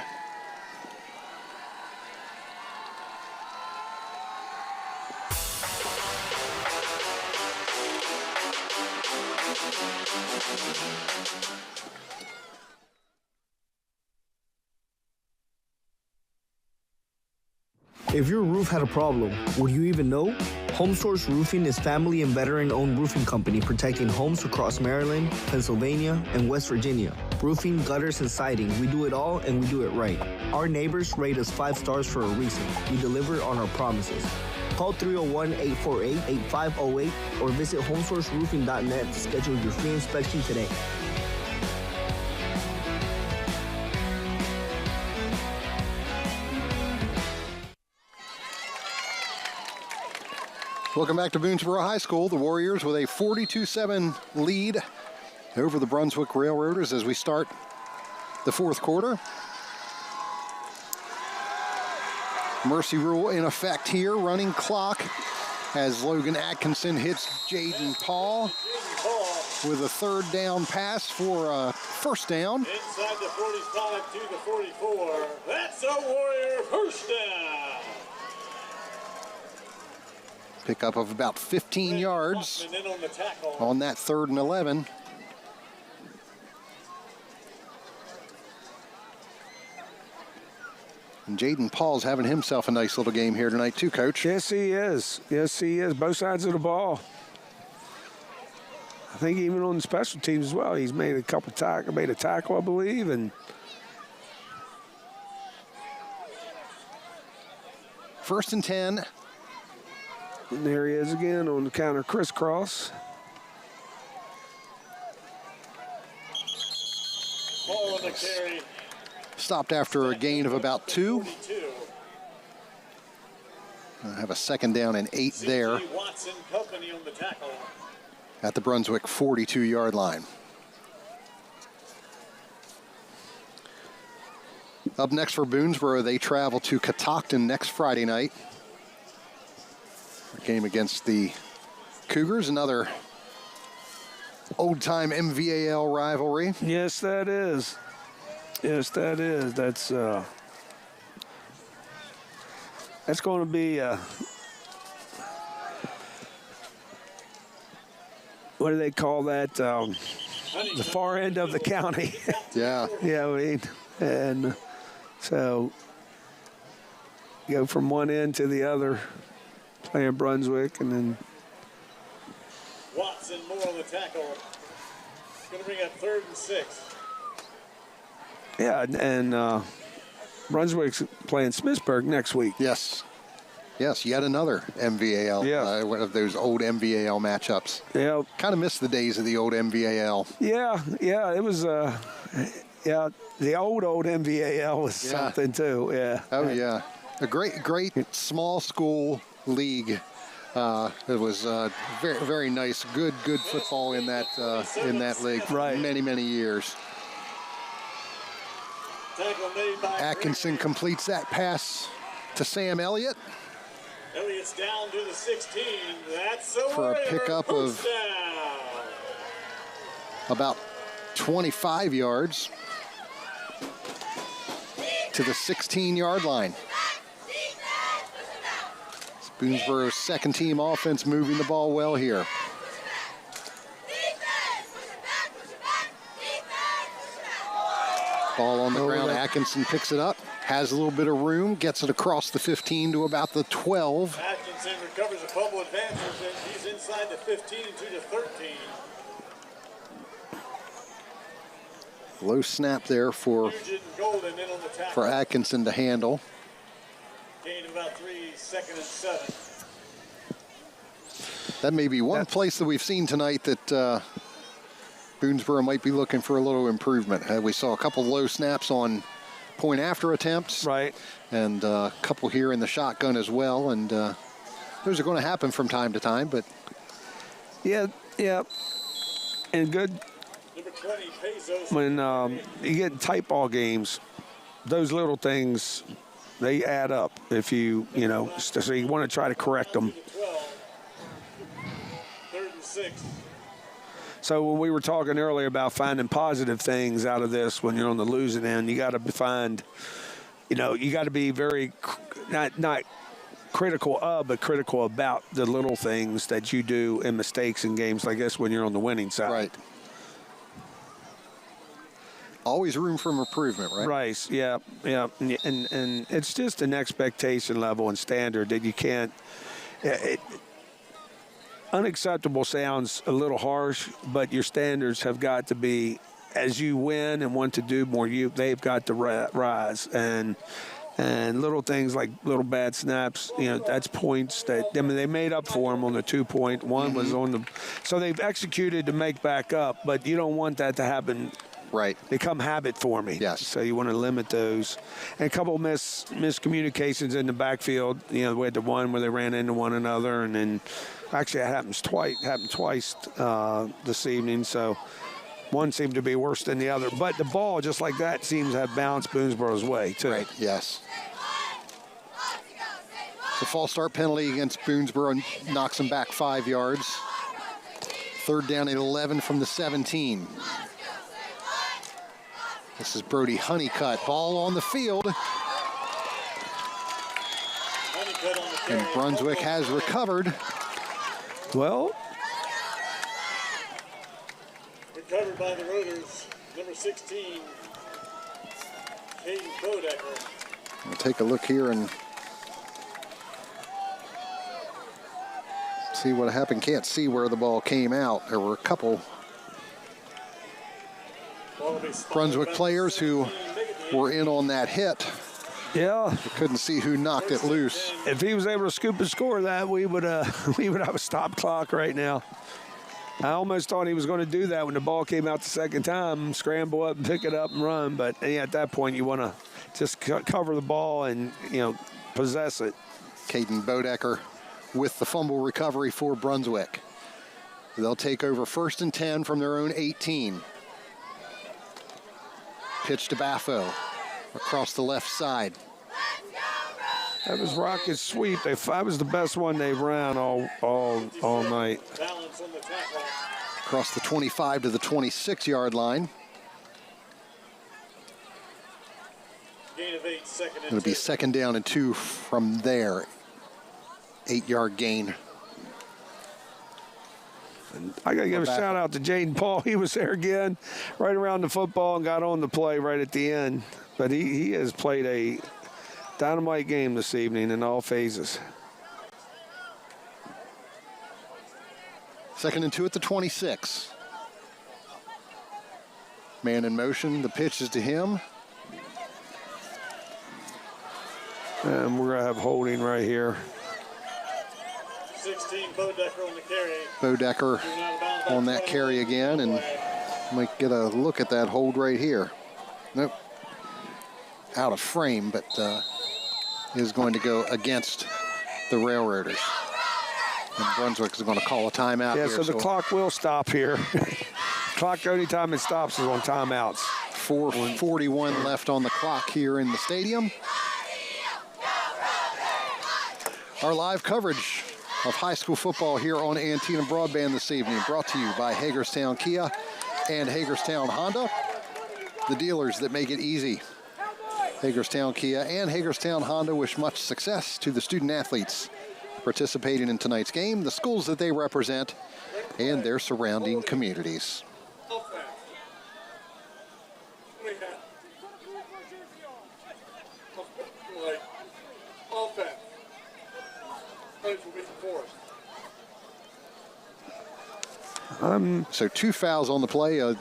Speaker 11: If your roof had a problem, would you even know? HomeSource Roofing is family and veteran-owned roofing company protecting homes across Maryland, Pennsylvania, and West Virginia. Roofing, gutters, and siding, we do it all and we do it right. Our neighbors rate us 5 stars for a reason. We deliver on our promises. Call 301-848-8508 or visit homesourceroofing.net to schedule your free inspection today.
Speaker 1: Welcome back to Boonsboro High School. The Warriors with a 42-7 lead over the Brunswick Railroaders as we start the fourth quarter. Mercy rule in effect here. Running clock as Logan Atkinson hits Jaden Paul with a third down pass for a first down.
Speaker 16: Inside the 45 to the 44. That's a Warrior first down.
Speaker 1: Pickup of about 15 yards on that 3rd and 11. And Jaden Paul's having himself a nice little game here tonight too, Coach.
Speaker 2: Yes, he is. Yes, he is. Both sides of the ball. I think even on the special teams as well, he's made a couple tackles, made a tackle, I believe, and
Speaker 1: first and 10.
Speaker 2: And there he is again on the counter crisscross.
Speaker 16: Ball on the carry.
Speaker 1: Stopped after a gain of about 2. Have a second down and 8 there
Speaker 16: Watson company on the tackle.
Speaker 1: at the Brunswick 42-yard line. Up next for Boonsboro, they travel to Catoctin next Friday night. A game against the Cougars, another old-time MVAL rivalry.
Speaker 2: Yes, that is. Yes, that is. That's going to be what do they call that? The far end of the county.
Speaker 1: Yeah.
Speaker 2: Yeah, I mean, and so go from one end to the other, playing Brunswick, and then
Speaker 16: Watson more on the tackle. Going to bring up 3rd and 6.
Speaker 2: yeah, and Brunswick's playing Smithsburg next week.
Speaker 1: Yes. Yes, yet another MVAL, one of those old MVAL matchups.
Speaker 2: Yeah.
Speaker 1: Kind of missed the days of the old MVAL.
Speaker 2: Yeah, it was, yeah, the old MVAL was something too, yeah.
Speaker 1: Oh, yeah. A great small school league. It was very, very nice, good football in that league for many years. Atkinson completes that pass to Sam Elliott.
Speaker 16: Elliott's down to the 16. That's a
Speaker 1: for a pickup of about 25 yards to the 16-yard line. It's Boonsboro's second team offense moving the ball well here. Ball on the ground. Atkinson picks it up, has a little bit of room, gets it across the 15 to about the 12.
Speaker 16: Atkinson recovers a fumble advantage, and he's inside the 15 to the 13.
Speaker 1: Low snap there for Atkinson to handle.
Speaker 16: Gain about 3, 2nd and 7.
Speaker 1: That may be one place that we've seen tonight that Boonsboro might be looking for a little improvement. We saw a couple low snaps on point after attempts.
Speaker 2: Right.
Speaker 1: And a couple here in the shotgun as well. And those are going to happen from time to time, but.
Speaker 2: Yeah. And good. When you get tight ball games, those little things, they add up if you know, so you want to try to correct them.
Speaker 16: 3rd and 6.
Speaker 2: So when we were talking earlier about finding positive things out of this when you're on the losing end, you got to find, you got to be very, not critical of, but critical about the little things that you do in mistakes in games like this when you're on the winning side.
Speaker 1: Right. Always room for improvement, right?
Speaker 2: Rice, yeah. And it's just an expectation level and standard that you can't. Unacceptable sounds a little harsh, but your standards have got to be, as you win and want to do more, they've got to rise. And little things like little bad snaps, that's points that, I mean, they made up for them on the 2-point. One was on the, so they've executed to make back up, but you don't want that to happen.
Speaker 1: Right.
Speaker 2: Become habit forming.
Speaker 1: Yes.
Speaker 2: So you want to limit those. And a couple of miscommunications in the backfield. We had the one where they ran into one another, and then actually it happened twice this evening. So one seemed to be worse than the other. But the ball, just like that, seems to have bounced Boonsboro's way, too.
Speaker 1: Right, yes. The false start penalty against Boonsboro knocks them back 5 yards. 3rd down and 11 from the 17. This is Brody Honeycutt. Ball on the field. And Brunswick has recovered.
Speaker 2: Well,
Speaker 16: recovered by the Rotors, number 16, Caden Bodecker.
Speaker 1: We'll take a look here and see what happened. Can't see where the ball came out. There were a couple Brunswick players who were in on that hit.
Speaker 2: Yeah.
Speaker 1: We couldn't see who knocked it loose.
Speaker 2: If he was able to scoop and score that, we would have a stop clock right now. I almost thought he was going to do that when the ball came out the second time, scramble up and pick it up and run. But at that point, you want to just cover the ball and, possess it.
Speaker 1: Caden Bodecker with the fumble recovery for Brunswick. They'll take over 1st and 10 from their own 18. Pitch to Baffo across the left side.
Speaker 2: That was rocket sweep. That was the best one they've ran all night.
Speaker 1: Across the 25 to the 26-yard line.
Speaker 16: Gain of 8, second and
Speaker 1: It'll be 2nd down and 2 from there. 8-yard gain.
Speaker 2: And I got to give a shout out to Jaden Paul. He was there again, right around the football and got on the play right at the end. But he has played a dynamite game this evening in all phases.
Speaker 1: 2nd and 2 at the 26. Man in motion. The pitch is to him.
Speaker 2: And we're going to have holding right here.
Speaker 16: 16, Bodecker on the carry.
Speaker 1: Bodecker on that carry again, and might get a look at that hold right here. Nope. Out of frame, but is going to go against the Railroaders. And Brunswick is going to call a timeout here.
Speaker 2: Yeah, so the clock will stop here. Clock, only time it stops is on timeouts.
Speaker 1: 4:41 left on the clock here in the stadium. Our live coverage of high school football here on Antietam Broadband this evening, brought to you by Hagerstown Kia and Hagerstown Honda, the dealers that make it easy. Hagerstown Kia and Hagerstown Honda wish much success to the student athletes participating in tonight's game, the schools that they represent, and their surrounding communities. So 2 fouls on the play, a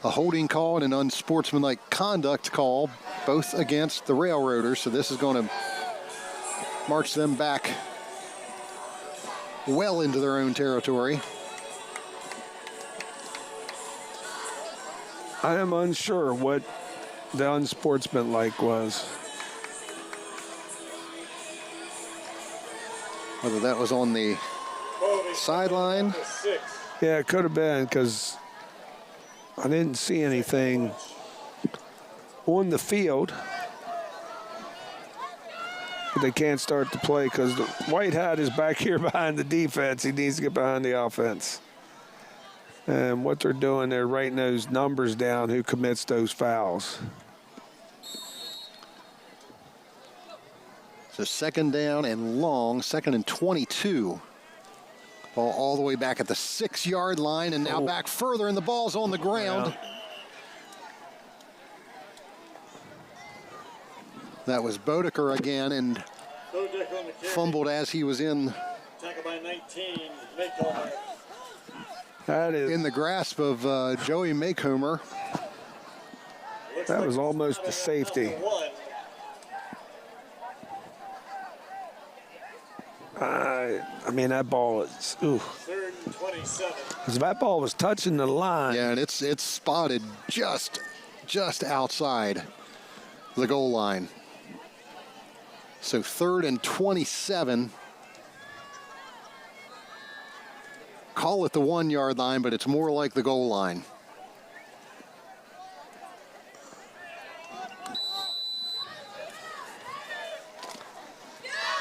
Speaker 1: holding call and an unsportsmanlike conduct call, both against the Railroaders. So this is going to march them back well into their own territory.
Speaker 2: I am unsure what the unsportsmanlike was.
Speaker 1: Whether that was on the sideline.
Speaker 2: Yeah, it could have been, because I didn't see anything on the field. But they can't start the play because the white hat is back here behind the defense. He needs to get behind the offense. And what they're doing, they're writing those numbers down, who commits those fouls.
Speaker 1: So 2nd down and long, 2nd and 22. Ball all the way back at the 6-yard line, and now back further, and the ball's on the ground. That was Bodeker again, and
Speaker 16: Bodeker on the carry.
Speaker 1: fumbled as he was in
Speaker 16: Tackle by 19, Maycomer.
Speaker 2: That is
Speaker 1: in the grasp of Joey Maycomer.
Speaker 2: That was almost a safety. I mean, that ball is, ooh.
Speaker 16: 3rd and 27.
Speaker 2: Because that ball was touching the line.
Speaker 1: Yeah, and it's spotted just outside the goal line. So 3rd and 27. Call it the 1 yard line, but it's more like the goal line.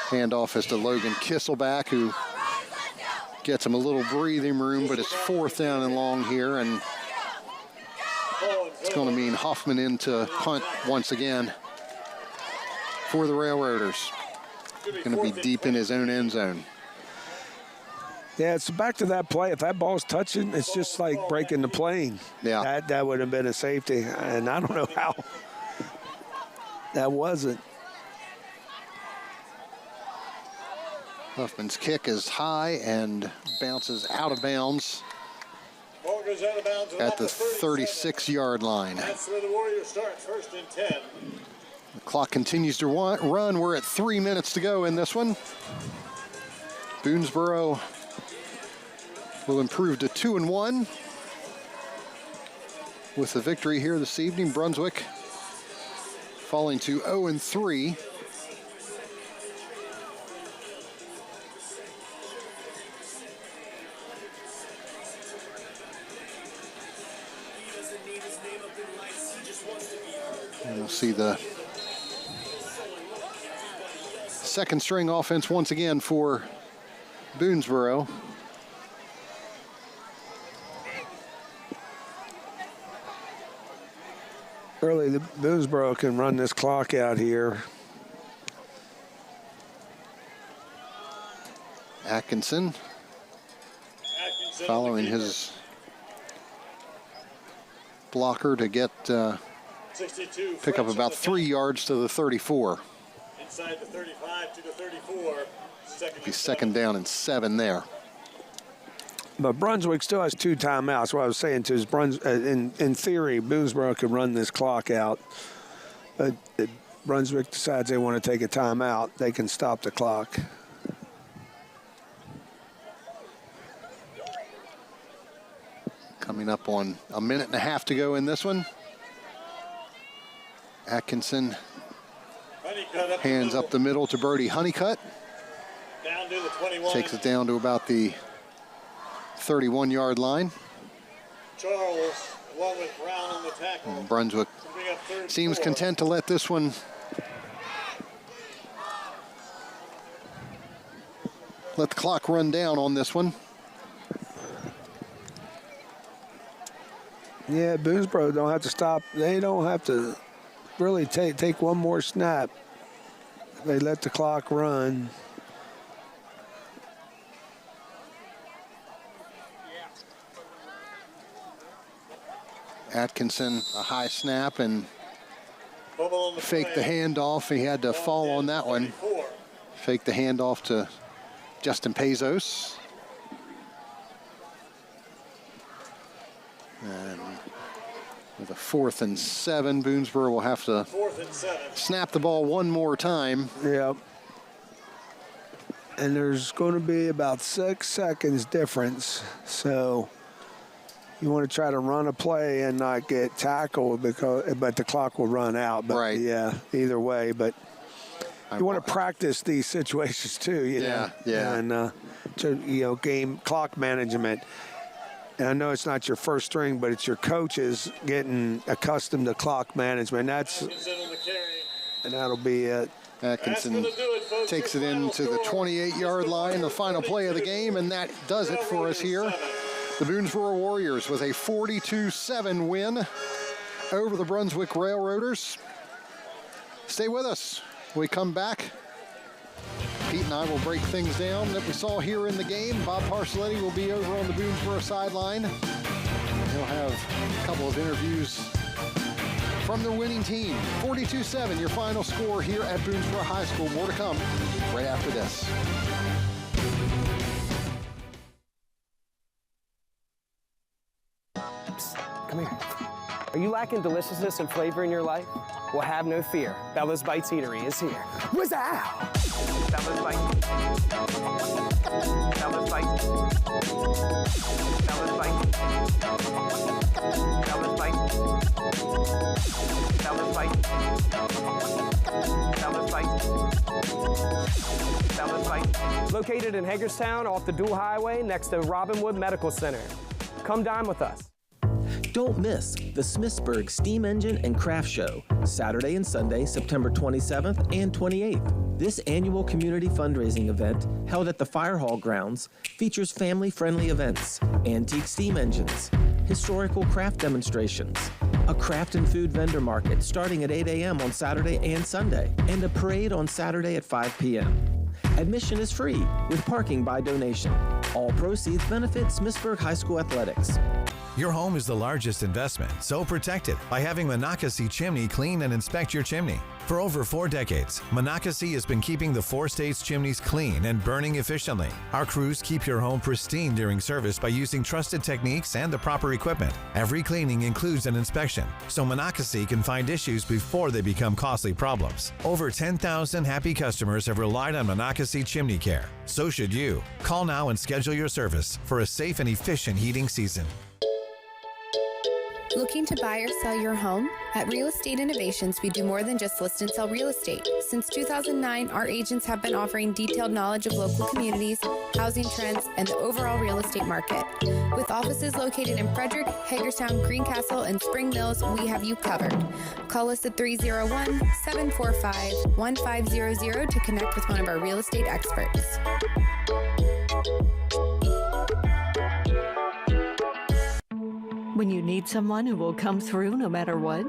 Speaker 1: Handoff is to Logan Kisselback, who gets him a little breathing room, but it's 4th down and long here, and it's going to mean Hoffman in to punt once again for the Railroaders. Going to be deep in his own end zone.
Speaker 2: Yeah, it's back to that play. If that ball's touching, it's just like breaking the plane.
Speaker 1: Yeah.
Speaker 2: That would have been a safety, and I don't know how that wasn't.
Speaker 1: Huffman's kick is high and bounces out of bounds
Speaker 16: Ball goes out of bounds
Speaker 1: at the 36-yard line.
Speaker 16: That's where the Warriors start, 1st and 10.
Speaker 1: The clock continues to run. We're at 3 minutes to go in this one. Boonsboro will improve to 2-1 with the victory here this evening. Brunswick falling to 0-3. And we'll see the second string offense once again for Boonsboro.
Speaker 2: Early, the Boonsboro can run this clock out here.
Speaker 1: Atkinson following his blocker to get pick up about 3 yards to the 34.
Speaker 16: Inside the 35 to the 34.
Speaker 1: Be 2nd down and 7 there.
Speaker 2: But Brunswick still has 2 timeouts. What I was saying to is, in theory, Boonsboro could run this clock out. But if Brunswick decides they want to take a timeout, they can stop the clock.
Speaker 1: Coming up on a minute and a half to go in this one. Atkinson hands up the middle to Brody Honeycutt.
Speaker 16: Down to the 21.
Speaker 1: Takes it down to about the 31-yard line.
Speaker 16: Charles, along with Brown on the tackle.
Speaker 1: Brunswick seems content to let this one let the clock run down on this one.
Speaker 2: Yeah, Boonsboro don't have to stop. They don't have to really take one more snap. They let the clock run.
Speaker 1: Atkinson, a high snap and faked the handoff. He had to fall on that one. Faked the handoff to Justin Pezos. And with a 4th and 7, Boonsboro will have to snap the ball one more time.
Speaker 2: Yep. And there's going to be about 6 seconds difference. So you want to try to run a play and not get tackled, but the clock will run out. But
Speaker 1: right.
Speaker 2: Yeah, either way. But you want to practice these situations too, you know.
Speaker 1: Yeah.
Speaker 2: And game clock management. And I know it's not your first string, but it's your coaches getting accustomed to clock management. And that'll be it.
Speaker 1: Atkinson takes it into the 28-yard line, the final play of the game, and that does it for us here. The Boonsboro Warriors with a 42-7 win over the Brunswick Railroaders. Stay with us. When we come back, Pete and I will break things down that we saw here in the game. Bob Parcelletti will be over on the Boonsboro sideline. He'll have a couple of interviews from their winning team. 42-7, your final score here at Boonsboro High School. More to come right after this.
Speaker 3: Come here. Are you lacking deliciousness and flavor in your life? Well, have no fear. Bella's Bites Eatery is here. What's out? Bella's Bites. Bella's Bites. Bella's Bites. Bella's Bites. Bella's Bites. Bella's Bites. Bella's Bites. Located in Hagerstown off the Dual Highway next to Robinwood Medical Center. Come dine with us.
Speaker 9: Don't miss the Smithsburg Steam Engine and Craft Show, Saturday and Sunday, September 27th and 28th. This annual community fundraising event, held at the Fire Hall grounds, features family-friendly events, antique steam engines, historical craft demonstrations, a craft and food vendor market starting at 8 a.m. on Saturday and Sunday, and a parade on Saturday at 5 p.m. Admission is free, with parking by donation. All proceeds benefit Smithsburg High School Athletics.
Speaker 12: Your home is the largest investment, so protect it by having Monocacy Chimney clean and inspect your chimney. For over 4 decades, Monocacy has been keeping the 4 states' chimneys clean and burning efficiently. Our crews keep your home pristine during service by using trusted techniques and the proper equipment. Every cleaning includes an inspection, so Monocacy can find issues before they become costly problems. Over 10,000 happy customers have relied on Monocacy Chimney Care. So should you. Call now and schedule your service for a safe and efficient heating season.
Speaker 17: Looking to buy or sell your home? At Real Estate Innovations, we do more than just list and sell real estate. Since 2009, our agents have been offering detailed knowledge of local communities, housing trends, and the overall real estate market. With offices located in Frederick, Hagerstown, Greencastle, and Spring Mills, we have you covered. Call us at 301-745-1500 to connect with one of our real estate experts.
Speaker 8: When you need someone who will come through no matter what,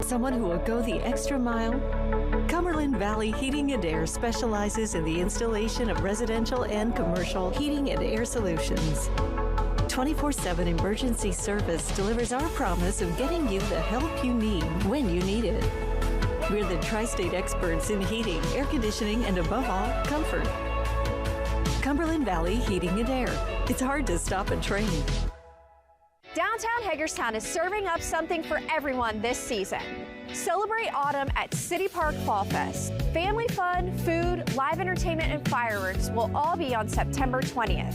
Speaker 8: someone who will go the extra mile, Cumberland Valley Heating and Air specializes in the installation of residential and commercial heating and air solutions. 24/7 emergency service delivers our promise of getting you the help you need when you need it. We're the tri-state experts in heating, air conditioning, and above all, comfort. Cumberland Valley Heating and Air. It's hard to stop a train.
Speaker 5: Downtown Hagerstown is serving up something for everyone this season. Celebrate autumn at City Park Fall Fest. Family fun, food, live entertainment, and fireworks will all be on September 20th.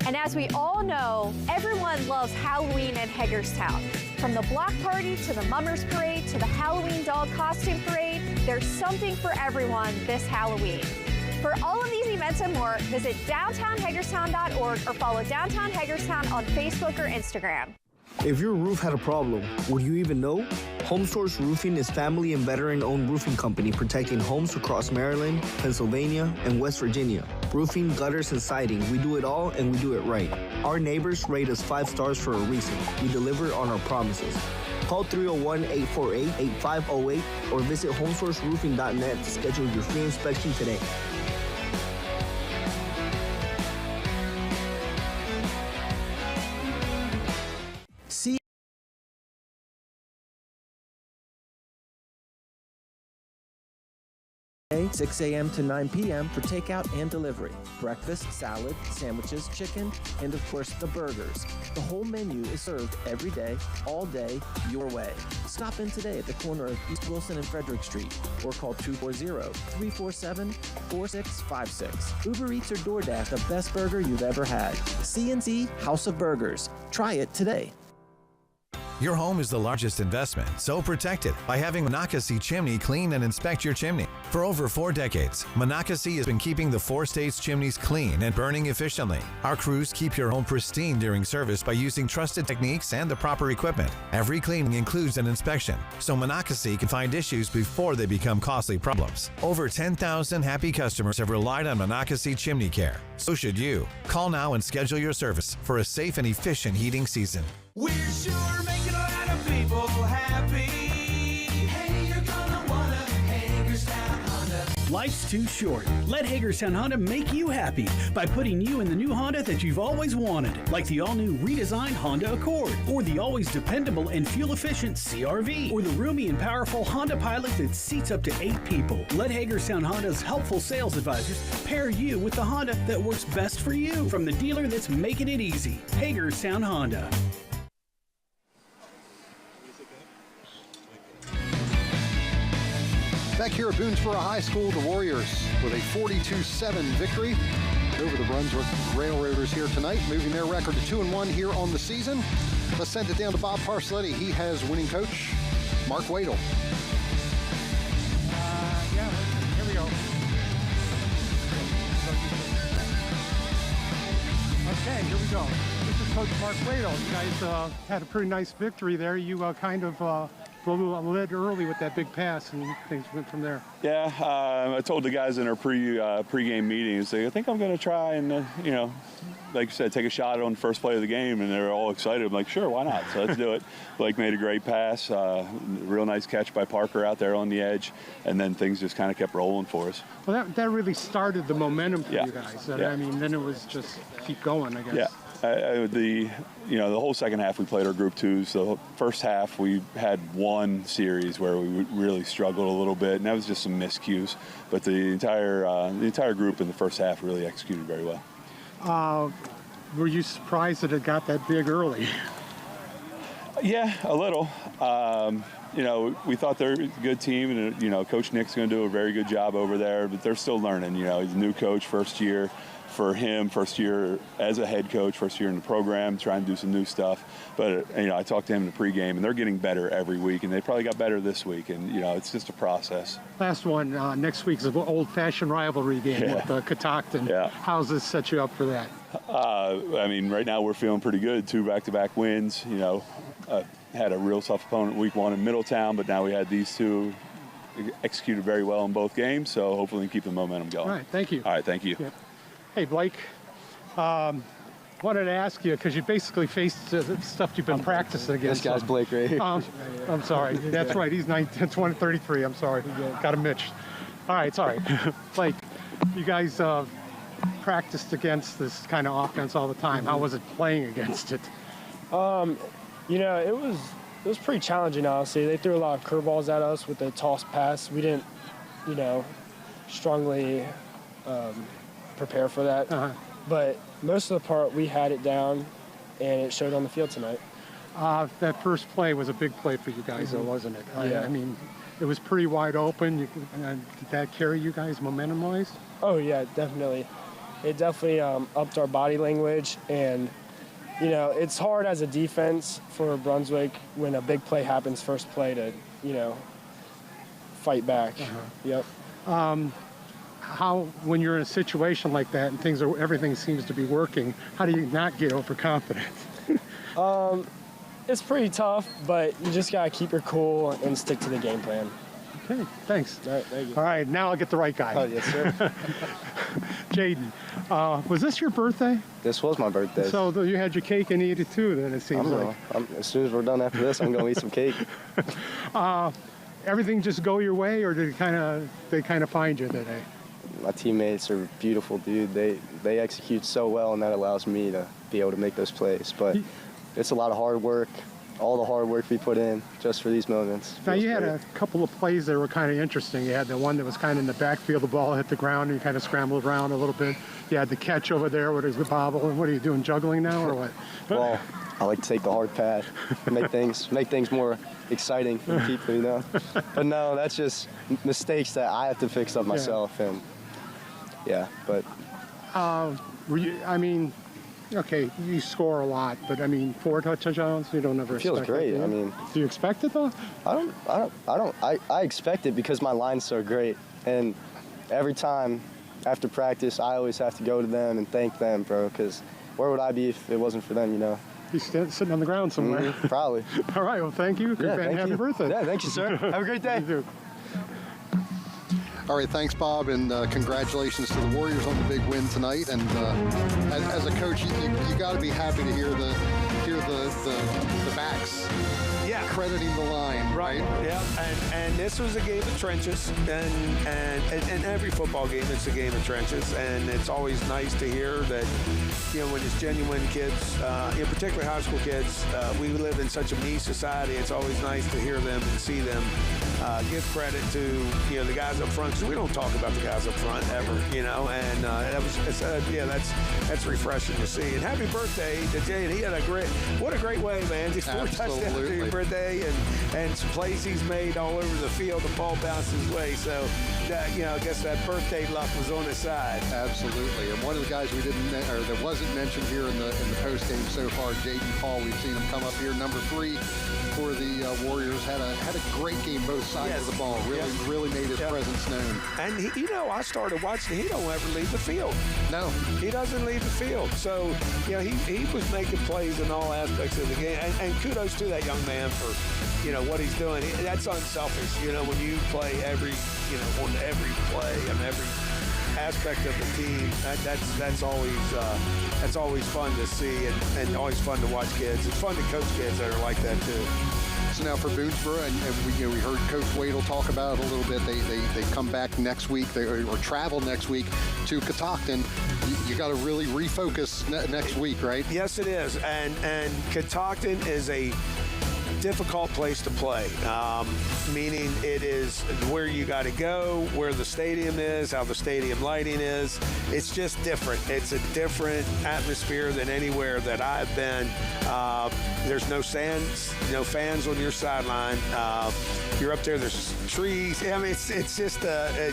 Speaker 5: And as we all know, everyone loves Halloween in Hagerstown. From the block party to the Mummers Parade to the Halloween doll costume parade, there's something for everyone this Halloween. For all of these events and more, visit downtownhagerstown.org or follow Downtown Hagerstown on Facebook or Instagram.
Speaker 11: If your roof had a problem, would you even know? HomeSource Roofing is family and veteran-owned roofing company protecting homes across Maryland, Pennsylvania, and West Virginia. Roofing, gutters, and siding, we do it all and we do it right. Our neighbors rate us 5 stars for a reason. We deliver on our promises. Call 301-848-8508 or visit homesourceroofing.net to schedule your free inspection today.
Speaker 9: See 6 a.m. to 9 p.m. for takeout and delivery. Breakfast, salad, sandwiches, chicken, and of course the burgers. The whole menu is served every day, all day, your way. Stop in today at the corner of East Wilson and Frederick Street or call 240-347-4656. Uber Eats or DoorDash, the best burger you've ever had. C&Z House of Burgers. Try it today.
Speaker 12: Your home is the largest investment, so protect it by having Monocacy Chimney clean and inspect your chimney. For over 4 decades, Monocacy has been keeping the 4 states' chimneys clean and burning efficiently. Our crews keep your home pristine during service by using trusted techniques and the proper equipment. Every cleaning includes an inspection, so Monocacy can find issues before they become costly problems. Over 10,000 happy customers have relied on Monocacy Chimney Care. So should you. Call now and schedule your service for a safe and efficient heating season.
Speaker 13: We're sure making a lot of people happy. Hey, you're gonna wanna Hagerstown Honda.
Speaker 14: Life's too short. Let Hagerstown Honda make you happy by putting you in the new Honda that you've always wanted, like the all-new redesigned Honda Accord, or the always dependable and fuel-efficient CR-V, or the roomy and powerful Honda Pilot that seats up to 8 people. Let Hagerstown Honda's helpful sales advisors pair you with the Honda that works best for you, from the dealer that's making it easy. Hagerstown Honda.
Speaker 1: Back here at Boonsboro High School, the Warriors with a 42-7 victory over the Brunswick Railroaders here tonight, moving their record to 2-1 here on the season. Let's send it down to Bob Parcelletti. He has winning coach Mark Wadel.
Speaker 6: Yeah, here we go. Okay, here we go. This is Coach Mark Wadel. You guys had a pretty nice victory there. You kind of led early with that big pass, and things went from there.
Speaker 10: Yeah, I told the guys in our pre-game meetings, I think I'm going to try and, like you said, take a shot on the first play of the game, and they're all excited. I'm like, sure, why not? So let's do it. Blake made a great pass, real nice catch by Parker out there on the edge, and then things just kind of kept rolling for us.
Speaker 6: Well, that really started the momentum for
Speaker 10: Yeah.
Speaker 6: you guys.
Speaker 10: Yeah.
Speaker 6: I mean, then it was just keep going, I guess.
Speaker 10: Yeah. The whole second half we played our group twos. The first half we had one series where we really struggled a little bit, and that was just some miscues. But the entire group in the first half really executed very well.
Speaker 6: Were you surprised that it got that big early?
Speaker 10: Yeah, a little. We thought they're a good team, and Coach Nick's going to do a very good job over there. But they're still learning. He's a new coach, first year. For him, first year as a head coach, first year in the program, trying to do some new stuff. But, I talked to him in the pregame, and they're getting better every week, and they probably got better this week. And, it's just a process.
Speaker 6: Last one, next week's an old-fashioned rivalry game with Catoctin.
Speaker 10: Yeah.
Speaker 6: How's this set you up for that?
Speaker 10: Right now we're feeling pretty good. 2 back-to-back wins. Had a real tough opponent week 1 in Middletown, but now we had these 2 executed very well in both games, so hopefully we can keep the momentum going.
Speaker 6: All right, thank you.
Speaker 10: All right, thank you.
Speaker 6: Yep. Hey, Blake, wanted to ask you, because you basically faced stuff you've been practicing against.
Speaker 7: This guy's Blake right here.
Speaker 6: I'm sorry. That's right. He's 33. I'm sorry. Got him mitched. All right, sorry. Blake, you guys practiced against this kind of offense all the time. How was it playing against it?
Speaker 21: It was pretty challenging, honestly. They threw a lot of curveballs at us with the toss pass. We didn't, strongly prepare for that. But most of the part, we had it down, and it showed on the field tonight.
Speaker 6: That first play was a big play for you guys, though, wasn't it?
Speaker 21: Yeah.
Speaker 6: I mean, it was pretty wide open. Did that carry you guys momentum-wise?
Speaker 21: Oh, yeah, definitely. It definitely upped our body language, and, it's hard as a defense for Brunswick when a big play happens first play to, fight back. Yep.
Speaker 6: When you're in a situation like that and everything seems to be working, how do you not get overconfident?
Speaker 21: It's pretty tough, but you just got to keep your cool and stick to the game plan.
Speaker 6: Okay, thanks.
Speaker 21: All right, thank you.
Speaker 6: All right, now I'll get the right guy.
Speaker 7: Oh, yes, sir.
Speaker 6: Jaden, was this your birthday?
Speaker 7: This was my birthday.
Speaker 6: So you had your cake and ate it too, then, it seems like.
Speaker 7: As soon as we're done after this, I'm going to eat some cake.
Speaker 6: Everything just go your way, or did they kind of find you today?
Speaker 7: My teammates are beautiful, dude. They execute so well, and that allows me to be able to make those plays. But it's a lot of hard work, all the hard work we put in just for these moments.
Speaker 6: Now, you had a couple of plays that were kind of interesting. You had the one that was kind of in the backfield, the ball hit the ground, and you kind of scrambled around a little bit. You had the catch over there where there's the bobble. And what are you doing, juggling now, or what?
Speaker 7: Well, I like to take the hard path, make things more exciting for people, But no, that's just mistakes that I have to fix up myself. And yeah, but
Speaker 6: okay, you score a lot, but 4 touchdowns, you don't ever expect it.
Speaker 7: It feels great.
Speaker 6: Do you expect it though?
Speaker 7: I expect it because my line's so great, and every time after practice, I always have to go to them and thank them, bro. Because where would I be if it wasn't for them,
Speaker 6: He's sitting on the ground somewhere.
Speaker 7: Probably.
Speaker 6: All right, well, thank you.
Speaker 7: Yeah,
Speaker 6: and happy birthday.
Speaker 7: Yeah, thank you, sir. Have a great day.
Speaker 6: You too.
Speaker 1: All right, thanks, Bob, and congratulations to the Warriors on the big win tonight. And as a coach, you got to be happy to hear the the backs crediting the line, right?
Speaker 2: Yeah, and this was a game of trenches, and every football game it's a game of trenches, and it's always nice to hear that, when it's genuine kids, particularly high school kids, we live in such a me society. It's always nice to hear them and see them give credit to the guys up front, because we don't talk about the guys up front ever, and that's refreshing to see. And happy birthday to Jay, and he had what a great way, man. Just 4 touchdowns to your birthday, and some plays he's made all over the field. The ball bounced his way, so I guess that birthday luck was on his side.
Speaker 1: Absolutely. And one of the guys that wasn't mentioned here in the post game so far, Jaden Paul. We've seen him come up here, number 3 for the Warriors. Had a great game both sides of the ball. Really made his presence known.
Speaker 2: And I started watching. He don't ever leave the field.
Speaker 1: No,
Speaker 2: he doesn't leave the field. So he was making plays in all aspects of the game. And kudos to that young man for what he's doing. That's unselfish. When you play on every play and every aspect of the team, that's always fun to see, and always fun to watch kids. It's fun to coach kids that are like that too.
Speaker 1: So now for Boonsboro, and we heard Coach Wadel talk about it a little bit. They come back next week, or travel next week to Catoctin. You got to really refocus next week, right?
Speaker 2: Yes, it is, and Catoctin is a difficult place to play, meaning it is where you got to go, where the stadium is, how the stadium lighting is. It's just different. It's a different atmosphere than anywhere that I've been. There's no fans on your sideline. You're up there. There's trees. I mean, it's just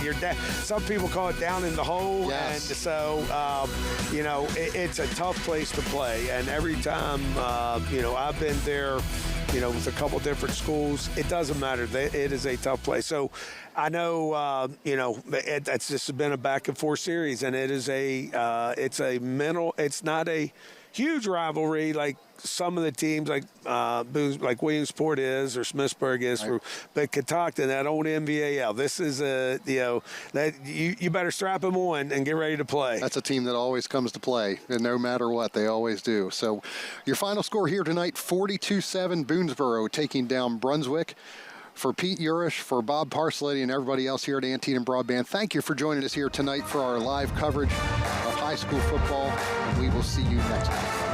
Speaker 2: you're some people call it down in the hole.
Speaker 1: Yes.
Speaker 2: And so it's a tough place to play. And every time I've been there, with a couple different schools, it doesn't matter. It is a tough place. So I know, it's just been a back and forth series, and it's not a huge rivalry like some of the teams like Williamsport is, or Smithsburg is,
Speaker 1: right.
Speaker 2: But Catoctin, that old NVAL. This is that you better strap them on and get ready to play.
Speaker 1: That's a team that always comes to play, and no matter what, they always do. So, your final score here tonight: 42-7, Boonsboro taking down Brunswick. For Pete Urish, for Bob Parsley, and everybody else here at Antietam Broadband, thank you for joining us here tonight for our live coverage of high school football, and we will see you next time.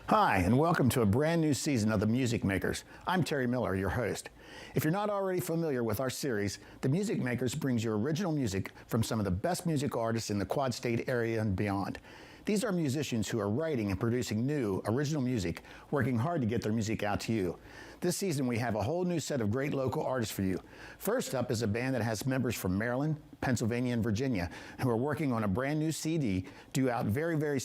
Speaker 4: Hi, and welcome to a brand new season of The Music Makers. I'm Terry Miller, your host. If you're not already familiar with our series, The Music Makers brings you original music from some of the best music artists in the Quad State area and beyond. These are musicians who are writing and producing new, original music, working hard to get their music out to you. This season, we have a whole new set of great local artists for you. First up is a band that has members from Maryland, Pennsylvania, and Virginia, who are working on a brand new CD due out very, very soon.